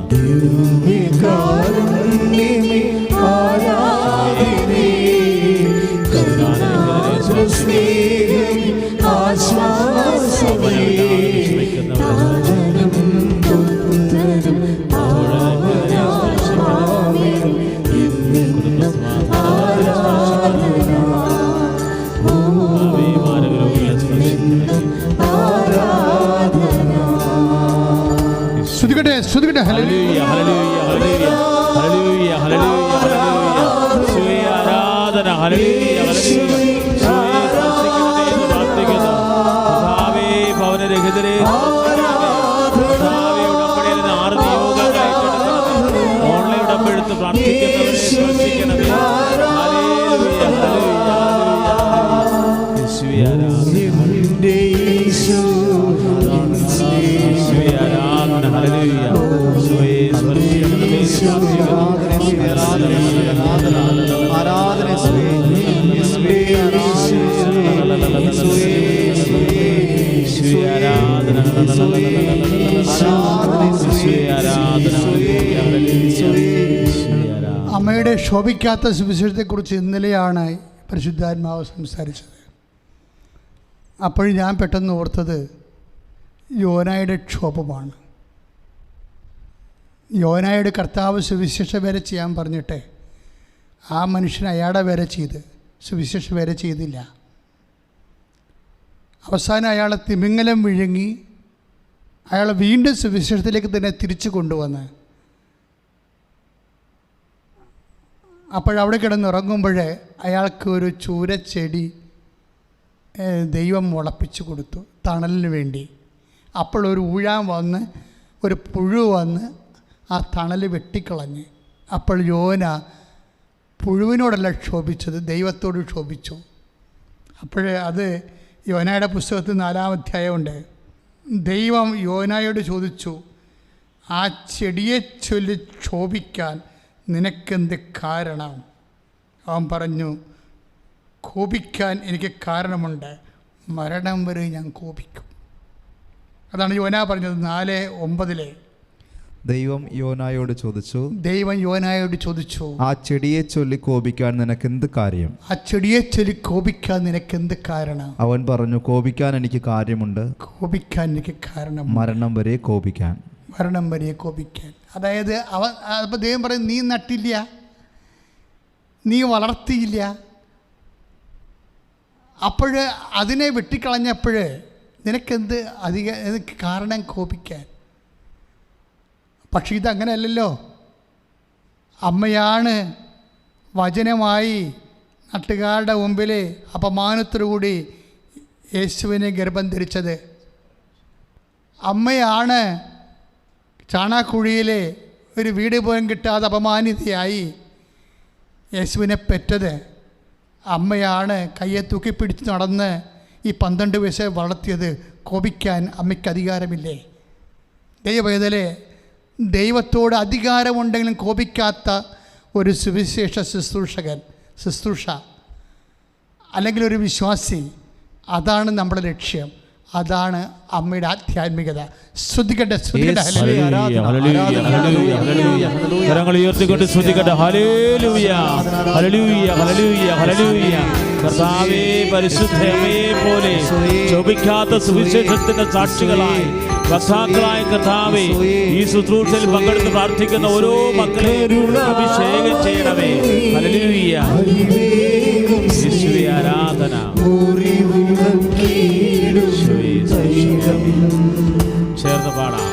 ശ്രുതികട്ടെ. ഹല്ലേലൂയ ഹല്ലേലൂയ ഹല്ലേലൂയ ഹല്ലേലൂയ ഹല്ലേലൂയ ഹല്ലേലൂയ ആരാധന. ഹല്ലേലൂയ ഹല്ലേലൂയ കർത്താവേ ഭവനരഹിതരെ ഉടമ്പടിയിൽ നിന്ന് 6 നിയോഗങ്ങൾ ഓൺലൈൻ ഉടമ്പെടുത്ത് പ്രാർത്ഥിക്കുന്നവരെ സ്പർശിക്കണമേ. ഹല്ലേലൂയ ഹല്ലേലൂയ യേശുവേ ആരാധന. അമ്മയുടെ ശോഭിക്കാത്ത സുവിശേഷത്തെക്കുറിച്ച് ഇന്നലെയാണ് പരിശുദ്ധാത്മാവ് സംസാരിച്ചത്. അപ്പോഴും ഞാൻ പെട്ടെന്ന് ഓർത്തത് യോനായുടെ ക്ഷോഭമാണ്. യോനായുടെ കർത്താവ് സുവിശേഷ വരെ ചെയ്യാൻ പറഞ്ഞിട്ട് ആ മനുഷ്യൻ അയാളുടെ വരെ ചെയ്ത് സുവിശേഷ വരെ ചെയ്തില്ല. അവസാനം അയാളെ തിമിംഗലം വിഴുങ്ങി അയാളെ വീണ്ടും സുവിശേഷത്തിലേക്ക് തന്നെ തിരിച്ചു കൊണ്ടുവന്ന് അപ്പോഴവിടെ കിടന്നുറങ്ങുമ്പോഴേ അയാൾക്ക് ഒരു ചൂരച്ചെടി ദൈവം മുളപ്പിച്ചു കൊടുത്തു തണലിന് വേണ്ടി. അപ്പോൾ ഒരു ഊഴാൻ വന്ന് ഒരു പുഴു വന്ന് ആ തണൽ വെട്ടിക്കളഞ്ഞ്. അപ്പോൾ യോന പുഴുവിനോടല്ല ക്ഷോഭിച്ചത്, ദൈവത്തോട് ക്ഷോഭിച്ചു. അപ്പോഴേ അത് യോനായുടെ പുസ്തകത്തിൽ 4-ാം അധ്യായമുണ്ട്. ദൈവം യോനായോട് ചോദിച്ചു, ആ ചെടിയെ ചൊല്ലി ക്ഷോഭിക്കാൻ നിനക്കെന്ത് കാരണം? അവൻ പറഞ്ഞു, കോപിക്കാൻ എനിക്ക് കാരണമുണ്ട്, മരണം വരെ ഞാൻ കോപിക്കും. അതാണ് യോന പറഞ്ഞത് 4:9. ദൈവം യോനായോട് ചോദിച്ചു, ആ ചെടിയെ ചൊല്ലി കോപിക്കാൻ നിനക്കെന്ത് കാര്യം? ആ ചെടിയെ ചൊല്ലി കോപിക്കാൻ നിനക്കെന്ത് കാരണം? അവൻ പറഞ്ഞു, കോപിക്കാൻ എനിക്ക് കാര്യമുണ്ട്, കോപിക്കാൻ എനിക്ക് കാരണം, മരണം വരെ കോപിക്കാൻ. അതായത് അപ്പോൾ ദൈവം പറയും, നീ നട്ടില്ല, നീ വളർത്തിയില്ല, അപ്പോൾ അതിനെ വെട്ടിക്കളഞ്ഞപ്പോൾ നിനക്കെന്ത് കാരണം കോപിക്കാൻ? പക്ഷെ ഇതങ്ങനെയല്ലല്ലോ. അമ്മയാണ് വചനമായി നാട്ടുകാരുടെ മുമ്പിൽ അപമാനത്തോടുകൂടി യേശുവിനെ ഗർഭം ധരിച്ചത്. അമ്മയാണ് ചാണാക്കുഴിയിൽ ഒരു വീട് പോലും കിട്ടാതെ അപമാനിതയായി യേശുവിനെ പെറ്റത്. അമ്മയാണ് കയ്യെ തൂക്കിപ്പിടിച്ച് നടന്ന് ഈ 12 വയസ്സെ വളർത്തിയത്. കോപിക്കാൻ അമ്മയ്ക്ക് അധികാരമില്ലേ? ദൈവവേദലെ, ദൈവത്തോട് അധികാരമുണ്ടെങ്കിലും കോപിക്കാത്ത ഒരു സുവിശേഷ ശുശ്രൂഷ അല്ലെങ്കിൽ ഒരു വിശ്വാസി, അതാണ് നമ്മുടെ ലക്ഷ്യം. അതാണ് അമ്മയുടെ ആധ്യാത്മികത. ശ്രദ്ധിക്കട്ടെ. കരങ്ങൾ ഉയർത്തിക്കൊണ്ട് ശ്രദ്ധിക്കട്ടെ. ഹല്ലേലൂയ, ഹല്ലേലൂയ, ഹല്ലേലൂയ, ഹല്ലേലൂയ. കർത്താവേ, പരിശുദ്ധ അമ്മയെ പോലെ ശോഭിക്കാത്ത സുവിശേഷത്തിന്റെ സാക്ഷികളായി വക്താക്കളായ കർത്താവേ, ഈ ശുശ്രൂഷയിൽ പങ്കെടുത്ത് പ്രാർത്ഥിക്കുന്ന ഓരോ മക്കളെ അഭിഷേകം ചെയ്യണമേ. ഹല്ലേലൂയ, യേശുവേ ആരാധന. ചേർന്ന് പാടാം.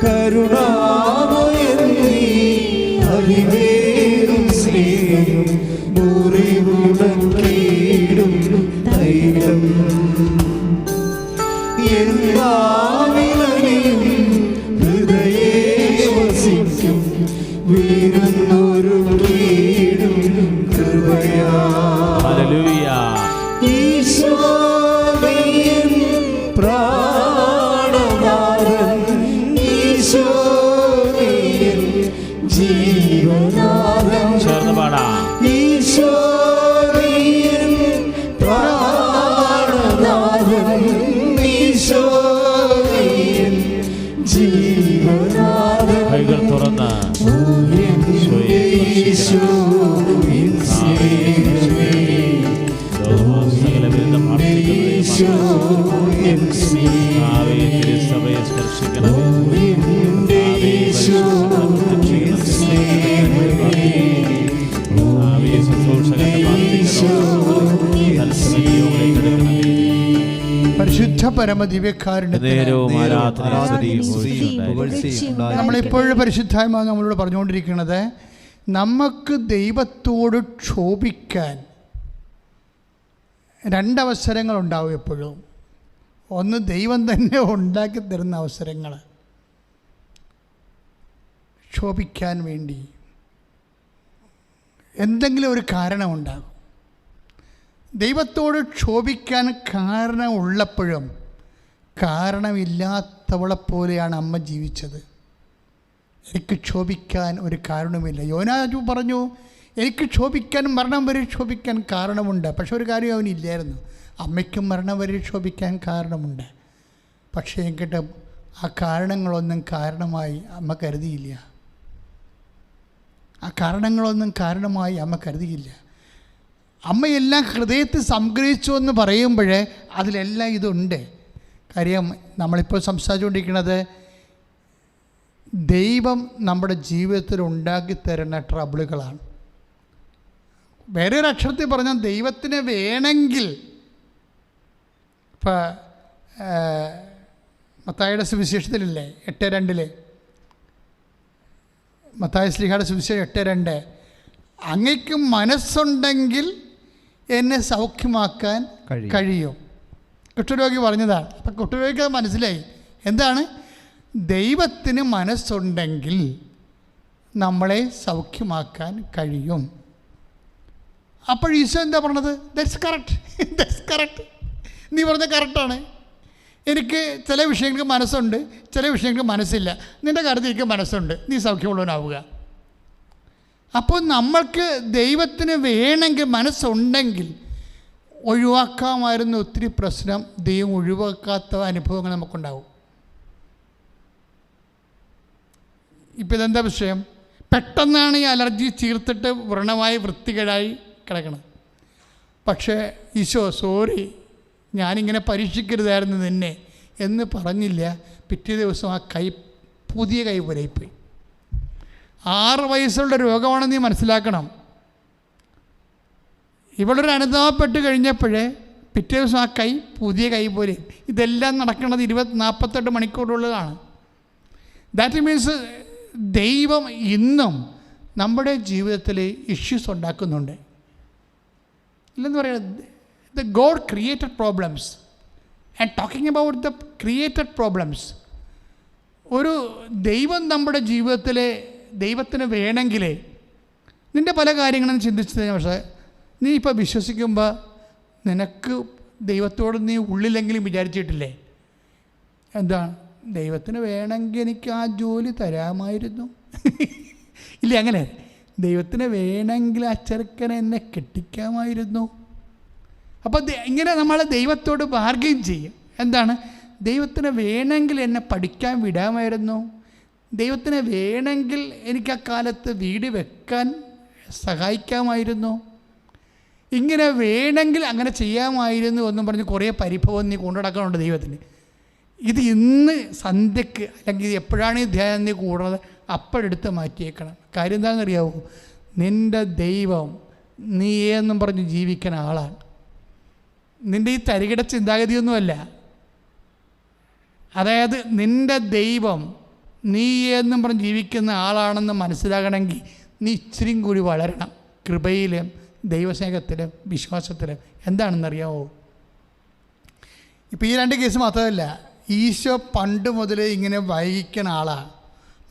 കരുണാമയനും സ്നേഹം മുറിവുടക്കിടും ധൈര്യം എല്ലാവിലും ഹൃദയേ വസിക്കും വീരുന്നൊരു വീടും കൃപയാ. ഹല്ലേലൂയ. ഈശോയൻ പ്രാണനാഥൻ, ഈശോയൻ ജീവനാഥൻ. ചേർന്ന് പാടാം. ഈശോയൻ പ്രാണനാഥൻ, ഈശോയൻ ജീവനാഥൻ. കൈകൾ തുറന്ന് സഭയെ സ്പർശിക്കണമേ. പരിശുദ്ധ പരമദിവ്യകാരുണ്യത്തിന് നമ്മളിപ്പോഴും പരിശുദ്ധാത്മാവ് നമ്മളോട് പറഞ്ഞുകൊണ്ടിരിക്കുന്നത്, നമുക്ക് ദൈവത്തോട് ക്ഷോഭിക്കാൻ 2 അവസരങ്ങളുണ്ടാവും എപ്പോഴും. ഒന്ന്, ദൈവം തന്നെ ഉണ്ടാക്കി തരുന്ന അവസരങ്ങൾ ക്ഷോഭിക്കാൻ വേണ്ടി എന്തെങ്കിലും ഒരു കാരണമുണ്ടാകും. ദൈവത്തോട് ക്ഷോഭിക്കാൻ കാരണമുള്ളപ്പോഴും കാരണമില്ലാത്തവളെപ്പോലെയാണ് അമ്മ ജീവിച്ചത്. എനിക്ക് ക്ഷോഭിക്കാൻ ഒരു കാരണവുമില്ല. യോനാജു പറഞ്ഞു, എനിക്ക് ക്ഷോഭിക്കാൻ, മരണം വരെ ക്ഷോഭിക്കാൻ കാരണമുണ്ട്. പക്ഷെ ഒരു കാര്യം അവനില്ലായിരുന്നു. അമ്മയ്ക്കും മരണം വരെ ക്ഷോഭിക്കാൻ കാരണമുണ്ട്. പക്ഷേ എങ്കിട്ട് ആ കാരണങ്ങളൊന്നും കാരണമായി അമ്മ കരുതിയില്ല. അമ്മ കരുതിയില്ല. അമ്മയെല്ലാം ഹൃദയത്തിൽ സംഗ്രഹിച്ചു എന്ന് പറയുമ്പോഴേ അതിലെല്ലാം ഇതുണ്ട്. കാര്യം നമ്മളിപ്പോൾ സംസാരിച്ചുകൊണ്ടിരിക്കുന്നത് ദൈവം നമ്മുടെ ജീവിതത്തിൽ ഉണ്ടാക്കി തരുന്ന ട്രബിളുകളാണ്. വേറെ ഒരു അക്ഷരത്തിൽ പറഞ്ഞാൽ ദൈവത്തിന് വേണമെങ്കിൽ, ഇപ്പോൾ മത്തായിയുടെ സുവിശേഷത്തിലില്ലേ 8:2, മത്തായി ശ്ലീഹയുടെ സുവിശേഷം 8:2, അങ്ങയ്ക്ക് മനസ്സുണ്ടെങ്കിൽ എന്നെ സൗഖ്യമാക്കാൻ കഴിയും. കുഷ്ഠരോഗി പറഞ്ഞതാണ്. അപ്പം കുഷ്ഠരോഗിക്ക് അത് മനസ്സിലായി. എന്താണ്? ദൈവത്തിന് മനസ്സുണ്ടെങ്കിൽ നമ്മളെ സൗഖ്യമാക്കാൻ കഴിയും. അപ്പോൾ ഈശോ എന്താ പറഞ്ഞത്? ദാറ്റ്സ് കറക്റ്റ്, നീ പറഞ്ഞ കറക്റ്റാണ്. എനിക്ക് ചില വിഷയങ്ങൾക്ക് മനസ്സുണ്ട്, ചില വിഷയങ്ങൾക്ക് മനസ്സില്ല. നിൻ്റെ കാര്യത്തിൽ എനിക്ക് മനസ്സുണ്ട്, നീ സൗഖ്യമുള്ളവനാവുക. അപ്പോൾ നമ്മൾക്ക് ദൈവത്തിന് വേണമെങ്കിൽ, മനസ്സുണ്ടെങ്കിൽ ഒഴിവാക്കാമായിരുന്ന ഒത്തിരി പ്രശ്നം ദൈവം ഒഴിവാക്കാത്ത അനുഭവങ്ങൾ നമുക്കുണ്ടാവും. ഇപ്പം ഇതെന്താ വിഷയം? പെട്ടെന്നാണ് ഈ അലർജി ചീർത്തിട്ട് വ്രണമായി വൃത്തികേടായി കിടക്കണം. പക്ഷേ ഈശോ സോറി, ഞാനിങ്ങനെ പരീക്ഷിക്കരുതായിരുന്നു നിന്നെ എന്ന് പറഞ്ഞില്ല. പിറ്റേ ദിവസം ആ കൈ പുതിയ കൈ പോലെയായിപ്പോയി. 6 വയസ്സുള്ള രോഗമാണെന്ന് നീ മനസ്സിലാക്കണം. ഇവളൊരു അനുതാപപ്പെട്ട് കഴിഞ്ഞപ്പോഴേ പിറ്റേ ദിവസം ആ കൈ പുതിയ കൈ പോലെ. ഇതെല്ലാം നടക്കുന്നത് 48 മണിക്കൂറുള്ളതാണ്. ദാറ്റ് മീൻസ് ദൈവം ഇന്നും നമ്മുടെ ജീവിതത്തിൽ ഇഷ്യൂസ് ഉണ്ടാക്കുന്നുണ്ട്. ഇല്ലെന്ന് പറയുന്നത് the God created problems, and talking about the created problems, ഒരു ദൈവം നമ്മുടെ ജീവിതത്തിലെ ദൈവത്തിന് വേണമെങ്കിൽ നിൻ്റെ പല കാര്യങ്ങളും ചിന്തിച്ചത്. പക്ഷേ നീ ഇപ്പോൾ വിശ്വസിക്കുമ്പോൾ നിനക്ക് ദൈവത്തോട് നീ ഉള്ളിലെങ്കിലും വിചാരിച്ചിട്ടില്ലേ? എന്താണ്? ദൈവത്തിന് വേണമെങ്കിൽ എനിക്ക് ആ ജോലി തരാമായിരുന്നു. ഇല്ല, അങ്ങനെ ദൈവത്തിന് വേണമെങ്കിൽ ആ ചെറുക്കനെ എന്നെ കെട്ടിക്കാമായിരുന്നു. അപ്പോൾ ഇങ്ങനെ നമ്മൾ ദൈവത്തോട് ബാർഗെയിൻ ചെയ്യും. എന്താണ്? ദൈവത്തിന് വേണമെങ്കിൽ എന്നെ പഠിക്കാൻ വിടാമായിരുന്നു, ദൈവത്തിന് വേണമെങ്കിൽ എനിക്ക് ആ കാലത്ത് വീട് വെക്കാൻ സഹായിക്കാമായിരുന്നു, ഇങ്ങനെ വേണമെങ്കിൽ അങ്ങനെ ചെയ്യാമായിരുന്നു എന്നും പറഞ്ഞ് കുറേ പരിഭവം നീ കൊണ്ടുനടക്കാനുണ്ട് ദൈവത്തിന്. ഇത് ഇന്ന് സന്ധ്യക്ക് അല്ലെങ്കിൽ എപ്പോഴാണ് ഈ ധ്യാനം നീ കൂടുന്നത് അപ്പോഴെടുത്ത് മാറ്റിയേക്കണം. കാര്യം എന്താണെന്നറിയാവോ? നിൻ്റെ ദൈവം നീയെന്നും പറഞ്ഞ് ജീവിക്കുന്ന ആളാണ്. നിൻ്റെ ഈ തരികിട ചിന്താഗതിയൊന്നുമല്ല. അതായത് നിൻ്റെ ദൈവം നീയെന്നും പറഞ്ഞ് ജീവിക്കുന്ന ആളാണെന്ന് മനസ്സിലാകണമെങ്കിൽ നീ ഇച്ചിരിയും കൂടി വളരണം കൃപയിലും ദൈവസ്നേഹത്തിലും വിശ്വാസത്തിലും. എന്താണെന്നറിയാമോ? ഇപ്പോൾ ഈ 2 കേസ് മാത്രമല്ല, ഈശോ പണ്ട് മുതൽ ഇങ്ങനെ വൈകിക്കുന്ന ആളാണ്.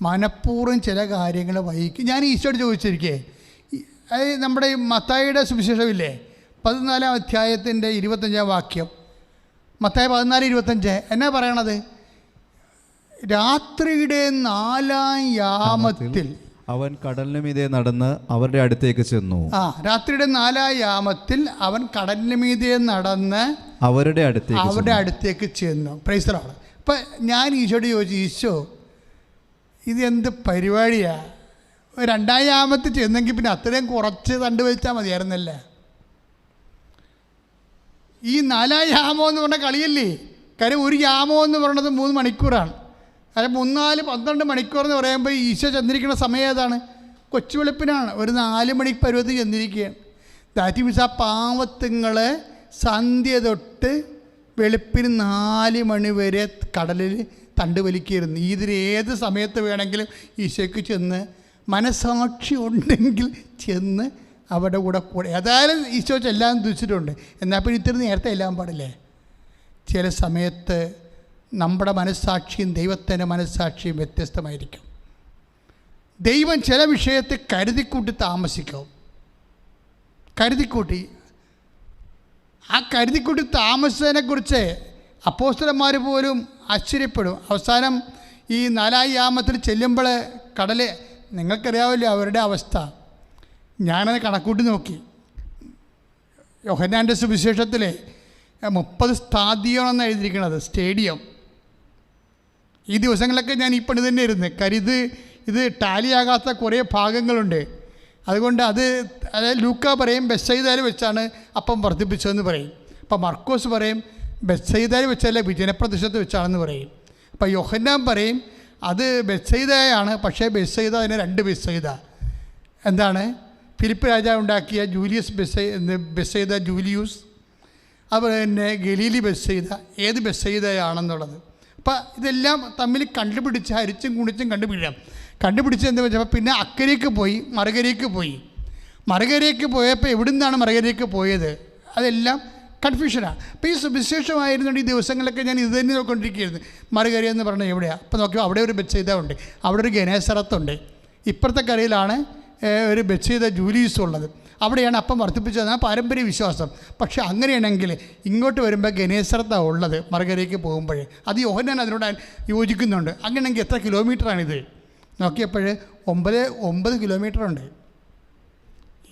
മനഃപൂർവ്വം ചില കാര്യങ്ങൾ വൈകിക്കും. ഞാൻ ഈശോയോട് ചോദിച്ചിരിക്കേ, നമ്മുടെ ഈ മത്തായിയുടെ സുവിശേഷമില്ലേ, 14-ാം അധ്യായത്തിൻ്റെ 25-ാം വാക്യം, മത്തായി 14:25 എന്നാ പറയണത്? രാത്രിയുടെ 4-ാം യാമത്തിൽ അവൻ കടലിന് മീതെ നടന്ന് അവരുടെ അടുത്തേക്ക് ചെന്നു. രാത്രിയുടെ 4-ാം യാമത്തിൽ അവൻ കടലിന് മീതെ നടന്ന് അവരുടെ അടുത്തേക്ക് ചെന്നു. Praise the Lord. അപ്പം ഞാൻ ഈശോയോട് ചോദിച്ചു, ഈശോ ഇത് എന്ത് പരിപാടിയാ? 2-ാം യാമത്തിൽ ചെന്നെങ്കിൽ പിന്നെ അത്രയും കുറച്ച് തണ്ട് വെച്ചാൽ മതിയായിരുന്നല്ലേ? ഈ 4-ാം യാമം എന്ന് പറഞ്ഞ കളിയല്ലേ? കാര്യം ഒരു യാമം എന്ന് പറയുന്നത് 3 മണിക്കൂറാണ്. അതായത് 3-4-12 മണിക്കൂർ എന്ന് പറയുമ്പോൾ ഈശോ ചെന്നിരിക്കുന്ന സമയം ഏതാണ്? കൊച്ചു വെളുപ്പിനാണ്. ഒരു 4 മണി പരുവത്തിൽ ചെന്നിരിക്കുകയാണ്. ദാറ്റ് മീൻസ് ആ പാവത്തുങ്ങളെ സന്ധ്യ തൊട്ട് വെളുപ്പിന് 4 മണി വരെ കടലിൽ തണ്ട് വലിക്കുകയായിരുന്നു. ഇതിൽ ഏത് സമയത്ത് വേണമെങ്കിലും ഈശോയ്ക്ക് ചെന്ന് മനസ്സാക്ഷി ഉണ്ടെങ്കിൽ ചെന്ന് അവരുടെ കൂടെ ഏതായാലും ഈശോ ചെല്ലാൻ ഉദ്ദേശിച്ചിട്ടുണ്ട്. എന്നാൽ പിന്നെ ഇത്തിരി നേരത്തെ എല്ലാം പാടില്ലേ? ചില സമയത്ത് നമ്മുടെ മനസ്സാക്ഷിയും ദൈവത്തിൻ്റെ മനസ്സാക്ഷിയും വ്യത്യസ്തമായിരിക്കും. ദൈവം ചില വിഷയത്തെ കരുതിക്കൂട്ടി താമസിക്കും. കരുതിക്കൂട്ടി ആ കരുതിക്കൂട്ടി താമസിച്ചതിനെക്കുറിച്ച് അപ്പോസ്തലന്മാർ പോലും ആശ്ചര്യപ്പെടും. അവസാനം ഈ 4-ാം യാമത്തിൽ ചെല്ലുമ്പോൾ കടല്, നിങ്ങൾക്കറിയാമല്ലോ അവരുടെ അവസ്ഥ. ഞാനത് കണക്കൂട്ടി നോക്കി. യോഹന്നാൻ്റെ സുവിശേഷത്തിൽ 30 സ്റ്റേഡിയം എന്നാണ് എഴുതിയിരിക്കുന്നത്. സ്റ്റേഡിയം. ഈ ദിവസങ്ങളൊക്കെ ഞാൻ ഈ പണി തന്നെ ഇരുന്ന്. കാര്യം ഇത് ടാലിയാകാത്ത കുറേ ഭാഗങ്ങളുണ്ട്. അതുകൊണ്ട് അതായത് ലൂക്ക പറയും ബെത്സയിദയിൽ വെച്ചാണ് അപ്പം വർദ്ധിപ്പിച്ചതെന്ന് പറയും. അപ്പം മർക്കോസ് പറയും ബെത്സയിദയിൽ വെച്ചല്ല വിജനപ്രദേശത്ത് വെച്ചാണെന്ന് പറയും. അപ്പം യോഹന്നാൻ പറയും അത് ബെത്സയിദയാണ്, പക്ഷേ ബെത്സയിദ അതിന് 2 ബെത്സയിദ. എന്താണ്? ഫിലിപ്പ് രാജാവ് ഉണ്ടാക്കിയ ബെത്സയിദ ജൂലിയൂസ്, അതുപോലെ തന്നെ ഗലീലി ബെത്സയിദ, ഏത് ബെത്സയിദയാണെന്നുള്ളത്. അപ്പം ഇതെല്ലാം തമ്മിൽ കണ്ടുപിടിച്ച് ഹരിച്ചും കുണിച്ചും കണ്ടുപിടിച്ച് എന്താ വെച്ചാൽ പിന്നെ അക്കരയ്ക്ക് പോയി മറുകരയ്ക്ക് പോയി. മറുകരയ്ക്ക് പോയപ്പോൾ എവിടെ നിന്നാണ് മറുകരയ്ക്ക് പോയത്, അതെല്ലാം കൺഫ്യൂഷനാണ്. അപ്പോൾ ഈ സുവിശേഷമായിരുന്നുകൊണ്ട് ഈ ദിവസങ്ങളൊക്കെ ഞാൻ ഇത് തന്നെ നോക്കിക്കൊണ്ടിരിക്കുകയായിരുന്നു. മറുകര എന്ന് പറഞ്ഞാൽ എവിടെയാണ്? അപ്പോൾ നോക്കിയാൽ അവിടെ ഒരു ബെത്സയിദ ഉണ്ട്, അവിടെ ഒരു ഗനേസറത്തുണ്ട്. ഇപ്പുറത്തെ കരയിലാണ് ഒരു ബെത്സയിദ ജൂലീസും ഉള്ളത്. അവിടെയാണ് അപ്പം വർദ്ധിപ്പിച്ചത്, പാരമ്പര്യ വിശ്വാസം. പക്ഷേ അങ്ങനെയാണെങ്കിൽ ഇങ്ങോട്ട് വരുമ്പോൾ ഗനേസറത്താണ് ഉള്ളത് മറുകരയ്ക്ക് പോകുമ്പോഴേ. അത് യോഹന്നാൻ അതിനോട് യോജിക്കുന്നുണ്ട്. അങ്ങനെയെങ്കിൽ എത്ര കിലോമീറ്ററാണിത് നോക്കിയപ്പോൾ 9 കിലോമീറ്ററുണ്ട്.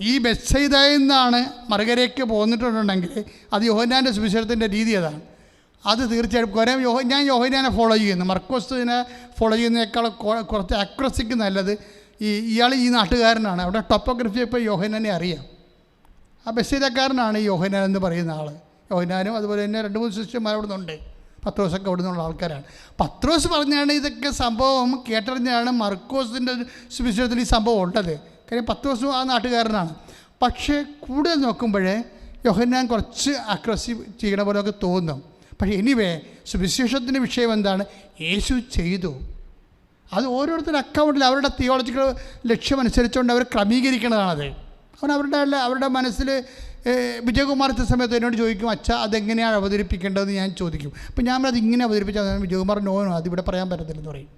ഈ ബെത്സയിദയിൽ നിന്നാണ് മറുകരയ്ക്ക് പോന്നിട്ടുണ്ടെങ്കിൽ അത് യോഹന്നാൻ്റെ സുവിശേഷത്തിൻ്റെ രീതി അതാണ്. അത് തീർച്ചയായിട്ടും കുറേ ഞാൻ യോഹന്നാനെ ഫോളോ ചെയ്യുന്നു. മർക്കോസിനെ ഫോളോ ചെയ്യുന്നതിനേക്കാൾ കുറച്ച് അക്യുറസിക്ക് നല്ലത് ഇയാൾ ഈ നാട്ടുകാരനാണ്. അവിടെ ടോപ്പോഗ്രഫി ഇപ്പോൾ യോഹന്നാനെ അറിയാം. ആ ബെത്സയിദക്കാരനാണ് യോഹന്നാൻ എന്ന് പറയുന്ന ആൾ. യോഹന്നാനും അതുപോലെ തന്നെ 2-3 ശിഷ്യന്മാർ അവിടെ നിന്നുണ്ട്. പത്രോസൊക്കെ അവിടെ നിന്നുള്ള ആൾക്കാരാണ്. പത്രോസ് പറഞ്ഞാണ് ഇതൊക്കെ സംഭവം കേട്ടറിഞ്ഞാണ് മർക്കോസിൻ്റെ സുവിശേഷത്തിൽ ഈ സംഭവം ഉള്ളത്. കാര്യം പത്രോസും ആ നാട്ടുകാരനാണ്. പക്ഷേ കൂടുതൽ നോക്കുമ്പോഴേ യോഹന്നാൻ കുറച്ച് അക്രസീവ് ചെയ്യണ പോലെയൊക്കെ തോന്നും. പക്ഷേ എനിവേ സുവിശേഷത്തിൻ്റെ വിഷയം എന്താണ്? യേശു ചെയ്തു. അത് ഓരോരുത്തരുടെ അക്കൗണ്ടിൽ അവരുടെ തിയോളജിക്കൽ ലക്ഷ്യമനുസരിച്ചുകൊണ്ട് അവർ ക്രമീകരിക്കുന്നതാണത്. അവരുടെ മനസ്സിൽ വിജയകുമാരത്തെ സമയത്ത് എന്നോട് ചോദിക്കും, അച്ഛാ അതെങ്ങനെയാണ് അവതരിപ്പിക്കേണ്ടതെന്ന് ഞാൻ ചോദിക്കും. അപ്പോൾ ഞാൻ അത് ഇങ്ങനെ അവതരിപ്പിച്ചാൽ വിജയകുമാർ നോനോ അതിവിടെ പറയാൻ പറ്റത്തില്ലെന്ന് പറയും.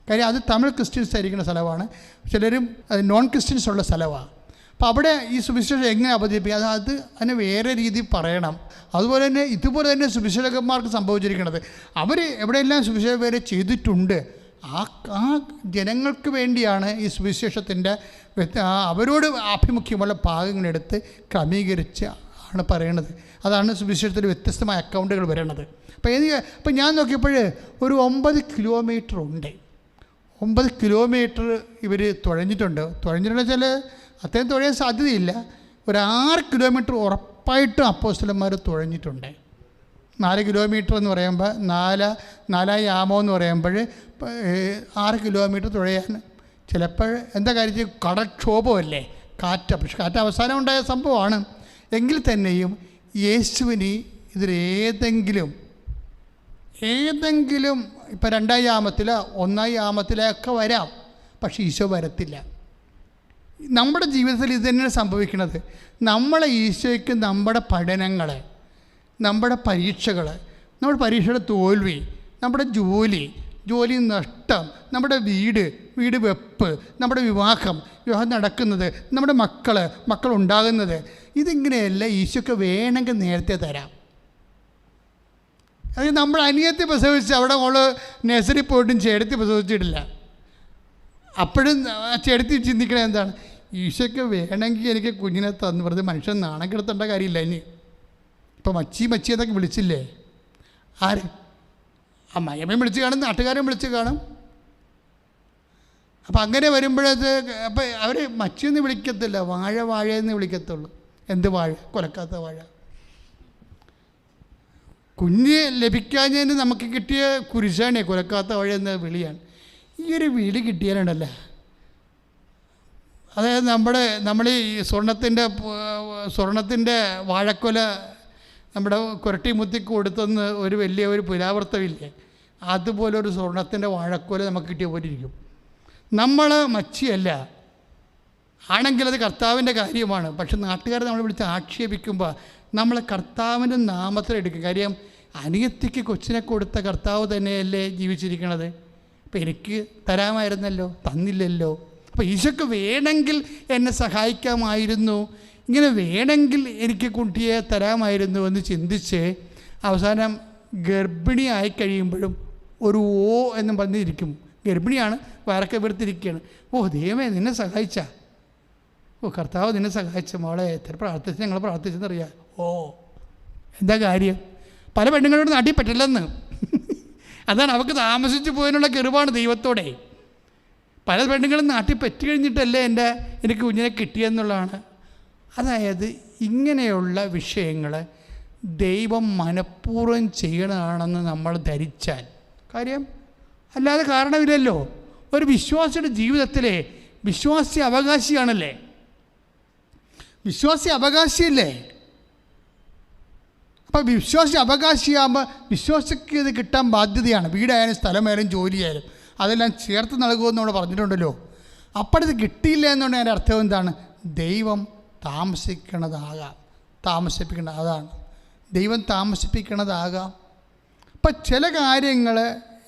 കാര്യം അത് തമിഴ് ക്രിസ്ത്യൻസ് ആയിരിക്കുന്ന സ്ഥലമാണ്, ചിലരും അത് നോൺ ക്രിസ്ത്യൻസ് ഉള്ള സ്ഥലമാണ്. അപ്പോൾ അവിടെ ഈ സുവിശേഷം എങ്ങനെ അവതരിപ്പിക്കുക, അത് അതിനെ വേറെ രീതിയിൽ പറയണം. അതുപോലെ തന്നെ ഇതുപോലെ തന്നെ സുവിശേഷകന്മാർക്ക് സംഭവിച്ചിരിക്കുന്നത്, അവർ എവിടെയെല്ലാം സുവിശേഷം വേറെ ചെയ്തിട്ടുണ്ട്, ആ ജനങ്ങൾക്ക് വേണ്ടിയാണ് ഈ സുവിശേഷത്തിൻ്റെ അവരോട് ആഭിമുഖ്യമുള്ള ഭാഗങ്ങളെടുത്ത് ക്രമീകരിച്ച് ആണ് പറയണത്. അതാണ് സുവിശേഷത്തിൽ വ്യത്യസ്തമായ അക്കൗണ്ടുകൾ വരണത്. അപ്പോൾ ഞാൻ നോക്കിയപ്പോൾ ഒരു 9 കിലോമീറ്റർ ഉണ്ട്. 9 കിലോമീറ്റർ ഇവർ തുഴഞ്ഞിട്ടുണ്ടെന്ന് വെച്ചാൽ അത്രയും തുഴയാൻ സാധ്യതയില്ല. ഒരു 6 കിലോമീറ്റർ ഉറപ്പായിട്ടും അപ്പോസ്തലന്മാർ തുഴഞ്ഞിട്ടുണ്ട്. 4 കിലോമീറ്റർ എന്ന് പറയുമ്പോൾ 4 യാമോ എന്ന് പറയുമ്പോൾ 6 കിലോമീറ്റർ തുഴയാൻ ചിലപ്പോൾ എന്താ കാര്യത്തിൽ കടക്ഷോഭമല്ലേ, പക്ഷെ കാറ്റ് അവസാനം ഉണ്ടായ സംഭവമാണ്. എങ്കിൽ തന്നെയും യേശുവിന് ഇതിലേതെങ്കിലും ഇപ്പം 2 യാമത്തിൽ 1 യാമത്തിലൊക്കെ വരാം, പക്ഷേ ഈശോ വരത്തില്ല. നമ്മുടെ ജീവിതത്തിൽ ഇത് തന്നെയാണ് സംഭവിക്കുന്നത്. നമ്മളെ ഈശോയ്ക്ക് നമ്മുടെ പഠനങ്ങൾ, നമ്മുടെ പരീക്ഷകൾ, നമ്മുടെ പരീക്ഷയുടെ തോൽവി, നമ്മുടെ ജോലി നഷ്ടം, നമ്മുടെ വീട് വെപ്പ്, നമ്മുടെ വിവാഹം നടക്കുന്നത്, നമ്മുടെ മക്കൾ ഉണ്ടാകുന്നത്, ഇതിങ്ങനെയല്ല ഈശോയ്ക്ക് വേണമെങ്കിൽ നേരത്തെ തരാം. അത് നമ്മൾ അനിയത്തി പ്രസവിച്ച് അവിടെ മോള് നഴ്സറി പോയിട്ടും ചേടത്തി പ്രസവിച്ചിട്ടില്ല. അപ്പോഴും ചേടത്തി ചിന്തിക്കണത് എന്താണ്? ഈശോയ്ക്ക് വേണമെങ്കിൽ എനിക്ക് കുഞ്ഞിനെ തന്നു വെറുതെ മനുഷ്യൻ നാണം കിടത്തേണ്ട കാര്യമില്ല. ഇനി ഇപ്പോൾ മച്ചി എന്നൊക്കെ വിളിച്ചില്ലേ? ആര്? അമ്മയമ്മയും വിളിച്ച് കാണും, നാട്ടുകാരും വിളിച്ച് കാണും. അപ്പം അങ്ങനെ വരുമ്പോഴത് അപ്പം അവർ മച്ചിയെന്ന് വിളിക്കത്തില്ല, വാഴയെന്ന് വിളിക്കത്തുള്ളൂ. എന്ത് വാഴ? കൊലക്കാത്ത വാഴ. കുഞ്ഞ് ലഭിക്കാഞ്ഞതിന് നമുക്ക് കിട്ടിയ കുരിശാണേ കൊലക്കാത്ത വാഴ എന്ന വിളിയാണ്. ഈ ഒരു വിളി കിട്ടിയാലുണ്ടല്ലോ, അതായത് നമ്മൾ ഈ സ്വർണത്തിൻ്റെ വാഴക്കൊല നമ്മുടെ കുരട്ടി മുത്തിക്ക് കൊടുത്തെന്ന് ഒരു വലിയ പുരാവർത്തമില്ലേ, അതുപോലെ ഒരു സ്വർണത്തിൻ്റെ വാഴക്കോല നമുക്ക് കിട്ടിയ പോലെ ഇരിക്കും. നമ്മൾ മച്ചിയല്ല, ആണെങ്കിൽ അത് കർത്താവിൻ്റെ കാര്യമാണ്. പക്ഷെ നാട്ടുകാരെ നമ്മൾ വിളിച്ച് ആക്ഷേപിക്കുമ്പോൾ നമ്മൾ കർത്താവിൻ്റെ നാമത്തിലെടുക്കും. കാര്യം അനിയത്തിക്ക് കൊച്ചിനെ കൊടുത്ത കർത്താവ് തന്നെയല്ലേ ജീവിച്ചിരിക്കണത്. അപ്പോൾ എനിക്ക് തരാമായിരുന്നല്ലോ, തന്നില്ലല്ലോ. അപ്പോൾ ഈശോയ്ക്ക് വേണമെങ്കിൽ എന്നെ സഹായിക്കാമായിരുന്നു, ഇങ്ങനെ വേണമെങ്കിൽ എനിക്ക് കുട്ടിയെ തരാമായിരുന്നു എന്ന് ചിന്തിച്ച് അവസാനം ഗർഭിണിയായി കഴിയുമ്പോഴും ഒരു എന്നും പറഞ്ഞിരിക്കും. ഗർഭിണിയാണ്, വയറൊക്കെ വീർത്തിരിക്കുകയാണ്. ദൈവമേ നിന്നെ സഹായിച്ച, കർത്താവ് നിന്നെ സഹായിച്ച മോളെ, എത്ര പ്രാർത്ഥിച്ച് ഞങ്ങൾ പ്രാർത്ഥിച്ചെന്നറിയാം. എന്താ കാര്യം? പല പെണ്ണുങ്ങളോട് നാട്ടിൽ പറ്റില്ലെന്ന്. അതാണ് അവർക്ക് താമസിച്ച് പോയതിനുള്ള കെറുവാണ് ദൈവത്തോടെ. പല പെണ്ണുങ്ങളും നാട്ടിൽ പറ്റി കഴിഞ്ഞിട്ടല്ലേ എനിക്ക് കുഞ്ഞിനെ കിട്ടിയെന്നുള്ളതാണ്. അതായത് ഇങ്ങനെയുള്ള വിഷയങ്ങൾ ദൈവം മനഃപൂർവ്വം ചെയ്യണതാണെന്ന് നമ്മൾ ധരിച്ചാൽ കാര്യം, അല്ലാതെ കാരണമില്ലല്ലോ. ഒരു വിശ്വാസിയുടെ ജീവിതത്തിലെ വിശ്വാസി അവകാശിയാണല്ലേ, വിശ്വാസി അവകാശിയല്ലേ. അപ്പോൾ വിശ്വാസി അവകാശിയാകുമ്പോൾ വിശ്വാസിക്ക് ഇത് കിട്ടാൻ ബാധ്യതയാണ്. വീടായാലും സ്ഥലമായാലും ജോലിയായാലും അതെല്ലാം ചേർത്ത് നൽകുമെന്ന് നമ്മൾ പറഞ്ഞിട്ടുണ്ടല്ലോ. അപ്പോഴത് കിട്ടിയില്ല എന്നുകൊണ്ട് അതിൻ്റെ അർത്ഥം എന്താണ്? ദൈവം താമസിപ്പിക്കണം. അതാണ് ദൈവം താമസിപ്പിക്കണതാകാം. അപ്പം ചില കാര്യങ്ങൾ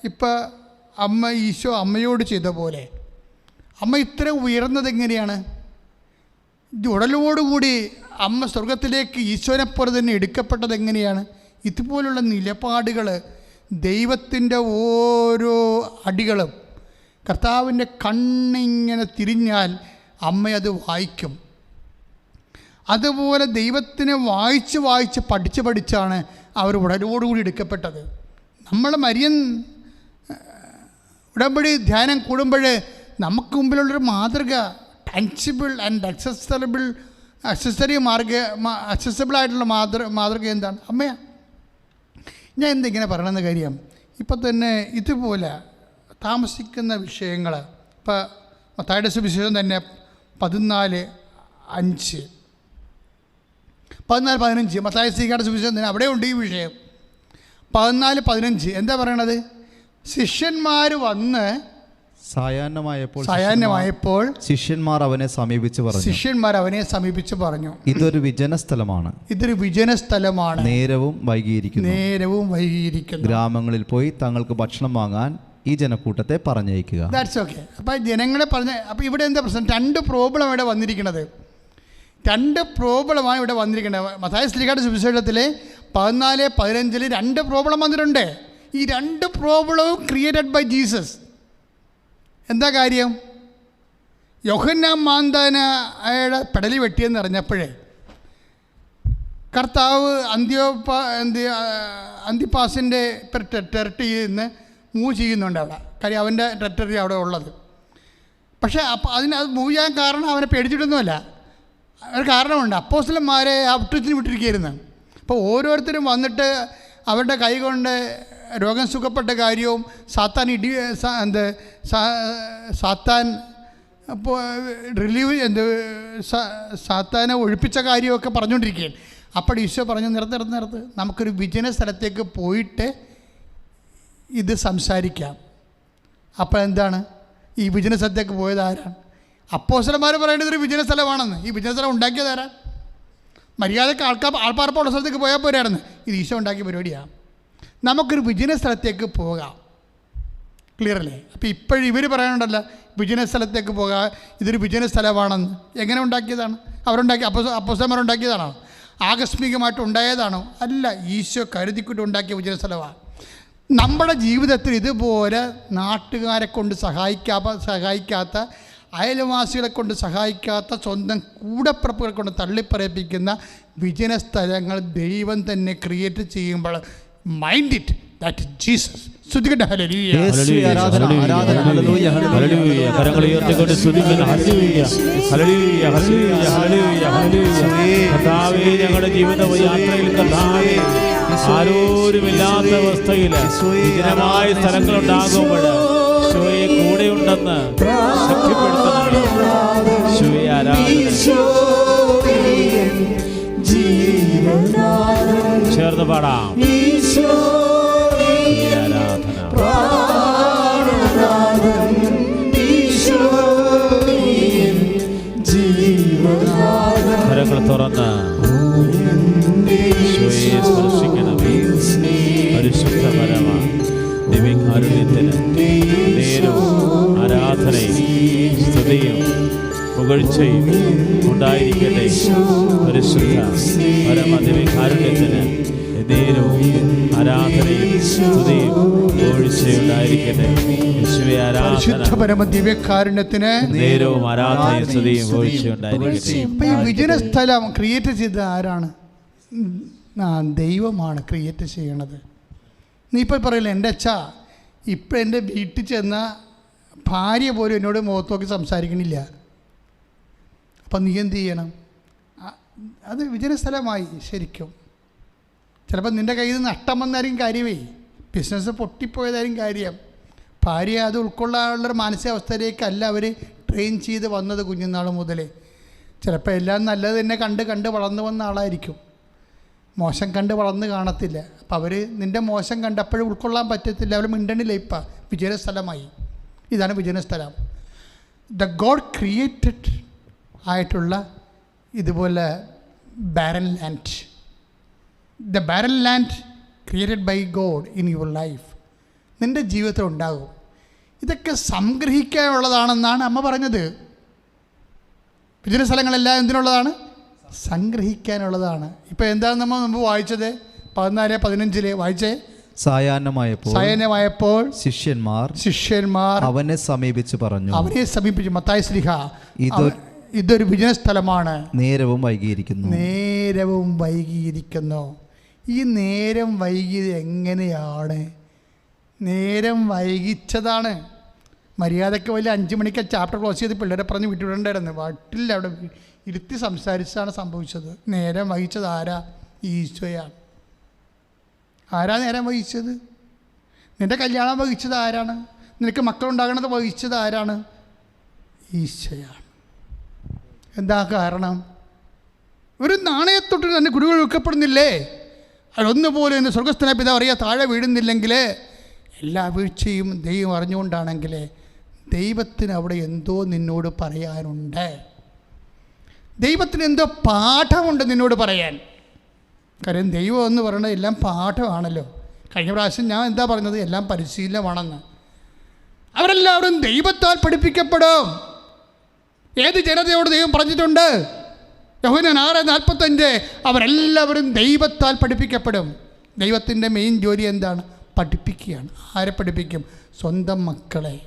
ഇപ്പം ഈശോ അമ്മയോട് ചെയ്ത പോലെ, അമ്മ ഇത്ര ഉയർന്നത് എങ്ങനെയാണ്? ഉടലോടുകൂടി അമ്മ സ്വർഗത്തിലേക്ക് ഈശോനെപ്പോലെ തന്നെ എടുക്കപ്പെട്ടത് എങ്ങനെയാണ്? ഇതുപോലുള്ള നിലപാടുകൾ, ദൈവത്തിൻ്റെ ഓരോ അടികളും കർത്താവിൻ്റെ കണ്ണിങ്ങനെ തിരിഞ്ഞാൽ അമ്മയത് വായിക്കും. അതുപോലെ ദൈവത്തിനെ വായിച്ച് പഠിച്ചാണ് അവർ ഉടലോടുകൂടി എടുക്കപ്പെട്ടത്. നമ്മൾ മരിയൻ ഉടമ്പടി ധ്യാനം കൂടുമ്പോൾ നമുക്ക് മുമ്പിലുള്ളൊരു മാതൃക, ടാൻസിബിൾ ആൻഡ് അക്സസബിളായിട്ടുള്ള മാതൃക എന്താണ്? അമ്മയാണ്. ഞാൻ എന്തിങ്ങനെ പറയണമെന്ന് കാര്യം, ഇപ്പം തന്നെ ഇതുപോലെ താമസിക്കുന്ന വിഷയങ്ങൾ, ഇപ്പോൾ മത്തായിയുടെ സുവിശേഷം തന്നെ 14:15 മത്തായി ശ്രീകാരുടെ സുവിശേഷം തന്നെ അവിടെ ഉണ്ട് ഈ വിഷയം. 14:15 എന്താ പറയണത്? ശിഷ്യന്മാർ വന്ന് സായാഹ്നമായപ്പോൾ ശിഷ്യന്മാർ അവനെ സമീപിച്ച് പറഞ്ഞു, ഇതൊരു വിജന സ്ഥലമാണ്, നേരവും വൈകിയിരിക്കുന്നു. ഗ്രാമങ്ങളിൽ പോയി തങ്ങൾക്ക് ഭക്ഷണം വാങ്ങാൻ ഈ ജനക്കൂട്ടത്തെ പറഞ്ഞയക്കുക. That's okay. അപ്പം ജനങ്ങളെ അപ്പം ഇവിടെ എന്താ പ്രശ്നം? രണ്ട് പ്രോബ്ലമാണ് ഇവിടെ വന്നിരിക്കുന്നത്. മത്തായി ശ്ലീഹായുടെ സുവിശേഷത്തിൽ 14:15 രണ്ട് പ്രോബ്ലം വന്നിട്ടുണ്ട്. ഈ രണ്ട് പ്രോബ്ലവും ക്രിയേറ്റഡ് ബൈ ജീസസ്. എന്താ കാര്യം? യോഹന്നാൻ മാന്താനയുടെ പെടലി വെട്ടിയെന്ന് അറിഞ്ഞപ്പോഴേ കർത്താവ് അന്തിപ്പാസിൻ്റെ ടെറിട്ടറിയിൽ നിന്ന് മൂവ് ചെയ്യുന്നുണ്ട് അവിടെ. കാര്യം അവൻ്റെ ടെറിട്ടറി അവിടെ ഉള്ളത്. പക്ഷേ അപ്പോൾ അത് മൂവ് ചെയ്യാൻ കാരണം അവനെ പേടിച്ചിട്ടൊന്നുമല്ല, ഒരു കാരണമുണ്ട്. അപ്പോസ്തലന്മാരെ ഔട്ട്റീച്ചിന് വിട്ടിരിക്കുകയായിരുന്നു. അപ്പോൾ ഓരോരുത്തരും വന്നിട്ട് അവരുടെ കൈ കൊണ്ട് രോഗം സുഖപ്പെട്ട കാര്യവും സാത്താനെ ഒഴിപ്പിച്ച കാര്യമൊക്കെ പറഞ്ഞുകൊണ്ടിരിക്കുകയാണ്. അപ്പോൾ ഈശോ പറഞ്ഞു, നിർത്ത്, നമുക്കൊരു വിജന സ്ഥലത്തേക്ക് പോയിട്ട് ഇത് സംസാരിക്കാം. അപ്പോൾ എന്താണ് ഈ വിജന സ്ഥലത്തേക്ക് പോയത്? ആരാണ്? അപ്പോസ്തലന്മാർ പറയേണ്ടത് ഒരു വിജന സ്ഥലമാണെന്ന്. ഈ വിജന സ്ഥലം ഉണ്ടാക്കിയത് ആരാണ്? മര്യാദക്ക് ആൾപ്പാർപ്പുള്ള സ്ഥലത്തേക്ക് പോയാൽ പോരാണെന്ന്. ഇത് ഈശോ ഉണ്ടാക്കിയ പരിപാടിയാണ്. നമുക്കൊരു വിജന സ്ഥലത്തേക്ക് പോകാം. ക്ലിയർ അല്ലേ? അപ്പോൾ ഇപ്പോഴും ഇവർ പറയാനുണ്ടല്ലോ വിജന സ്ഥലത്തേക്ക് പോകാം, ഇതൊരു വിജന സ്ഥലമാണെന്ന്. എങ്ങനെ ഉണ്ടാക്കിയതാണ്? അപ്പോസ്തലന്മാരുണ്ടാക്കിയതാണോ? ആകസ്മികമായിട്ട് ഉണ്ടായതാണോ? അല്ല, ഈശോ കരുതിക്കൊണ്ട് ഉണ്ടാക്കിയ വിജന സ്ഥലമാണ്. നമ്മുടെ ജീവിതത്തിൽ ഇതുപോലെ നാട്ടുകാരെ കൊണ്ട് സഹായിക്കാത്ത, അയൽവാസികളെ കൊണ്ട് സഹായിക്കാത്ത, സ്വന്തം കൂടപ്പിറപ്പുകളെ കൊണ്ട് തള്ളിപ്പറയിപ്പിക്കുന്ന വിജന സ്ഥലങ്ങൾ ദൈവം തന്നെ ക്രിയേറ്റ് ചെയ്യുമ്പോൾ mind it, that is Jesus. സ്തുതിക്കട്ടെ. ഹല്ലേലൂയ, ആരാധന, ഹല്ലേലൂയ, ഹല്ലേലൂയ. കരങ്ങൾ ഉയർത്തിക്കൊണ്ട് സ്തുതിക്കുന്നു. ഹല്ലേലൂയ, ഹല്ലേലൂയ, ഹല്ലേലൂയ, ഹല്ലേലൂയ, ഹല്ലേലൂയ. കർത്താവേ, ഞങ്ങളുടെ ജീവിത യാത്രയിൽ കർത്താവേ, ആരോരുമില്ലാത്ത അവസ്ഥയിൽ വിജനമായ സ്ഥലങ്ങളുണ്ടാകുമ്പോൾ ഈശോയെ കൂടെയുണ്ടെന്ന് ശക്തിപ്പെടുത്തുന്നു. ഈശോയെ ആരാധന. ചേർന്ന് പാടാം. കരങ്ങൾ തുറന്ന് ഈശോയെ സ്പർശിക്കണമേ. പരിശുദ്ധ പരമ ദിവ്യകാരുണ്യത്തിന് നേരവും ആരാധനയും സ്തുതിയും പുകഴ്ചയും ഉണ്ടായിരിക്കട്ടെ. പരിശുദ്ധ പരമ ദിവ്യകാരുണ്യത്തിന് നേരവും ആരാധനയും സ്തുതിയും പുകഴ്ചയുണ്ടായിരിക്കട്ടെ. യേശുവേ ആരാധന. പരമ ദിവ്യകാരുണ്യത്തിന് നേരവും ആരാധനയും സ്തുതിയും പുകഴ്ചയുണ്ടായിരിക്കട്ടെ. അപ്പോൾ ഈ വിജന സ്ഥലം ക്രിയേറ്റ് ചെയ്തത് ആരാണ്? ദൈവമാണ് ക്രിയേറ്റ് ചെയ്യണത്. നീ ഇപ്പോൾ പറയില്ല, എൻ്റെ അച്ഛാ ഇപ്പം എൻ്റെ വീട്ടിൽ ചെന്ന ഭാര്യ പോലും എന്നോട് മുഖത്ത് നോക്കി സംസാരിക്കണില്ല. അപ്പം നീ എന്ത് ചെയ്യണം? അത് വിജന സ്ഥലമായി ശരിക്കും. ചിലപ്പോൾ നിൻ്റെ കയ്യിൽ നിന്ന് നഷ്ടം വന്നായിരിക്കും കാര്യമേ, ബിസിനസ് പൊട്ടിപ്പോയതായിരിക്കും കാര്യം. ഭാര്യ അത് ഉൾക്കൊള്ളാനുള്ളൊരു മാനസികാവസ്ഥയിലേക്കല്ല അവർ ട്രെയിൻ ചെയ്ത് വന്നത് കുഞ്ഞുനാൾ മുതലേ. ചിലപ്പോൾ എല്ലാം നല്ലത് തന്നെ കണ്ട് വളർന്നു വന്ന ആളായിരിക്കും, മോശം കണ്ട് വളർന്ന് കാണത്തില്ല. അപ്പം അവർ നിൻ്റെ മോശം കണ്ടപ്പോഴും ഉൾക്കൊള്ളാൻ പറ്റത്തില്ല, അവർ മിണ്ടണില്ല. ഇപ്പം വിജന സ്ഥലമായി. ഇതാണ് വിജന സ്ഥലം. ദ ഗോഡ് ക്രിയേറ്റഡ് ആയിട്ടുള്ള ഇതുപോലെ barren land, the barren land created by God in your life നിൻ്റെ ജീവിതത്തിൽ ഉണ്ടാകും. ഇതൊക്കെ സംഗ്രഹിക്കാനുള്ളതാണെന്നാണ് അമ്മ പറഞ്ഞത്. വിജന സ്ഥലങ്ങളെല്ലാം എന്തിനുള്ളതാണ്? സംഗ്രഹിക്കാനുള്ളതാണ്. ഇപ്പം എന്താണ് നമ്മൾ മുമ്പ് വായിച്ചത്? 14:15 വായിച്ചേ. സായാഹ്നമായപ്പോൾ ശിഷ്യന്മാർ അവനെ സമീപിച്ച് പറഞ്ഞു. മത്തായി ശ്ലീഹ, ഇതൊരു വിജന സ്ഥലമാണ്, നേരവും വൈകിയിരിക്കുന്നു. ഈ നേരം വൈകിയത് എങ്ങനെയാണ്? നേരം വൈകിച്ചതാണ്. മര്യാദയ്ക്ക് വലിയ 5 മണിക്ക് ചാപ്റ്റർ ക്ലോസ് ചെയ്ത് പിള്ളേരെ പറഞ്ഞ് വിട്ടിട്ടുണ്ടായിരുന്നു. വീട്ടിൽ അവിടെ ഇരുത്തി സംസാരിച്ചാണ് സംഭവിച്ചത്. നേരം വഹിച്ചത് ആരാ? ഈശോയാണ്. ആരാ നേരം വഹിച്ചത്? നിൻ്റെ കല്യാണം വഹിച്ചത് ആരാണ്? നിനക്ക് മക്കളുണ്ടാകണത് വഹിച്ചത് ആരാണ്? ഈശോയാണ്. എന്താ കാരണം? ഒരു നാണയത്തൊട്ട് തന്നെ കുരുകൾ വെക്കപ്പെടുന്നില്ലേ? അതൊന്നുപോലെ എന്ന് സ്വർഗസ്ഥനായ പിതാവ് അറിയാൻ താഴെ വീഴുന്നില്ലെങ്കിൽ, എല്ലാ വീഴ്ചയും ദൈവം അറിഞ്ഞുകൊണ്ടാണെങ്കിൽ ദൈവത്തിന് അവിടെ എന്തോ നിന്നോട് പറയാനുണ്ട്. ദൈവത്തിന് എന്തോ പാഠമുണ്ട് നിന്നോട് പറയാൻ. കാര്യം ദൈവം എന്ന് പറയുന്നത് എല്ലാം പാഠമാണല്ലോ. കഴിഞ്ഞ പ്രാവശ്യം ഞാൻ എന്താ പറഞ്ഞത്? എല്ലാം പരിശീലനമാണെന്ന്. അവരെല്ലാവരും ദൈവത്താൽ പഠിപ്പിക്കപ്പെടും. ഏത് ജനതയോട് ദൈവം പറഞ്ഞിട്ടുണ്ട്? യോഹന്നാൻ 6:45 അവരെല്ലാവരും ദൈവത്താൽ പഠിപ്പിക്കപ്പെടും. ദൈവത്തിൻ്റെ മെയിൻ ജോലി എന്താണ്? പഠിപ്പിക്കുകയാണ്. ആരെ പഠിപ്പിക്കും? സ്വന്തം മക്കളെ.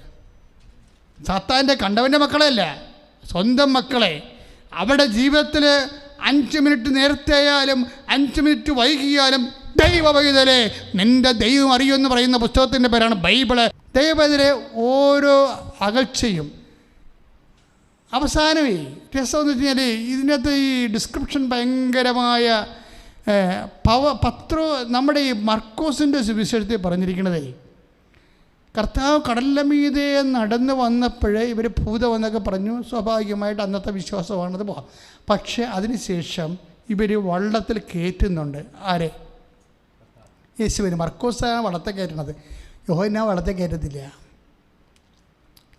സാത്താൻ്റെ കണ്ടവൻ്റെ മക്കളെ അല്ല, സ്വന്തം മക്കളെ. അവരുടെ ജീവിതത്തിൽ 5 മിനിറ്റ് നേരത്തെ ആയാലും 5 മിനിറ്റ് വൈകിയാലും ദൈവവൈതലെ നിൻ്റെ ദൈവം അറിയുമെന്ന് പറയുന്ന പുസ്തകത്തിൻ്റെ പേരാണ് ബൈബിള്. ദൈവവൈതലെ ഓരോ അകൽച്ചയും അവസാനമേ രസമെന്ന് വെച്ച് കഴിഞ്ഞാൽ ഇതിനകത്ത് ഈ ഡിസ്ക്രിപ്ഷൻ ഭയങ്കരമായ നമ്മുടെ ഈ മർക്കോസിൻ്റെ സുവിശേഷത്തിൽ പറഞ്ഞിരിക്കണതേ, കർത്താവ് കടലിൻ്റെ മീതെ നടന്ന് വന്നപ്പോഴേ ഇവർ ഭൂതം എന്നൊക്കെ പറഞ്ഞു. സ്വാഭാവികമായിട്ട് അന്നത്തെ വിശ്വാസമാണത്. പക്ഷേ അതിനുശേഷം ഇവർ വള്ളത്തിൽ കയറ്റുന്നുണ്ട്. ആരെ? യേശുവിന്. മർക്കോസാണ് വള്ളത്തെ കയറ്റണത്, യോഹന്നാൻ വള്ളത്തെ കയറ്റത്തില്ല.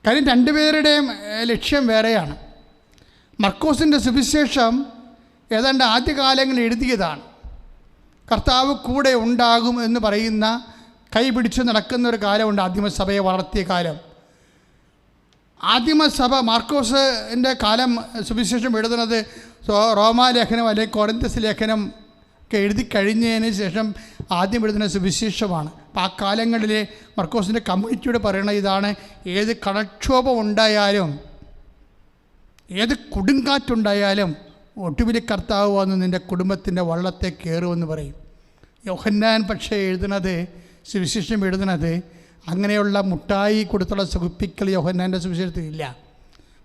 കാര്യം രണ്ടുപേരുടെയും ലക്ഷ്യം വേറെയാണ്. മർക്കോസിൻ്റെ സുവിശേഷം ഏതാണ്ട് ആദ്യകാലങ്ങളിൽ എഴുതിയതാണ്. കർത്താവ് കൂടെ ഉണ്ടാകും എന്ന് പറയുന്ന, കൈ പിടിച്ച് നടക്കുന്ന ഒരു കാലമുണ്ട്, ആദിമസഭയെ വളർത്തിയ കാലം. ആദിമസഭ മാർക്കോസിൻ്റെ കാലം സുവിശേഷം എഴുതുന്നത് റോമാലേഖനം അല്ലെങ്കിൽ കൊരിന്ത്യസ് ലേഖനം ഒക്കെ എഴുതി കഴിഞ്ഞതിന് ശേഷം ആദ്യം എഴുതുന്ന സുവിശേഷമാണ്. അപ്പം ആ കാലങ്ങളിൽ മർക്കോസിൻ്റെ കമ്മ്യൂണിറ്റിയോട് പറയണ ഇതാണ്: ഏത് കടക്ഷോഭം ഉണ്ടായാലും, ഏത് കൊടുങ്കാറ്റുണ്ടായാലും ഒടുവിൽ കർത്താവ് വന്ന് നിൻ്റെ കുടുംബത്തിൻ്റെ വള്ളത്തെ കയറുമെന്ന് പറയും. യോഹന്നാൻ പക്ഷേ എഴുതുന്നത്, സുവിശേഷം എഴുതുന്നത് അങ്ങനെയുള്ള മുട്ടായി കൊടുത്തുള്ള സുഖിപ്പിക്കൽ യോഹന്നാൻ്റെ സുവിശേഷത്തിലില്ല.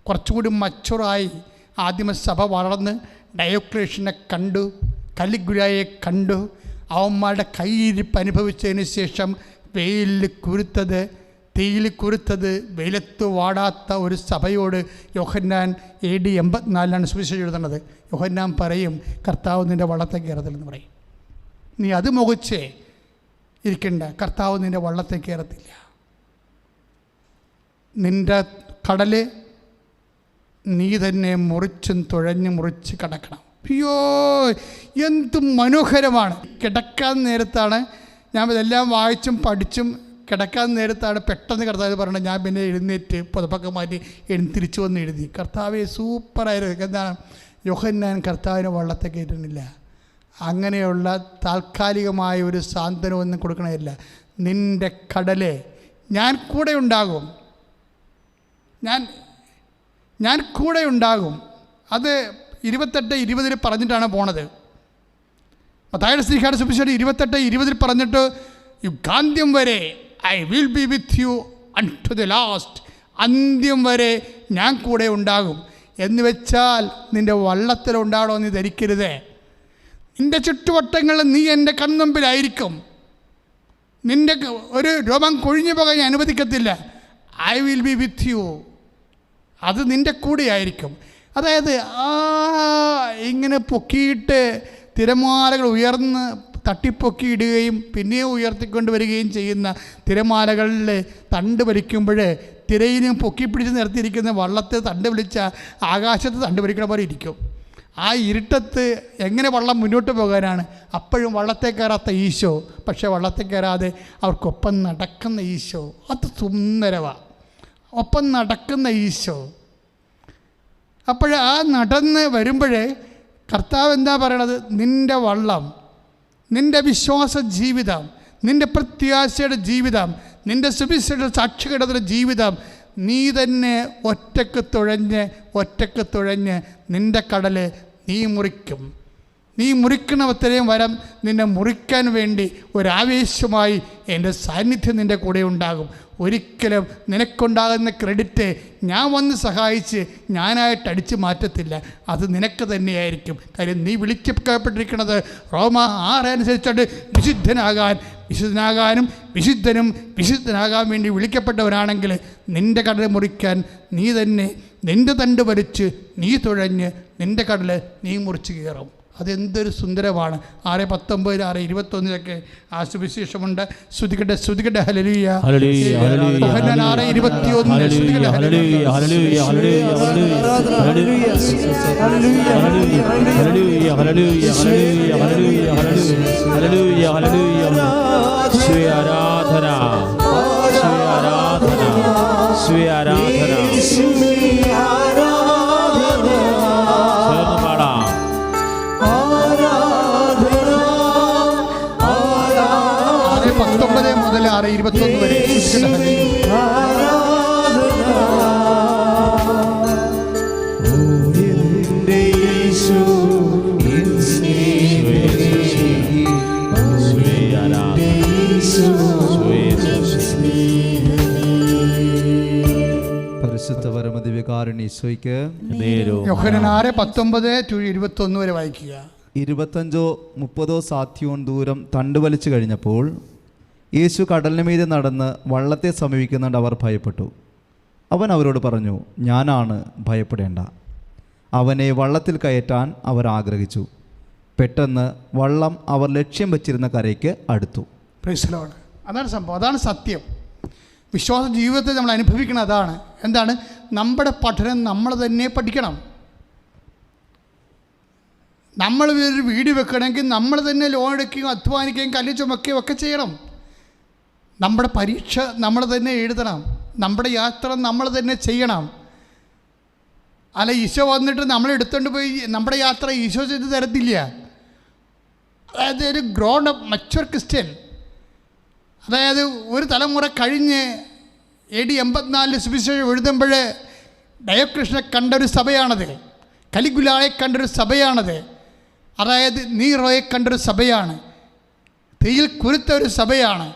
കുറച്ചുകൂടി മച്ചുറായി ആദിമസഭ വളർന്ന് ഡയോക്ലേഷ്യനെ കണ്ടു, കലിഗുലായെ കണ്ടു, അവന്മാരുടെ കയ്യിരിപ്പ് അനുഭവിച്ചതിന് ശേഷം വെയിലിൽ കുരുത്തത്, തീയിൽ കുരുത്തത്, വെയിലത്ത് വാടാത്ത ഒരു സഭയോട് യോഹന്നാൻ AD 84 സുവിശേഷം എഴുതുന്നത്. യോഹന്നാൻ പറയും, കർത്താവ് നിൻ്റെ വള്ളത്തെ കയറത്തില്ലെന്ന് പറയും. നീ അത് മുഖച്ചേ ഇരിക്കണ്ട, കർത്താവ് നിൻ്റെ വള്ളത്തെ കയറത്തില്ല. നിൻ്റെ കടൽ നീ തന്നെ മുറിച്ചും മുറിച്ച് കടക്കണം. അയ്യോ, എന്ത് മനോഹരമാണ്! കിടക്കാൻ നേരത്താണ് ഞാൻ ഇതെല്ലാം വായിച്ചും പഠിച്ചും കിടക്കാൻ നേരത്താണ് പെട്ടെന്ന് കർത്താവ് പറയണത്. ഞാൻ പിന്നെ എഴുന്നേറ്റ് പുതപ്പൊക്കെ മാറ്റി തിരിച്ചു വന്ന് എഴുതി. കർത്താവെ സൂപ്പറായിരുന്നു. എന്താണ്? യോഹന്നാൻ കർത്താവിന് വള്ളത്തെ കയറ്റുന്നില്ല. അങ്ങനെയുള്ള താൽക്കാലികമായ ഒരു സാന്ത്വനമൊന്നും കൊടുക്കണമില്ല. നിൻ്റെ കടലെ ഞാൻ കൂടെ ഉണ്ടാകും, ഞാൻ കൂടെ ഉണ്ടാകും. അത് 28:20 പറഞ്ഞിട്ടാണ് പോണത്. മത്തായിയുടെ ശ്രീഹായുടെ സുവിശേഷം 28:20 പറഞ്ഞിട്ട്, യുഗാന്ത്യം വരെ I will be with U unto the last. അന്ത്യം വരെ ഞാൻ കൂടെ ഉണ്ടാകും എന്ന് വെച്ചാൽ നിൻ്റെ വള്ളത്തിലുണ്ടാകണോ എന്ന് ധരിക്കരുത്. നിൻ്റെ ചുറ്റുവട്ടങ്ങളിൽ നീ എൻ്റെ കൺമുമ്പിലായിരിക്കും. നിൻ്റെ ഒരു രോമം കൊഴിഞ്ഞു പോകാൻ ഞാൻ അനുവദിക്കത്തില്ല. I will be with you. അത് നിൻ്റെ കൂടെയായിരിക്കും. അതായത് ഇങ്ങനെ പൊക്കിയിട്ട് തിരമാലകൾ ഉയർന്ന് തട്ടിപ്പൊക്കിയിടുകയും പിന്നെയും ഉയർത്തിക്കൊണ്ട് വരികയും ചെയ്യുന്ന തിരമാലകളിൽ തണ്ട് വലിക്കുമ്പോൾ തിരയിനും പൊക്കിപ്പിടിച്ച് നിർത്തിയിരിക്കുന്ന വള്ളത്തെ തണ്ട് വിളിച്ച ആകാശത്ത് തണ്ട് വലിക്കണ പോലെ ഇരിക്കും. ആ ഇരുട്ടത്ത് എങ്ങനെ വള്ളം മുന്നോട്ട് പോകാനാണ്? അപ്പോഴും വള്ളത്തെ കയറാത്ത ഈശോ, പക്ഷേ വള്ളത്തെ കയറാതെ അവർക്കൊപ്പം നടക്കുന്ന ഈശോ, അത് സുന്ദരമാണ്. ഒപ്പം നടക്കുന്ന ഈശോ. അപ്പോൾ ആ നടന്ന് വരുമ്പോഴേ കർത്താവ് എന്താ പറയണത്? നിൻ്റെ വള്ളം, നിൻ്റെ വിശ്വാസ ജീവിതം, നിൻ്റെ പ്രത്യാശയുടെ ജീവിതം, നിൻ്റെ സുവിശേഷ സാക്ഷികളുടെ ജീവിതം, നീ തന്നെ ഒറ്റക്ക് തുഴഞ്ഞ് നിൻ്റെ കടല് നീ മുറിക്കും. നീ മുറിക്കണത്രയും വരം നിന്നെ മുറിക്കാൻ വേണ്ടി ഒരാവേശമായി എൻ്റെ സാന്നിധ്യം നിൻ്റെ കൂടെ ഉണ്ടാകും. ഒരിക്കലും നിനക്കുണ്ടാകുന്ന ക്രെഡിറ്റ് ഞാൻ വന്ന് സഹായിച്ച് ഞാനായിട്ട് അടിച്ചു മാറ്റത്തില്ല, അത് നിനക്ക് തന്നെയായിരിക്കും. കാര്യം നീ വിളിക്കപ്പെട്ടിരിക്കുന്നത് റോമ 6 അനുസരിച്ചുകൊണ്ട് വിശുദ്ധനാകാനും വിശുദ്ധനാകാൻ വേണ്ടി വിളിക്കപ്പെട്ടവരാണെങ്കിൽ നിൻ്റെ കടൽ മുറിക്കാൻ നീ തന്നെ നിൻ്റെ തണ്ട് വലിച്ച് നീ തുഴഞ്ഞ് നിൻ്റെ കടൽ നീ മുറിച്ച് കയറും. അതെന്തൊരു സുന്ദരമാണ്. 6:19, 6:21 ആ സുവിശേഷമുണ്ട്. ശ്രുതികട്ടെ ഹല്ലേലൂയ. യോഹന്നാൻ 6:21 ശ്രുതികട്ടെ ഹല്ലേലൂയ. മുതൽ 6:21 വരെ പരിശുദ്ധ പരമദിവ്യകാരുണ്യ ഈശോയ്ക്ക് യോഹന്നാൻ 6:19-21 വരെ വായിക്കുക. 25-30 സാധ്യവും ദൂരം തണ്ടുവലിച്ചു കഴിഞ്ഞപ്പോൾ യേശു കടലിന് മീതെ നടന്ന് വള്ളത്തെ സമീപിക്കുന്നുണ്ട്. അവർ ഭയപ്പെട്ടു. അവൻ അവരോട് പറഞ്ഞു, ഞാനാണ്, ഭയപ്പെടേണ്ട. അവനെ വള്ളത്തിൽ കയറ്റാൻ അവർ ആഗ്രഹിച്ചു. പെട്ടെന്ന് വള്ളം അവർ ലക്ഷ്യം വെച്ചിരുന്ന കരയ്ക്ക് അടുത്തു. Praise the Lord. അതാണ് സംഭവം, അതാണ് സത്യം. വിശ്വാസ ജീവിതത്തിൽ നമ്മൾ അനുഭവിക്കണം അതാണ്. എന്താണ്? നമ്മുടെ പഠനം നമ്മൾ തന്നെ പഠിക്കണം. നമ്മൾ ഒരു വീട് വെക്കണമെങ്കിൽ നമ്മൾ തന്നെ ലോൺ എടുക്കുകയും അധ്വാനിക്കുകയും കല്ല് ചുമക്കുകയും ഒക്കെ ചെയ്യണം. നമ്മുടെ പരീക്ഷ നമ്മൾ തന്നെ എഴുതണം. നമ്മുടെ യാത്ര നമ്മൾ തന്നെ ചെയ്യണം. അല്ല ഈശോ വന്നിട്ട് നമ്മളെടുത്തുകൊണ്ട് പോയി നമ്മുടെ യാത്ര ഈശോ ചെയ്ത് തരത്തില്ല. അതായത് ഒരു ഗ്രോൺ അപ്പ് മച്വർ ക്രിസ്ത്യൻ, അതായത് ഒരു തലമുറ കഴിഞ്ഞ് AD 84 സുവിശേഷം എഴുതുമ്പോൾ ഡയോക്ലീഷ്യനെ കണ്ടൊരു സഭയാണത്. കലിഗുലായെ കണ്ടൊരു സഭയാണത്. അതായത് നീറോയെ കണ്ടൊരു സഭയാണ്. തീയിൽ കുരുത്ത ഒരു സഭയാണ്.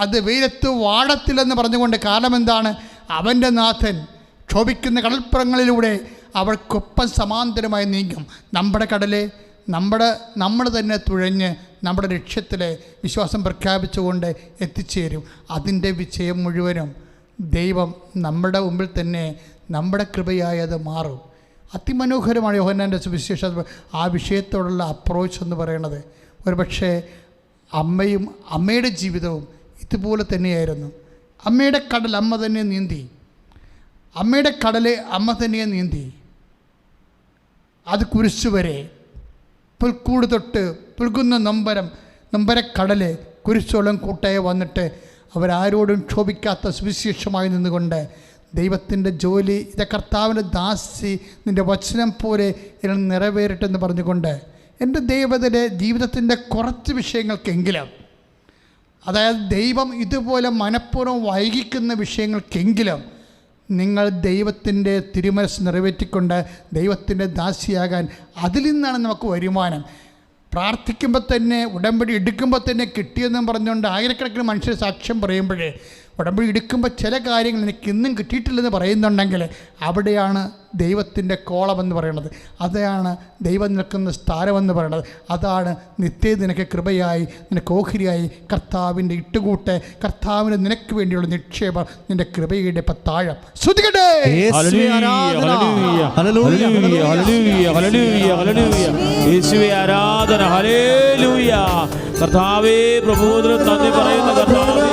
അത് വെയിലത്ത് വാടത്തില്ലെന്ന് പറഞ്ഞുകൊണ്ട്. കാരണം എന്താണ്? അവൻ്റെ നാഥൻ ക്ഷോഭിക്കുന്ന കടൽപ്പുറങ്ങളിലൂടെ അവൾക്കൊപ്പം സമാന്തരമായി നീങ്ങും. നമ്മുടെ കടലെ നമ്മൾ തന്നെ തുഴഞ്ഞ് നമ്മുടെ ലക്ഷ്യത്തിലെ വിശ്വാസം പ്രഖ്യാപിച്ചുകൊണ്ട് എത്തിച്ചേരും. അതിൻ്റെ വിജയം മുഴുവനും ദൈവം നമ്മുടെ മുമ്പിൽ തന്നെ നമ്മുടെ കൃപയായി അത് മാറും. അതിമനോഹരമാണ് യോഹന്നാൻ്റെ സുവിശേഷം. ആ വിഷയത്തോടുള്ള അപ്രോച്ച് എന്ന് പറയുന്നത് ഒരുപക്ഷെ അമ്മയുടെ ജീവിതവും ഇതുപോലെ തന്നെയായിരുന്നു. അമ്മയുടെ കടൽ അമ്മ തന്നെ നീന്തി. അമ്മയുടെ കടല് അമ്മ തന്നെ നീന്തി. അത് കുരിശു വരെ, പുൽക്കൂട് തൊട്ട് പുൽകുന്ന നൊമ്പരക്കടല് കുരിശോളം കൂട്ടായി വന്നിട്ട് അവരാരോടും ക്ഷോഭിക്കാത്ത സുവിശേഷമായി നിന്നുകൊണ്ട് ദൈവത്തിൻ്റെ ജോലി, ഇത് കർത്താവിൻ്റെ ദാസി, നിൻ്റെ വചനം പോലെ ഇതിൽ നിറവേറട്ടെന്ന് പറഞ്ഞുകൊണ്ട് എൻ്റെ ദൈവത്തിൻ്റെ ജീവിതത്തിൻ്റെ കുറച്ച് വിഷയങ്ങൾക്കെങ്കിലും, അതായത് ദൈവം ഇതുപോലെ മനഃപൂർവ്വം വൈകിക്കുന്ന വിഷയങ്ങൾക്കെങ്കിലും നിങ്ങൾ ദൈവത്തിൻ്റെ തിരുമനസ് നിറവേറ്റിക്കൊണ്ട് ദൈവത്തിൻ്റെ ദാസിയാകാൻ, അതിൽ നിന്നാണ് നമുക്ക് വരുമാനം. പ്രാർത്ഥിക്കുമ്പോൾ തന്നെ, ഉടമ്പടി എടുക്കുമ്പോൾ തന്നെ കിട്ടിയെന്നും പറഞ്ഞുകൊണ്ട് ആയിരക്കണക്കിന് മനുഷ്യർ സാക്ഷ്യം പറയുമ്പോഴേ, ഉടമ്പടി എടുക്കുമ്പോൾ ചില കാര്യങ്ങൾ എനിക്ക് ഇന്നും കിട്ടിയിട്ടില്ലെന്ന് പറയുന്നുണ്ടെങ്കിൽ അവിടെയാണ് ദൈവത്തിൻ്റെ കോളമെന്ന് പറയുന്നത്. അതാണ് ദൈവം നിൽക്കുന്ന സ്ഥാനമെന്ന് പറയുന്നത്. അതാണ് നിത്യ നിനക്ക് കൃപയായി, നിനക്ക് ഓഹരിയായി കർത്താവിൻ്റെ ഇട്ടുകൂട്ട്, കർത്താവിന് നിനക്ക് വേണ്ടിയുള്ള നിക്ഷേപം, നിൻ്റെ കൃപയുടെ പത്താഴം. ശ്രുതികട്ടെ. കർത്താവേ, പ്രബോധനം നന്ദി പറയുന്ന കർത്താവേ,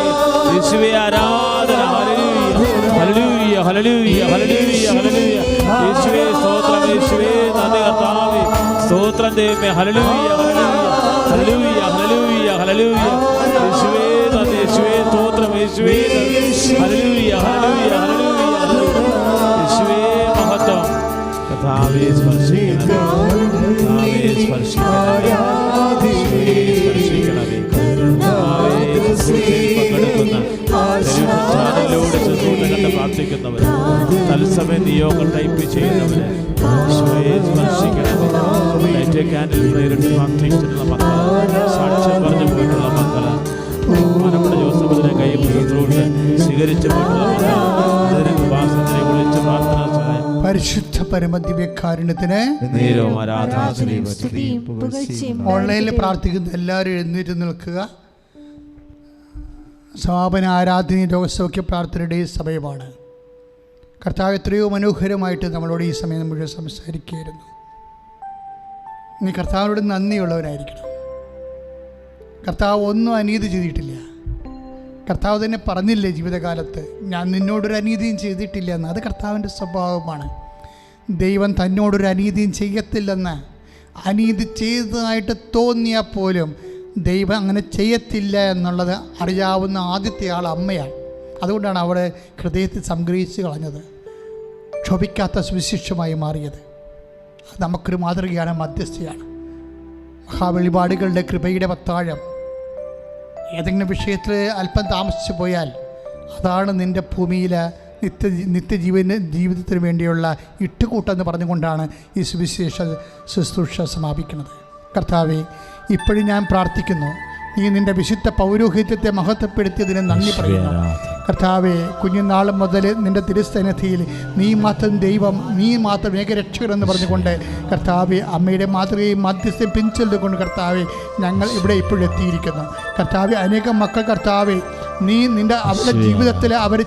യേശുവേ ആരാധന. ഹല്ലേലൂയ ഹല്ലേലൂയ ഹല്ലേലൂയ ഹല്ലേലൂയ ഹല്ലേലൂയ യേശുവേ സ്തോത്രം, യേശുവേ നന്ദി കർത്താവേ, സ്തോത്രം ദൈവമേ. ഹല്ലേലൂയ ഹല്ലേലൂയ ഹല്ലേലൂയ ഹല്ലേലൂയ. യേശുവേ നന്ദി, യേശുവേ സ്തോത്രം, യേശുവേ ഹല്ലേലൂയ ഹല്ലേലൂയ ഹല്ലേലൂയ. യേശുവേ മഹത്വം. കർത്താവേ സ്പർശിക്കണമേ, കർത്താവേ സ്പർശിക്കണമേ, സ്പർശിക്കണമേ. കർത്താവേ പങ്കെടുക്കുന്ന ചാനലിലൂടെ ശുശ്രൂഷ കണ്ട് പ്രാർത്ഥിക്കുന്നവർ, തത്സമയം നിയോഗങ്ങൾ ടൈപ്പ് ചെയ്യുന്നവര് യേശുവേ സ്പർശിക്കണമേ. ലൈറ്റ് ക്യാൻഡിൽ പ്രേരിട്ട് പ്രാർത്ഥിച്ചിട്ടുള്ള മക്കള്, സാക്ഷ്യം പറഞ്ഞു പോയിട്ടുള്ള മക്കള്, ബഹുമാനപ്പെട്ട ജോസഫിന്റെ കൈ ശുശ്രൂഷ സ്വീകരിച്ചു പോയിട്ടുള്ള മക്കള്, അതിനെ ഉപാസനയെ വിളിച്ച് പ്രാർത്ഥന സഹായം. പരിശുദ്ധ പരമദിവ്യകാരുണ്യത്തിന് നേരവും ആരാധന. ഓൺലൈനിൽ പ്രാർത്ഥിക്കുന്ന എല്ലാവരും എഴുന്നേറ്റ് നിൽക്കുക. സമാപന ആരാധന രോഗസൗഖ്യ പ്രാർത്ഥനയുടെ സമയമാണ്. കർത്താവ് എത്രയോ മനോഹരമായിട്ട് നമ്മളോട് ഈ സമയം മുഴുവൻ സംസാരിക്കുകയായിരുന്നു. നീ കർത്താവിനോട് നന്ദിയുള്ളവനായിരിക്കണം. കർത്താവ് ഒന്നും അനീതി ചെയ്തിട്ടില്ല. കർത്താവ് തന്നെ പറഞ്ഞില്ലേ ജീവിതകാലത്ത്, ഞാൻ നിന്നോടൊരു അനീതിയും ചെയ്തിട്ടില്ല എന്ന്. അത് കർത്താവിൻ്റെ സ്വഭാവമാണ്. ദൈവം തന്നോടൊരു അനീതിയും ചെയ്യത്തില്ലെന്ന്, അനീതി ചെയ്തതായിട്ട് തോന്നിയാൽ പോലും ദൈവം അങ്ങനെ ചെയ്യത്തില്ല എന്നുള്ളത് അറിയാവുന്ന ആദ്യത്തെ ആൾ അമ്മയാണ്. അതുകൊണ്ടാണ് അവളെ ഹൃദയത്തിൽ സംഗ്രഹിച്ച് കളഞ്ഞത്, ക്ഷോഭിക്കാത്ത സുവിശേഷമായി മാറിയത്. അത് നമുക്കൊരു മാതൃകയാണ്, മധ്യസ്ഥയാണ്. മഹാവെളിപാടുകളുടെ കൃപയുടെ പത്താഴം. ഏതെങ്കിലും വിഷയത്തിൽ അല്പം താമസിച്ചു പോയാൽ അതാണ് നിൻ്റെ ഭൂമിയിലെ ജീവിതത്തിന് വേണ്ടിയുള്ള ഇട്ടുകൂട്ടെന്ന് പറഞ്ഞുകൊണ്ടാണ് ഈ സുവിശേഷ ശുശ്രൂഷ സമാപിക്കുന്നത്. കർത്താവെ, ഇപ്പോഴും ഞാൻ പ്രാർത്ഥിക്കുന്നു, നീ നിൻ്റെ വിശുദ്ധ പൗരോഹിത്യത്തെ മഹത്വപ്പെടുത്തിയതിന് നന്ദി പറയുന്നു. കർത്താവെ, കുഞ്ഞുനാൾ മുതൽ നിൻ്റെ തിരുസന്നിധിയിൽ നീ മാത്രം ദൈവം, നീ മാത്രം ഏകരക്ഷകർ എന്ന് പറഞ്ഞുകൊണ്ട് കർത്താവെ, അമ്മയുടെ മാതൃകയും മധ്യസ്ഥയും പിൻചെല്ലുകൊണ്ട് കർത്താവെ, ഞങ്ങൾ ഇവിടെ ഇപ്പോഴെത്തിയിരിക്കുന്നു. കർത്താവെ, അനേകം മക്കൾ കർത്താവെ, നീ നിൻ്റെ അവരുടെ ജീവിതത്തിൽ അവർ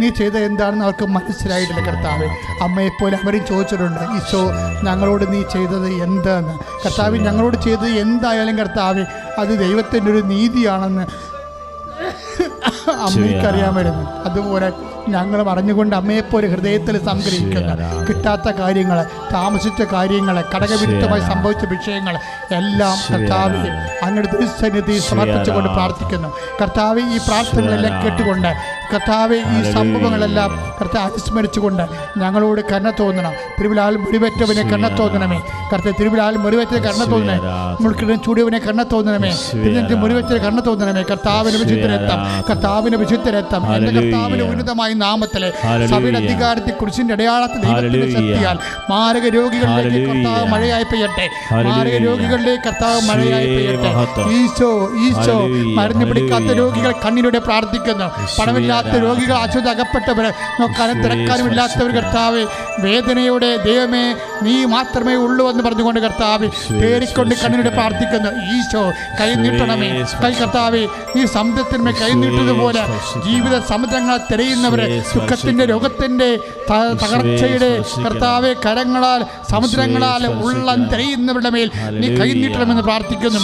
നീ ചെയ്തത് എന്താണെന്ന് അവർക്ക് മനസ്സിലായിട്ടില്ല. കർത്താവെ, അമ്മയെപ്പോലെ അവരും ചോദിച്ചിട്ടുണ്ട്, ഈശോ ഞങ്ങളോട് നീ ചെയ്തത് എന്താന്ന്. കർത്താവ്, ഞങ്ങളോട് ചെയ്തത് എന്തായാലും കർത്താവെ അത് ദൈവത്തിൻ്റെ ഒരു നീതിയാണെന്ന് അമ്മയ്ക്കറിയാമായിരുന്നു. അതുപോലെ ഞങ്ങൾ അറിഞ്ഞുകൊണ്ട് അമ്മയെപ്പോലെ ഹൃദയത്തിൽ സംഗ്രഹിക്കുന്ന കിട്ടാത്ത കാര്യങ്ങൾ, താമസിച്ച കാര്യങ്ങൾ, കടകവിരുദ്ധമായി സംഭവിച്ച വിഷയങ്ങൾ എല്ലാം കർത്താവെ അങ്ങയുടെ തിരുസന്നിധി സമർപ്പിച്ചുകൊണ്ട് പ്രാർത്ഥിക്കുന്നു. കർത്താവെ, ഈ പ്രാർത്ഥനകളെല്ലാം കേട്ടുകൊണ്ട് കർത്താവെ, ഈ സംഭവങ്ങളെല്ലാം കർത്താവ് അനുസ്മരിച്ചുകൊണ്ട് ഞങ്ങളോട് കരുണ തോന്നണം. തിരുവിലാൽ മുറിവേറ്റവനെ കരുണ തോന്നണമേ. കർത്താവ്, തിരുവിലാൽ മുറിവേറ്റ കരുണ തോന്നണമേ. മുൾക്കിടം ചൂടിയവനെ കരുണ തോന്നണമേ. തിരുനെറ്റി മുറിവേറ്റ കരുണ തോന്നണമേ. കർത്താവിന് വിശുദ്ധരക്തം, കർത്താവിന് വിശുദ്ധരക്തം, എൻ്റെ കർത്താവിന് ഉന്നതമായ നാമത്തിലെ സഭയുടെ അധികാരത്തെ കുറിച്ചിന്റെ അടയാളത്തിൽ ദൈവത്തിന്റെ ശക്തിയാൽ മാരക രോഗികളിലേക്ക് കർത്താവ് മഴയായി പെയ്യട്ടെ. മാരക രോഗികളിലേക്ക് കർത്താവ് മഴയായി പെയ്യട്ടെ. ഈശോ ഈശോ മരുന്ന് പിടിക്കാത്ത രോഗികൾ കണ്ണിലൂടെ പ്രാർത്ഥിക്കുന്നു. പണമില്ലാത്ത രോഗികൾ, ആശുപത്രി അകപ്പെട്ടവര്, നോക്കാനും തിരക്കാനും ഇല്ലാത്തവർ കർത്താവ് വേദനയോടെ, ദൈവമേ നീ മാത്രമേ ഉള്ളൂ എന്ന് പറഞ്ഞുകൊണ്ട് കർത്താവ് തേറിക്കൊണ്ട് കണ്ണിലൂടെ പ്രാർത്ഥിക്കുന്നു. ഈശോ കൈ നീട്ടണമേ. കൈ കർത്താവ് ഈ സമുദ്രത്തിന്മേൽ കൈ നീട്ടുന്നതുപോലെ ജീവിത സമുദ്രങ്ങളെ തിരയുന്നവരെ, ദുഃഖത്തിന്റെ രോഗത്തിന്റെ തകർച്ചയുടെ കർത്താവെ കരങ്ങളാൽ സമുദ്രങ്ങളാൽ ഉള്ളം തിരയുന്നവരുടെ മേൽ നീ കൈ നീട്ടണമെന്ന് പ്രാർത്ഥിക്കുന്നു.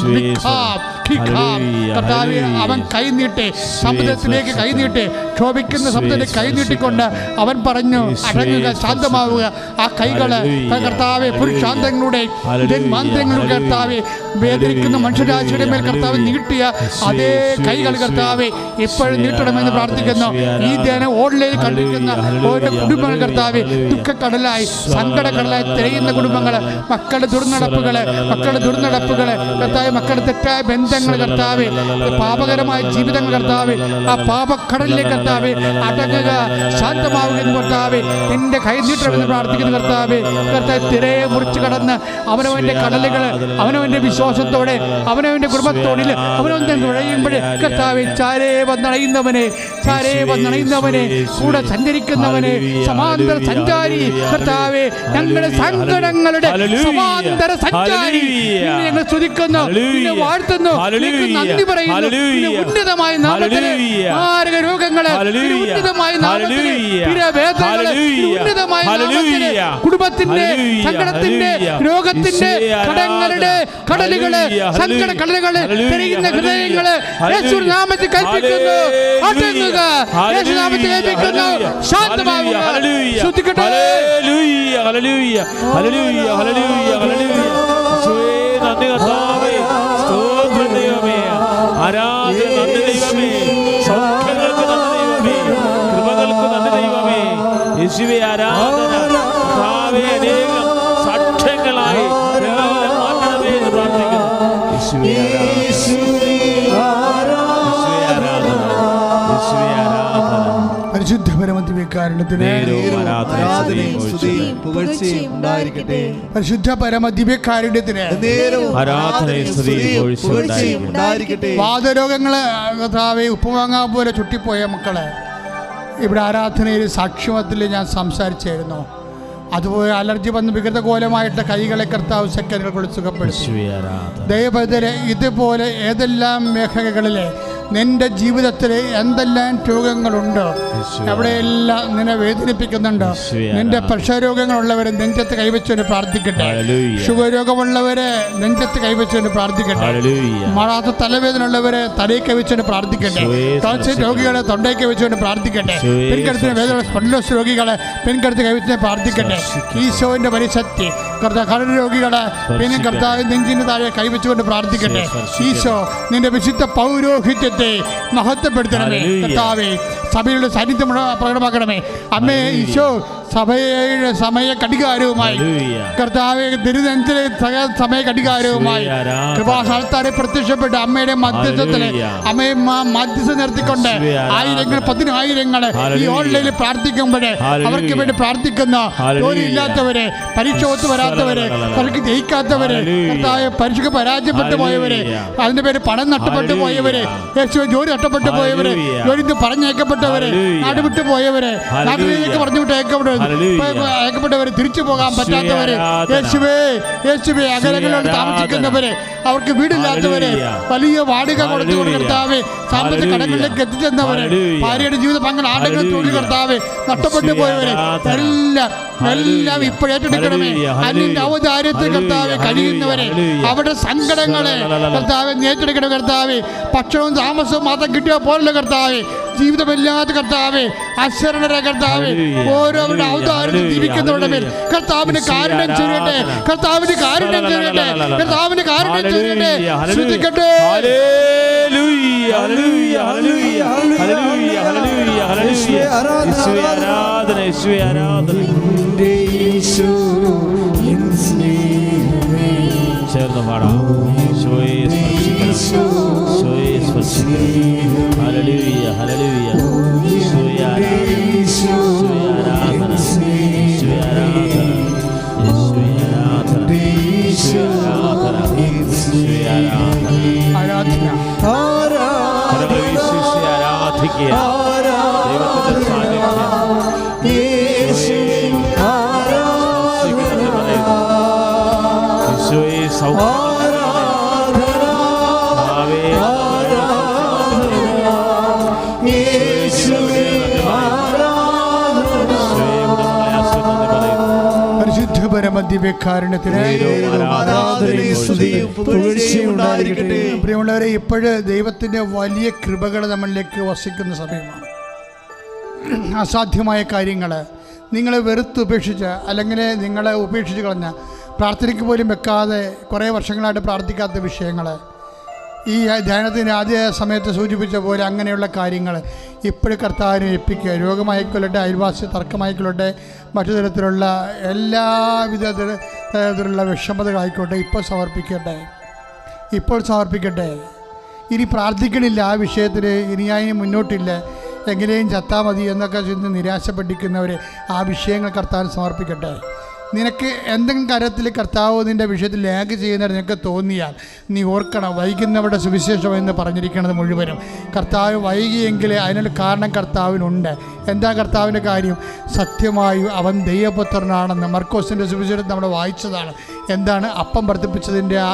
കർത്താവെ, അവൻ കൈ നീട്ടെ, സമുദ്രത്തിലേക്ക് കൈ നീട്ടെ, ക്ഷോഭിക്കുന്ന സമുദ്രത്തെ കൈ നീട്ടിക്കൊണ്ട് അവൻ പറഞ്ഞു, അടങ്ങുക, ശാന്തമാവുക. ആ കൈകള് കർത്താവെ പുരുഷാന്തങ്ങളുടെ മാന്ത്രങ്ങളുടെ കർത്താവെ വേദനിക്കുന്ന മനുഷ്യരാശിയുടെ മേൽ കർത്താവ് നീട്ടിയ അതേ കൈകൾ കർത്താവെ ഇപ്പോഴും നീട്ടണമെന്ന് പ്രാർത്ഥിക്കുന്നു. ഈ ധ്യാനം ഓൺലൈനിൽ കണ്ടിരിക്കുന്ന ഓരോ കുടുംബങ്ങൾ കർത്താവെ ദുഃഖക്കടലായി, സങ്കടക്കടലായി തിരയുന്ന കുടുംബങ്ങൾ, മക്കളുടെ ദുർനടപ്പുകള് കർത്താവ്, മക്കളുടെ തെറ്റായ ബന്ധങ്ങൾ കർത്താവെ, പാപകരമായ ജീവിതങ്ങൾ കർത്താവെ, ആ പാപക്കടലിലേക്ക് കർത്താവെ അടങ്ങുക, ശാന്തമാവുക എന്ന് കർത്താവെ നിന്റെ കൈ നീട്ടണമെന്ന് പ്രാർത്ഥിക്കുന്നു. കർത്താവെ, തിരയെ മുറിച്ച് കടന്ന് അവനവന്റെ കടലുകൾ, അവനവന്റെ വിശ്വാസത്തോടെ, അവനവന്റെ കുടുംബത്തോടിൽ അവനവന്റെ നുഴയുമ്പോൾ കർത്താവെ ചാരേ വന്നണയുന്നവനെ കൂടെ സഞ്ചരിക്കുന്നവനെ, സമാന്തര സഞ്ചാരി കർത്താവെ, ഞങ്ങളുടെ സങ്കടങ്ങളുടെ സമാന്തര സഞ്ചാരി ഞങ്ങൾ സ്തുതിക്കുന്നു, വാഴ്ത്തുന്നു, നന്ദി പറയുന്നു. ഉന്നതമായ നാമത്തിൽ മാരക രോഗങ്ങള്, ഉന്നതമായ നാമത്തിൽ കല്ലുകള്, സങ്കട കല്ലുകള്, പെരുകുന്ന ഹൃദയങ്ങള് യേശു നാമത്തിൽ കൽപ്പിക്കുന്നു, അടങ്ങുക. യേശു നാമത്തിൽ കൽപ്പിക്കുന്നു, ശാന്തമാവുക. ശ്രദ്ധിക്കട്ടെ. ഹല്ലേലൂയ, ഹല്ലേലൂയ, ഹല്ലേലൂയ, ഹല്ലേലൂയ, ഹല്ലേലൂയ. യേശുവേ, നന്ദി കർത്താവേ, സ്തോത്രം ദൈവമേ, ആരാധന നന്ദി ദൈവമേ, സൗഖ്യങ്ങൾക്ക് നന്ദി ദൈവമേ, കൃപകൾക്ക് നന്ദി ദൈവമേ. യേശുവേ ആരാധന കർത്താവേ, അനേകം സാക്ഷ്യങ്ങളായി ഞങ്ങളെ മാറ്റണമേ എന്ന് പ്രാർത്ഥിക്കുന്നു. യേശുവേ ആരാധന, യേശുവേ ആരാധന, യേശുവേ ആരാധന. പരിശുദ്ധ പരമദിവ്യകാരുണ്യത്തിന് പരിശുദ്ധ പരമദിവ്യകാരുണ്യത്തിന് വാതരോഗങ്ങള് കർത്താവേ, ഉപ്പുമാങ്ങാ പോലെ ചുട്ടിപ്പോയ മക്കളെ ഇവിടെ ആരാധനയിൽ സാക്ഷ്യത്തിൽ ഞാൻ സംസാരിച്ചായിരുന്നു. അതുപോലെ അലർജി വന്ന് വികൃതകോലമായിട്ട് കൈകളെ കർത്താവ് സെക്കൻഡുകൾ കൊണ്ട് സുഖപ്പെടുത്തി. ദൈവത്തിലെ ഇതുപോലെ ഏതെല്ലാം മേഖലകളിലെ നിന്റെ ജീവിതത്തിൽ എന്തെല്ലാം രോഗങ്ങളുണ്ടോ, എവിടെയെല്ലാം നിന്നെ വേദനിപ്പിക്കുന്നുണ്ടോ, നിന്റെ പ്രഷർ രോഗങ്ങളുള്ളവരെ നെഞ്ചത്ത് കൈവച്ചുകൊണ്ട് പ്രാർത്ഥിക്കട്ടെ. ഷുഗർ രോഗമുള്ളവരെ നെഞ്ചത്ത് കൈവച്ചുകൊണ്ട് പ്രാർത്ഥിക്കട്ടെ. മാറാത്ത തലവേദന ഉള്ളവരെ തലയിൽ കൈവച്ചുകൊണ്ട് പ്രാർത്ഥിക്കട്ടെ. ടോൺസിൽ രോഗികളെ തൊണ്ടയിൽ കൈവച്ചുകൊണ്ട് പ്രാർത്ഥിക്കട്ടെ. പിൻകഴുത്തിന് വേദന സ്പൊണ്ടിലോസിസ് രോഗികളെ പിൻകഴുത്ത് കൈവച്ച് പ്രാർത്ഥിക്കട്ടെ. ഈശോന്റെ പരിശക്തി കടൽ രോഗികളെ പിന്നെ കർത്താവ് നെഞ്ചിന് താഴെ കൈവച്ചുകൊണ്ട് പ്രാർത്ഥിക്കട്ടെ. ഈശോ നിന്റെ വിശുദ്ധ പൗരോഹിത്യത്തെ മഹത്വപ്പെടുത്തണമേ കർത്താവേ. സഭയുടെ സാന്നിധ്യം പ്രകടമാക്കണമേ അമ്മേ. ഈശോ സഭയുടെ സമയ കടികാരവുമായി കർത്താവെ തിരുനെഞ്ചിലെ സമയ കടികാരവുമായി കൃപാസ്ഥാനത്താരെ പ്രത്യക്ഷപ്പെട്ട് അമ്മയുടെ മധ്യസ്ഥത്തില് അമ്മയെ മധ്യസ്ഥ നിർത്തിക്കൊണ്ട് ആയിരങ്ങൾ പതിനായിരങ്ങള് ഈ ഓൺലൈനിൽ പ്രാർത്ഥിക്കുമ്പോഴേ അവർക്ക് വേണ്ടി പ്രാർത്ഥിക്കുന്ന ജോലിയില്ലാത്തവരെ, പരീക്ഷ ഒത്തു വരാത്തവരെ, പരീക്ഷ ജയിക്കാത്തവരെ, കർത്താവെ പരീക്ഷയ്ക്ക് പരാജയപ്പെട്ടു പോയവരെ, അതിന്റെ പേര് പണം നഷ്ടപ്പെട്ടു പോയവരെ, യേശുവെ ജോലി നഷ്ടപ്പെട്ടു പോയവരെ, ജോലി പറഞ്ഞയക്കപ്പെട്ടവരെ, നാട് വിട്ടു പോയവരെ, നാട്ടിലേക്ക് പറഞ്ഞു വിട്ടയക്കപ്പെട്ടവരെ, അയക്കപ്പെട്ടവരെ, തിരിച്ചു പോകാൻ പറ്റാത്തവരെ, യേശുവേ യേശുവേ അകലങ്ങളോട് താമസിക്കുന്നവരെ, അവർക്ക് വീടില്ലാത്തവരെ, വലിയ വാടക കൊടുത്തു കർത്താവേ, സാമ്പത്തിക കടങ്ങളിലേക്ക് എത്തിച്ചെന്നവരെ, ഭാര്യയുടെ ജീവിത പങ്കൽ ആടുകൾ തൊഴിൽ കർത്താവേ നഷ്ടപ്പെട്ടു പോയവരെ എല്ലാം ഇപ്പോഴേറ്റെടുക്കണമേ. അന്യന്റെ ഔദാര്യത്തിൽ കർത്താവെ കഴിയുന്നവരെ, അവരുടെ സങ്കടങ്ങളെ കർത്താവെ ഏറ്റെടുക്കണം കർത്താവെ. ഭക്ഷണവും താമസവും മാത്രം കിട്ടിയ പോലുള്ള കർത്താവെ, ജീവിതമില്ലാത്ത കർത്താവെ, അശരണരെ കർത്താവെ, ഓരോരുടെ ഔദാര്യത്തിൽ ജീവിക്കുന്നവരുടെ മേൽ കർത്താവിന് കാരുണ്യം ചെയ്യട്ടെ, കർത്താവിന് കാരുണ്യം ചെയ്യട്ടെ, കർത്താവിന് കാരുണ്യം ചെയ്യട്ടെ. ശ്രദ്ധിക്കട്ടെ. ചേർന്ന് പാടാം. ഈശോയെ സ്പർശിക്കണം, ഈശോയെ സ്പർശിക്കണം. ഹല്ലേലൂയ, ഹല്ലേലൂയ. ഈശോയെ ആരാധന, ഈശോയെ ആരാധന, ഈശോയെ ആരാധന, ഈശോയെ ആരാധന, ഈശോയെ ആരാധന, ഈശോയെ ആരാധന. കരങ്ങൾ വീശി ആരാധിക്കുക. ദൈവത്തിന്റെ സാന്നിധ്യം ഈശോയെ സൗഖ്യം പ്രിയമുള്ളവരെ, ഇപ്പോഴ് ദൈവത്തിന്റെ വലിയ കൃപകൾ നമ്മളിലേക്ക് വസിക്കുന്ന സമയമാണ്. അസാധ്യമായ കാര്യങ്ങൾ നിങ്ങളെ വെറുത്തുപേക്ഷിച്ച് അല്ലെങ്കിൽ നിങ്ങളെ ഉപേക്ഷിച്ച് കളഞ്ഞ, പ്രാർത്ഥനയ്ക്ക് പോലും വെക്കാതെ കുറേ വർഷങ്ങളായിട്ട് പ്രാർത്ഥിക്കാത്ത വിഷയങ്ങൾ, ഈ ധ്യാനത്തിൻ്റെ ആദ്യ സമയത്ത് സൂചിപ്പിച്ച പോലെ അങ്ങനെയുള്ള കാര്യങ്ങൾ ഇപ്പോഴും കർത്താവിനെ ഏൽപ്പിക്കുക. രോഗമായിക്കൊള്ളട്ടെ, അയൽവാസി തർക്കമായിക്കൊള്ളട്ടെ, മറ്റു തരത്തിലുള്ള എല്ലാവിധത്തിലുള്ള വിഷമതകളായിക്കോട്ടെ, ഇപ്പോൾ സമർപ്പിക്കട്ടെ. ഇനി പ്രാർത്ഥിക്കണില്ല ആ വിഷയത്തിൽ, ഇനിയായി മുന്നോട്ടില്ല, എങ്ങനെയും ചത്താൽ മതി എന്നൊക്കെ ചിന്ത നിരാശപ്പെട്ടിരിക്കുന്നവരെ ആ വിഷയങ്ങൾ കർത്താവിന് സമർപ്പിക്കട്ടെ. നിനക്ക് എന്തെങ്കിലും കാര്യത്തിൽ കർത്താവ് നിൻ്റെ വിഷയത്തിൽ ലാഗ് ചെയ്യുന്നത് നിനക്ക് തോന്നിയാൽ നീ ഓർക്കണം, വൈകുന്നവരുടെ സുവിശേഷം എന്ന് പറഞ്ഞിരിക്കുന്നത് മുഴുവനും കർത്താവ് വൈകിയെങ്കിൽ അതിനൊരു കാരണം കർത്താവിനുണ്ട്. എന്താ കർത്താവിൻ്റെ കാര്യം? സത്യമായും അവൻ ദൈവപുത്രനാണെന്ന് മർക്കോസിൻ്റെ സുവിശേഷം നമ്മൾ വായിച്ചതാണ്. എന്താണ് അപ്പം വർദ്ധിപ്പിച്ചതിൻ്റെ ആ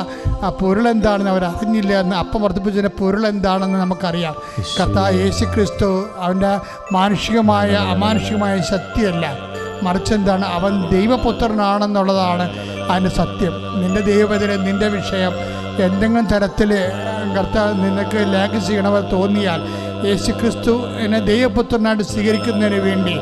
പൊരുളെന്താണെന്ന് അവർ അറിഞ്ഞില്ല എന്ന്. അപ്പം വർദ്ധിപ്പിച്ചതിൻ്റെ പൊരുളെന്താണെന്ന് നമുക്കറിയാം. കർത്താവ് യേശു ക്രിസ്തു അവൻ്റെ മാനുഷികമായ അമാനുഷികമായ ശക്തിയല്ല, മറിച്ച് എന്താണ്, അവൻ ദൈവപുത്രനാണെന്നുള്ളതാണ് അതിൻ്റെ സത്യം. നിൻ്റെ ദൈവത്തിലെ നിൻ്റെ വിഷയം എന്തെങ്കിലും തരത്തിൽ കർത്താവ് നിനക്ക് ലാഗ് ചെയ്യണമെന്ന് തോന്നിയാൽ യേശു ക്രിസ്തു എന്നെ ദൈവപുത്രനായിട്ട് സ്വീകരിക്കുന്നതിന് വേണ്ടി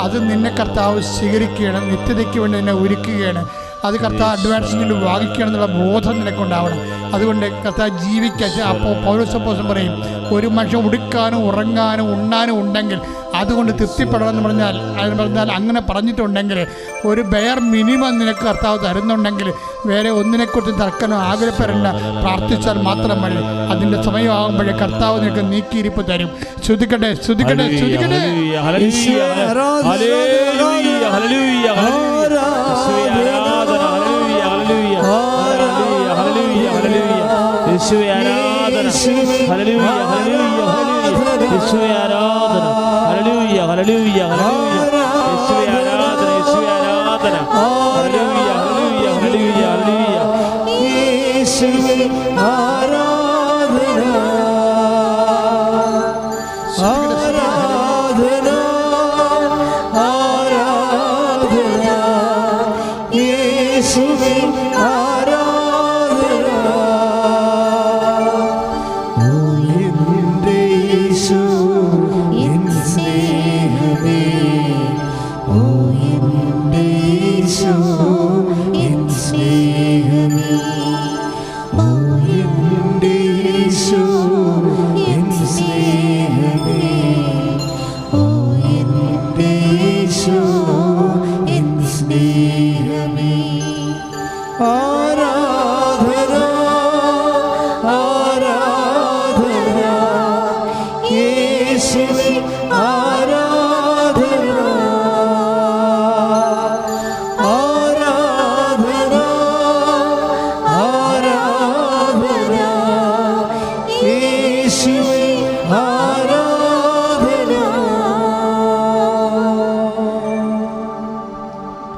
അത് നിന്നെ കർത്താവ് സ്വീകരിക്കുകയാണ്, നിത്യതയ്ക്ക് വേണ്ടി നിന്നെ ഒരുക്കുകയാണ്. അത് കർത്താവ് അഡ്വാൻസിന് വാങ്ങിക്കണം എന്നുള്ള ബോധം നിനക്കുണ്ടാവണം. അതുകൊണ്ട് കർത്താവ് ജീവിക്കാൻ. അപ്പോൾ പൗലോസ് പറയും, ഒരു മനുഷ്യൻ ഉടുക്കാനും ഉറങ്ങാനും ഉണ്ണാനും ഉണ്ടെങ്കിൽ അതുകൊണ്ട് തൃപ്തിപ്പെടണം എന്ന് പറഞ്ഞാൽ അങ്ങനെ പറഞ്ഞിട്ടുണ്ടെങ്കിൽ ഒരു ബെയർ മിനിമം നിനക്ക് കർത്താവ് തരുന്നുണ്ടെങ്കിൽ വേറെ ഒന്നിനെക്കുറിച്ച് തർക്കനോ ആഗ്രഹപ്പെടില്ല. പ്രാർത്ഥിച്ചാൽ മാത്രം മതി. അതിൻ്റെ സമയമാകുമ്പോഴേ കർത്താവ് നിനക്ക് നീക്കിയിരിപ്പ് തരും. ശ്രുതിക്കട്ടെ, ശ്രുതിക്കട്ടെ, ശ്രുതിക്കട്ടെ. യേശുവേ ആരാധന, ഹല്ലേലൂയ, ഹല്ലേലൂയ, യേശുവേ ആരാധന, ഹല്ലേലൂയ, ഹല്ലേലൂയ, യേശുവേ ആരാധന, യേശുവേ ആരാധന, ഹല്ലേലൂയ, ഹല്ലേലൂയ, ഹല്ലേലൂയ, ഹല്ലേലൂയ, യേശുവേ ആരാധന, ആരാധന, ആരാധന, യേശുവേ ആരാധന.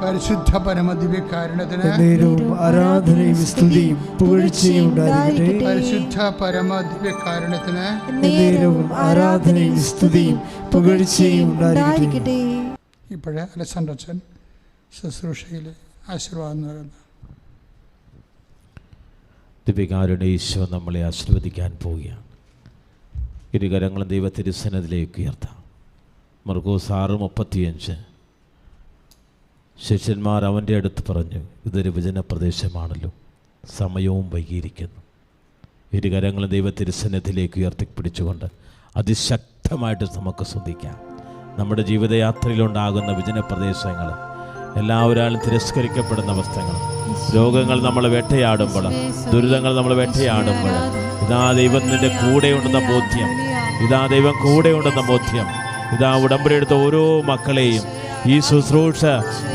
പരിശുദ്ധ പരമദിവ്യകാരുണ്യത്തിന് ആരാധനയും സ്തുതിയും പുകഴ്ചയും ഉണ്ടായിരിക്കട്ടെ. പരിശുദ്ധ പരമദിവ്യകാരുണ്യത്തിന് ആരാധനയും സ്തുതിയും പുകഴ്ചയും ഉണ്ടായിരിക്കട്ടെ. ഇപ്പോഴേ അലക്സാണ്ടർ ശുശ്രൂഷയിൽ ആശീർവാദം പറയുന്നത്. ദിവ്യകാരുണ്യ ഈശോ നമ്മളെ ആശീർവദിക്കാൻ പോവുകയാണ്. ഇരുകരങ്ങളും ദൈവത്തിരുസന്നതിലേക്ക് ഉയർത്താം. മർക്കോസ് 6:35. ശിഷ്യന്മാർ അവൻ്റെ അടുത്ത് പറഞ്ഞു, ഇതൊരു വിജനപ്രദേശമാണല്ലോ, സമയവും വൈകിയിരിക്കുന്നു. ഇരുകരങ്ങളും ദൈവത്തിരുസന്നതിലേക്ക് ഉയർത്തിപ്പിടിച്ചുകൊണ്ട് അതിശക്തമായിട്ട് നമുക്ക് ശ്രദ്ധിക്കാം. നമ്മുടെ ജീവിതയാത്രയിലുണ്ടാകുന്ന വിജനപ്രദേശങ്ങൾ, എല്ലാവരും തിരസ്കരിക്കപ്പെടുന്ന അവസ്ഥകൾ, രോഗങ്ങൾ നമ്മളെ വേട്ടയാടുമ്പോൾ, ദുരിതങ്ങൾ നമ്മളെ വേട്ടയാടുമ്പോൾ, ഇതാ ദൈവം നിൻ്റെ കൂടെയുണ്ടെന്ന ബോധ്യം, ഇതാ ദൈവം കൂടെയുണ്ടെന്ന ബോധ്യം, ഇതാ ഉടമ്പടിയെടുത്ത ഓരോ മക്കളെയും ഈ ശുശ്രൂഷ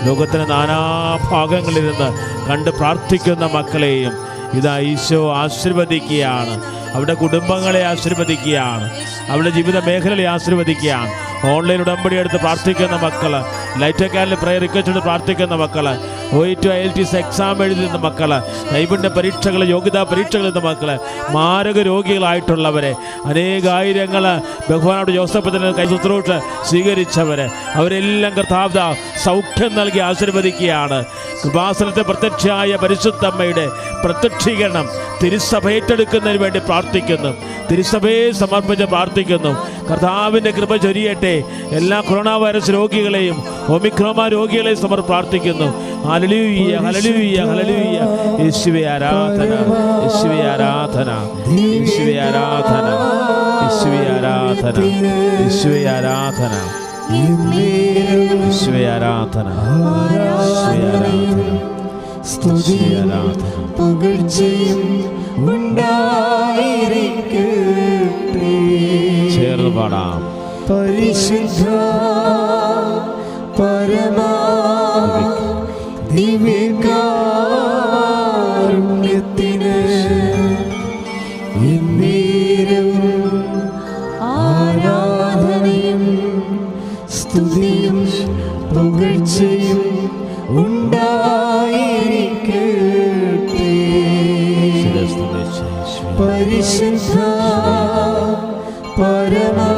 ലോകത്തിൻ്റെ നാനാഭാഗങ്ങളിൽ നിന്ന് കണ്ട് പ്രാർത്ഥിക്കുന്ന മക്കളെയും ഇതാ ഈശോ ആശീർവദിക്കുകയാണ്. അവരുടെ കുടുംബങ്ങളെ ആശീർവദിക്കുകയാണ്, അവരുടെ ജീവിത മേഖലയെ ആശീർവദിക്കുകയാണ്. ഓൺലൈൻ ഉടമ്പടി എടുത്ത് പ്രാർത്ഥിക്കുന്ന മക്കൾ, ലൈറ്റ് അക്കാദമി പ്രയർ റിക്വസ്റ്റ് പ്രാർത്ഥിക്കുന്ന മക്കൾ, OET IELTS എക്സാം എഴുതുന്ന മക്കൾ, നൈപുണ്യ പരീക്ഷകൾ, യോഗ്യതാ പരീക്ഷകൾ എഴുതുന്ന മക്കൾ, മാരക രോഗികളായിട്ടുള്ളവരെ, അനേകായിരങ്ങൾ ബഹുമാനോട് ജോസഫത്തിന് കൈ ശുശ്രൂഷ സ്വീകരിച്ചവരെ, അവരെല്ലാം കർത്താവ് സൗഖ്യം നൽകി ആശീർവദിക്കുകയാണ്. കൃപാസനത്തെ പ്രത്യക്ഷയായ പരിശുദ്ധമ്മയുടെ പ്രത്യക്ഷീകരണം തിരുസഭ ഏറ്റെടുക്കുന്നതിന് വേണ്ടി പ്രാർത്ഥിക്കുന്നു, തിരുസഭയെ സമർപ്പിച്ച് പ്രാർത്ഥിക്കുന്നു. കർത്താവിൻ്റെ കൃപ ചൊരിയട്ടെ. എല്ലാ കൊറോണ വൈറസ് രോഗികളെയും ഒമിക്രോമ രോഗികളെയും പ്രാർത്ഥിക്കുന്നു. ഹല്ലേലൂയ, ഹല്ലേലൂയ, ഹല്ലേലൂയ. യേശുവേ ആരാധന, യേശുവേ ആരാധന, യേശുവേ ആരാധന, യേശുവേ ആരാധന, യേശുവേ ആരാധന, യേശുവേ ആരാധന, യേശുവേ ആരാധന, സ്തുതിയും പുകഴ്ചയും ഉണ്ടായിരിക്കട്ടെ. ചേർന്ന് പാടാം. പരിശുദ്ധ പരമാ ദിവ്യകാരുണ്യത്തിന് എന്നേരം ആരാധനയും സ്തുതിയും പുകഴ്ചയും ഉണ്ടായിരിക്കട്ടെ. പരിശുദ്ധ പരമാ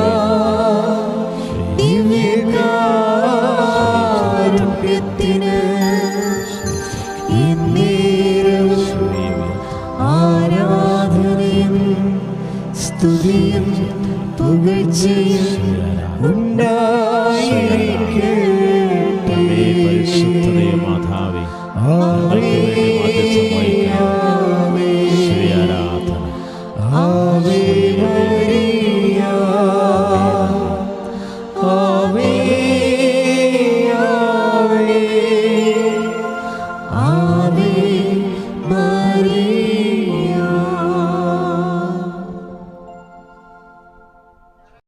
ദിവ്യകാരുണ്യത്തിന് എന്നേരം ആരാധനയും ആരാധനയും സ്തുതിയും പുകഴ്ചയും ഉണ്ടായിരിക്കട്ടെ. പരിശുദ്ധതയെ മാതാവേ, ഞങ്ങൾക്ക് വേണ്ടി മധ്യസ്ഥം